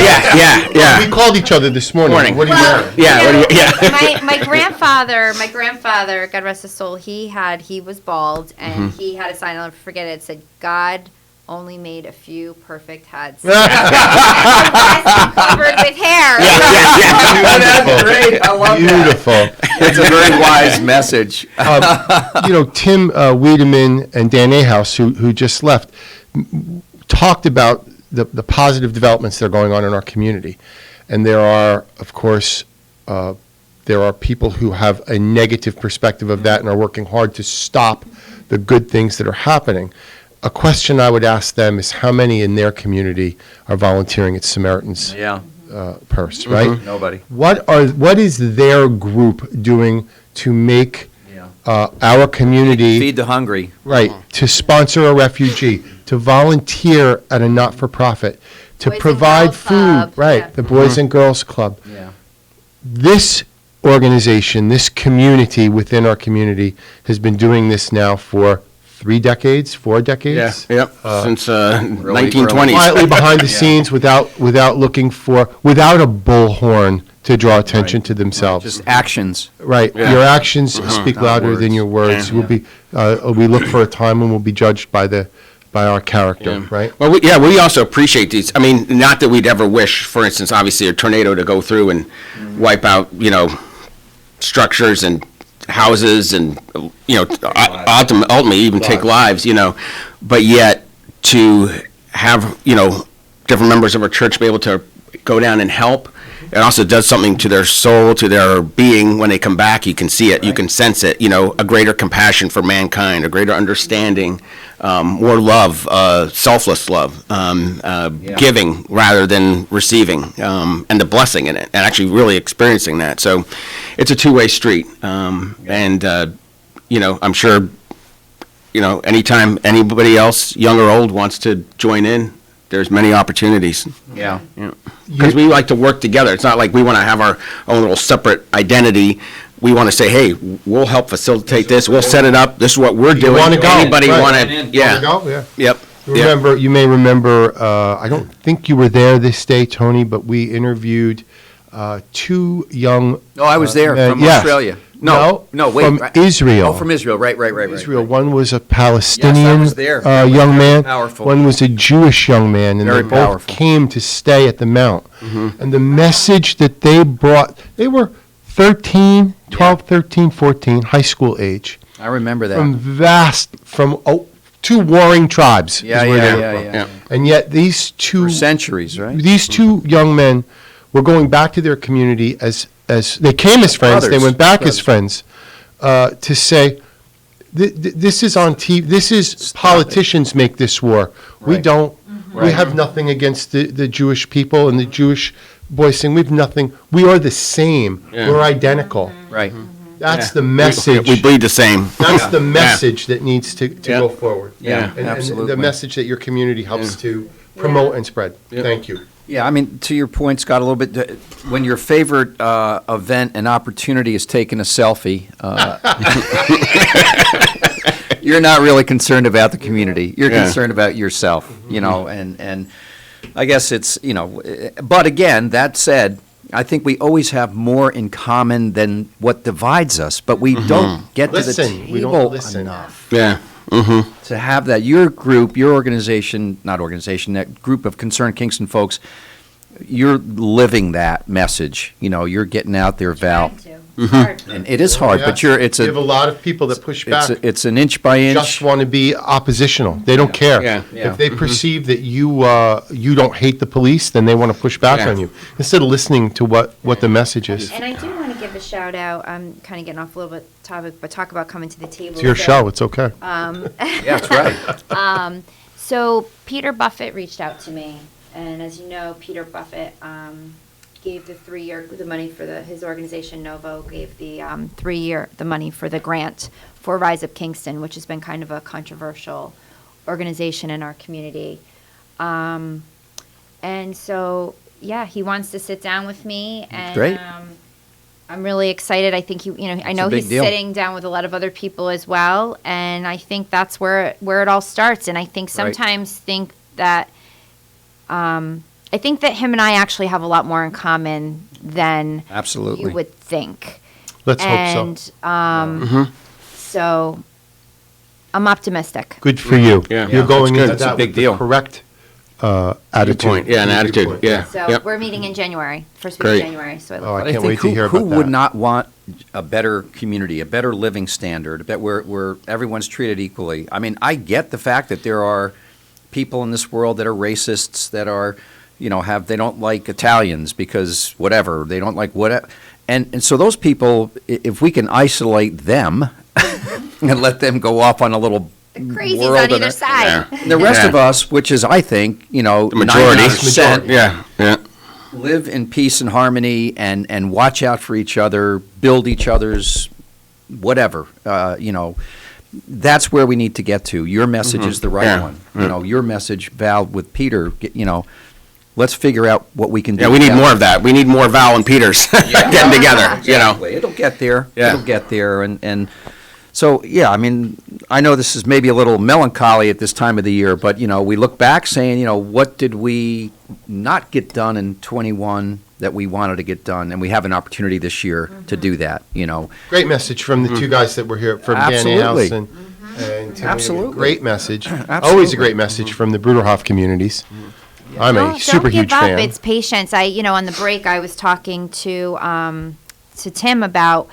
Yeah. We called each other this morning. What are you wearing? My grandfather, God rest his soul, he was bald, and he had a sign, I'll never forget it said, God only made a few perfect heads. Covered with hair. That's great. I love Beautiful. that. It's a very wise message. Tim Weideman and Dan Ahouse, who just left, talked about the positive developments that are going on in our community. And there are, of course, there are people who have a negative perspective of that and are working hard to stop the good things that are happening. A question I would ask them is how many in their community are volunteering at Samaritan's Purse, right? Nobody. What is their group doing to make our community feed the hungry, right? To sponsor a refugee, to volunteer at a not-for-profit, to provide food, right? The Boys and Girls Club. Yeah. This organization, this community within our community, has been doing this now for 3 decades, 4 decades. Yeah, since 1920s. Quietly behind the scenes, without looking without a bullhorn to draw attention to themselves. Just actions. Right. Yeah. Your actions speak Not louder than words. your words. Yeah. We look for a time when we'll be judged by our character, right? Well, we also appreciate these. I mean, not that we'd ever wish, for instance, obviously a tornado to go through and wipe out, structures and houses and, ultimately even take lives, but yet to have, different members of our church be able to go down and help. It also does something to their soul, to their being. When they come back, you can see it, you can sense it, a greater compassion for mankind, a greater understanding, more love, selfless love, giving rather than receiving, and the blessing in it, and actually really experiencing that. So it's a two-way street. And I'm sure, anytime anybody else, young or old, wants to join in, there's many opportunities. Yeah. Because we like to work together. It's not like we want to have our own little separate identity. We want to say, hey, we'll help facilitate this. We'll set it up. This is what we're doing. Want to go? Anybody Right. want to? Yeah. Go? Yeah. Yep. You may remember, I don't think you were there this day, Tony, but we interviewed 2 young. No, I was there men. from Yes. Australia. No, wait. from Israel. Oh, from Israel. Right. Israel. One was a Palestinian was there. young man. Powerful. One was a Jewish young man, and Very they both powerful. came to stay at the Mount. And the message that they brought, they were 13, 14, high school age. I remember that. From 2 warring tribes. Yeah, is where they yeah, were from. yeah. And yet these 2 For centuries, right? These 2 young men were going back to their community as they came as friends, they Brothers. went back as friends, to say, this is on TV, this is politicians make this war. We Right. don't. Right. We have nothing against the Jewish people and the Jewish boys saying, we've nothing, we are the same, Yeah. we're identical. Right. That's the message. We bleed the same. That's the message that needs to go forward. Yeah, And absolutely. the message that your community helps to promote and spread. Thank you. Yeah, I mean, to your point, Scott, a little bit, when your favorite event and opportunity is taking a selfie, you're not really concerned about the community. You're concerned about yourself, and I guess it's, but again, that said, I think we always have more in common than what divides us, but we don't get to the Listen, we don't table listen. enough. Yeah. To have that, your group, your organization, that group of Concerned Kingston folks, you're living that message. You're getting out there, Val. And it is hard, but you have a it's lot of people that push back. it's an inch by inch. Just want to be oppositional. They don't care. Yeah. If they perceive that you don't hate the police, then they want to push back on you instead of listening to what the message is. And I do want to give a shout out. I'm kind of getting off a little bit topic, but talk about coming to the table. It's your show. It's okay. Yeah, that's right. So Peter Buffett reached out to me, and as you know, Peter Buffett gave the money for his organization Novo gave the 3-year the money for the grant for Rise Up Kingston, which has been kind of a controversial organization in our community. And so he wants to sit down with me, and Great. I'm really excited. I think I know he's sitting down with a lot of other people as well, and I think that's where it all starts. And I think sometimes that I think that him and I actually have a lot more in common than Absolutely. you would think. Let's hope so. So I'm optimistic. Good for you. Yeah. You're going into That's a that big with deal. the correct attitude. Point. Yeah, an attitude. Yeah. So Yep. we're meeting in January, first week Great. of January. So I look Oh, I forward can't to wait to hear about Who would that. not want a better community, a better living standard, where everyone's treated equally? I mean, I get the fact that there are people in this world that are racists, that are, they don't like Italians because whatever, they don't like whatever. And so those people, if we can isolate them and let them go off on a little crazies world on and either side. the rest of us, which is, I think, The majority. 90%, Yeah. live in peace and harmony and watch out for each other, build each other's whatever, that's where we need to get to. Your message is the right one. Your message, Val, with Peter, let's figure out what we can do. Yeah, we need more of that. We need more Val and Peters getting together, Exactly. It'll get there. Yeah. It'll get there. And so, I mean, I know this is maybe a little melancholy at this time of the year, but, we look back saying, what did we not get done in 21 that we wanted to get done? And we have an opportunity this year to do that, Great message from the two guys that were here, from Absolutely. Dan Ahouse and Tim. Absolutely. Great message. Absolutely. Always a great message from the Bruderhof communities. I'm a super don't huge give up. fan. It's patience. On the break, I was talking to Tim about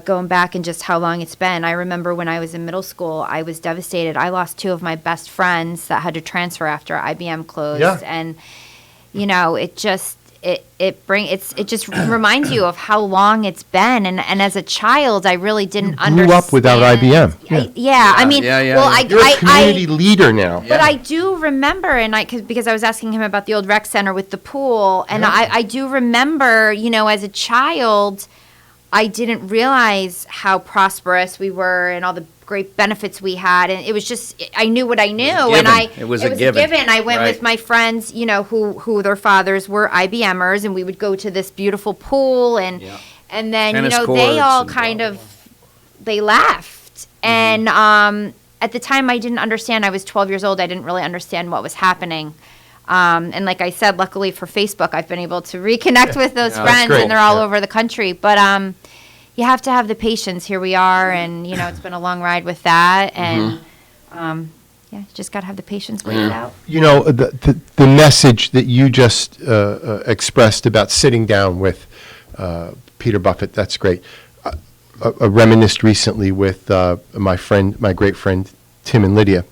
going back and just how long it's been. I remember when I was in middle school, I was devastated. I lost 2 of my best friends that had to transfer after IBM closed, and it just it just reminds you of how long it's been. And as a child, I really didn't understand. Grew up without IBM. You're a community leader now. But I do remember, and because I was asking him about the old rec center with the pool, and I do remember, as a child, I didn't realize how prosperous we were and all the great benefits we had, and it was just, I knew what I knew, and it was a given. I went with my friends, who their fathers were IBMers, and we would go to this beautiful pool, and then Tennis they all courts kind of they left, and at the time I didn't understand. I was 12 years old. I didn't really understand what was happening. And like I said, luckily for Facebook, I've been able to reconnect with those friends, and they're all over the country. But you have to have the patience. Here we are, and it's been a long ride with that, and you just got to have the patience, wait it out. The message that you just expressed about sitting down with Peter Buffett, that's great. I reminisced recently with my great friend Tim and Lydia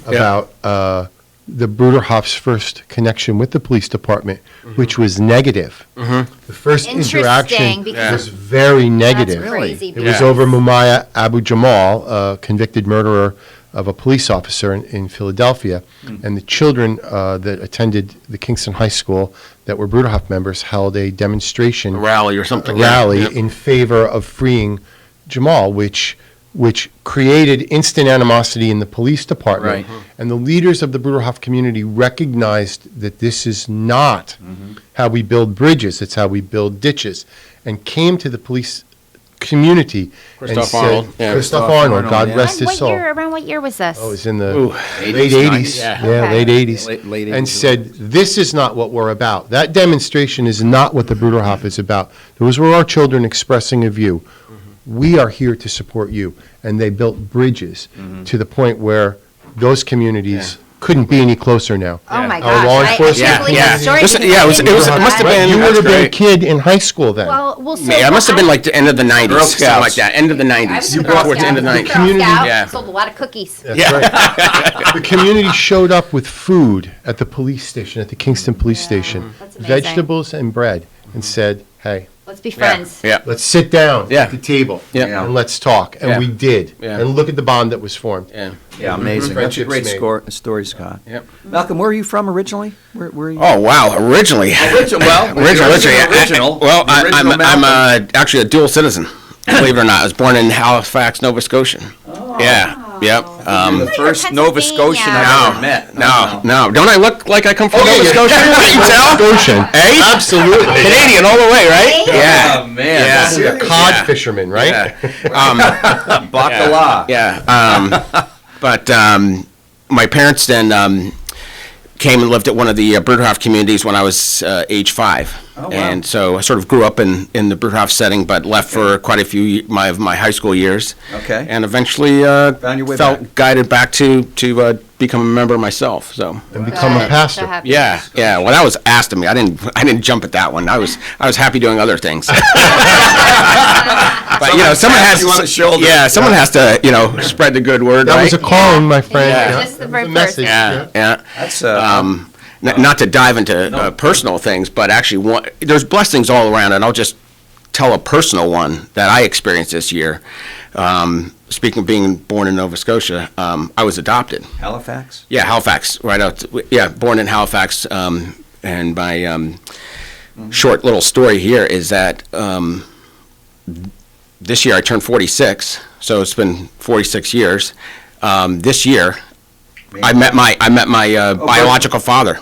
about the Bruderhof's first connection with the police department, which was negative. The first interaction was very negative. That's crazy. It was over Mumaya Abu Jamal, a convicted murderer of a police officer in Philadelphia, and the children that attended the Kingston High School that were Bruderhof members held a demonstration, A rally or something. in favor of freeing Jamal, which created instant animosity in the police department. And the leaders of the Bruderhof community recognized that this is not how we build bridges, it's how we build ditches, and came to the police community Christoph and Arnold. said, Christoph Arnold, God rest his soul. Around what year was this? Oh, it was in the80s, late 80s. yeah. Late 80s. Late And 80s. said, this is not what we're about. That demonstration is not what the Bruderhof is about. Those were our children expressing a view. We are here to support you. And they built bridges to the point where those communities couldn't be any closer now. Oh my Our gosh, law I can't enforcement believe that story. Listen, because yeah, I it was- didn't it was- know it must have that. been- You would have been a great. kid in high school then. Well, so Yeah, it must have been like the end of the 90s, Girl something Scouts. like that, end of the 90s. I was a Girl towards the end of the Scout. 90s. Girl Scout. Yeah. Sold a lot of cookies. That's right. The community showed up with food at the police station, at the Kingston Police Station, That's amazing. vegetables and bread, and said, "Hey, Let's be friends. Yeah. let's sit down Yeah. at the table Yeah. and let's talk." And Yeah. we did. Yeah. And look at the bond that was formed. Yeah. Yeah, amazing. That's a Friendships great made. story, Scott. Yep. Malcolm, where are you from originally? Where are you? Oh, wow, originally. Original. Original. Well, The original I'm Malcolm. actually a dual citizen, believe it or not. I was born in Halifax, Nova Scotia. Yeah, yep. You're the first Nova Scotian I've ever met. No. Don't I look like I come from Nova yeah. Scotia? Can you tell? Scotian. Hey? Absolutely. Canadian all the way, right? Yeah. Oh, man. Yeah. He's a cod fisherman, right? Yeah. Bacala. Yeah. But my parents then came and lived at one of the Berghoff communities when I was age 5. Oh, wow. And so I sort of grew up in the Berghoff setting, but left for quite a few of my high school years. Okay. And eventually Found your way felt back. guided back to become a member myself. So And become a So pastor. happy. yeah. Well, that was asked of me. I didn't jump at that one. I was happy doing other things. But someone has you on the shoulder. Yeah, someone has to spread the good word. That right? was a calling, my friend. Yeah. Just the right message. person. Yeah. That's Not to dive into personal things, but actually, there's blessings all around, and I'll just tell a personal one that I experienced this year. Speaking of being born in Nova Scotia, I was adopted. Halifax. Yeah, Halifax, right out. Born in Halifax, and my short little story here is that this year I turned 46, so it's been 46 years. This year, I met my biological father.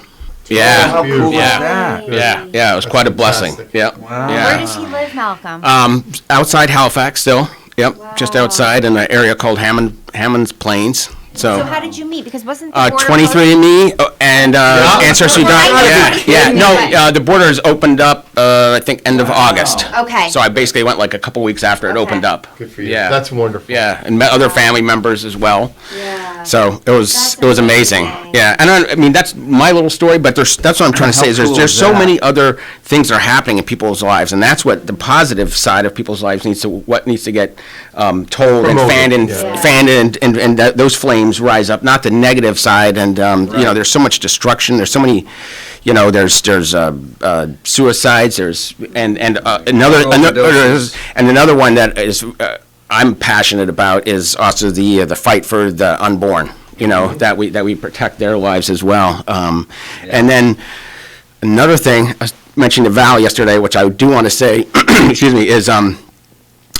Yeah, how cool was yeah, that? yeah. It was quite a blessing. fantastic. Yeah, Wow. Where yeah. does he live, Malcolm? Outside Halifax still. Yep, just outside in an area called Hammond's Plains. So So. how did you meet? Because wasn't the border 23andMe and Ancestry. Yeah, no, the border is opened up, I think, end of August. Okay. So I basically went like a couple weeks after it opened up. Good for you. Yeah. That's wonderful. Yeah, and met other family members as well. Yeah. So it was That's amazing. amazing. Yeah, and I mean that's my little story, but that's what I'm trying to say is How cool there's is so that? many other things that are happening in people's lives, and that's what the positive side of people's lives needs to get told and Promoted, fanned and those flames rise up, not the negative side. And there's so much destruction. There's so many. There's suicides. There's and another one that is I'm passionate about is also the fight for the unborn. That we protect their lives as well. And then another thing, I mentioned to Val yesterday, which I do want to say, excuse me, is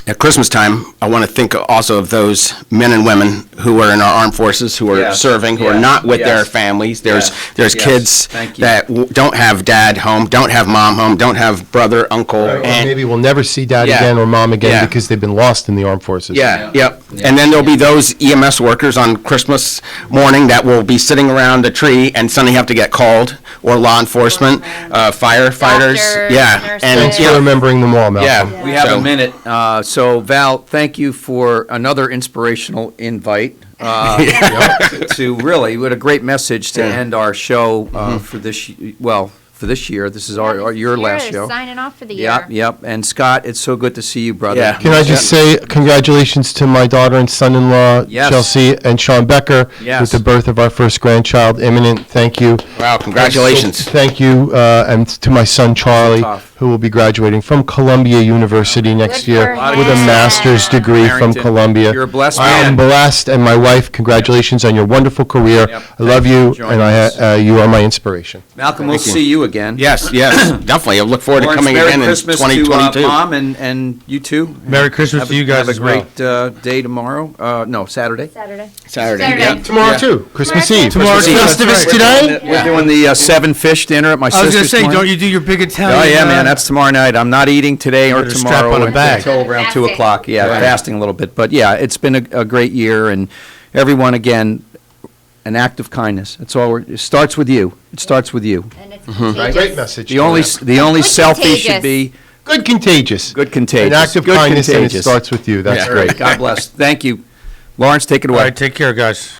at Christmas time, I want to think also of those men and women who are in our armed forces, who are Yes, serving, who yes, are not with their yes. families. Yes, There's yes. kids Thank you. that don't have dad home, don't have mom home, don't have brother, uncle, Or aunt. maybe we'll never see dad Yeah. again or mom again Yeah. because they've been lost in the armed forces. Yeah, yep. And then there'll be those EMS workers on Christmas morning that will be sitting around a tree and suddenly have to get called, or law enforcement, firefighters. Doctors, Yeah, nurses. and Thanks for remembering them all, Malcolm. yeah. We have So- a minute. So Val, thank you for another inspirational invite. To really, what a great message to end our show for this. For this year, this is your last show. Signing off for the year. Yep. And Scott, it's so good to see you, brother. Yeah. Can I just say congratulations to my daughter and son-in-law, Yes. Chelsea and Sean Becker, Yes. with the birth of our first grandchild imminent. Thank you. Wow, congratulations. Thank you, and to my son Charlie, tough. who will be graduating from Columbia University next Good year for with a him. master's degree from Herrington. Columbia. You're a blessed I am man. blessed, and my wife, congratulations on your wonderful career. Yep. I love Thank you you, for joining and us. you are my inspiration. Malcolm, we'll see you again. Yes, definitely. I look forward to Lawrence, coming Merry again in Christmas 2022. to Mom and you too. Merry Christmas Have to you guys Have a as well. great day tomorrow. No, Saturday. Saturday. Saturday. Yeah. Tomorrow Yeah. too, Christmas Tomorrow Eve. too. Tomorrow's Christmas Eve. Festivus That's today? We're doing the 7 fish dinner at my I was going to sister's say, tomorrow. don't you do your big Italian? Oh, yeah, man, that's tomorrow night. I'm not eating today or better strap tomorrow on a bag. until around 2 Fasting. o'clock. Yeah, Right. fasting a little bit. But yeah, it's been a great year, and everyone, again, an act of kindness. That's all. It starts with you. It starts with you. And it's Mm-hmm. contagious. Great message. The only Good selfie contagious. should be Good contagious. good contagious. An act of Good kindness, and it contagious. starts with you. That's Yeah. great. God bless. Thank you. Lawrence, take it All away. right, take care, guys.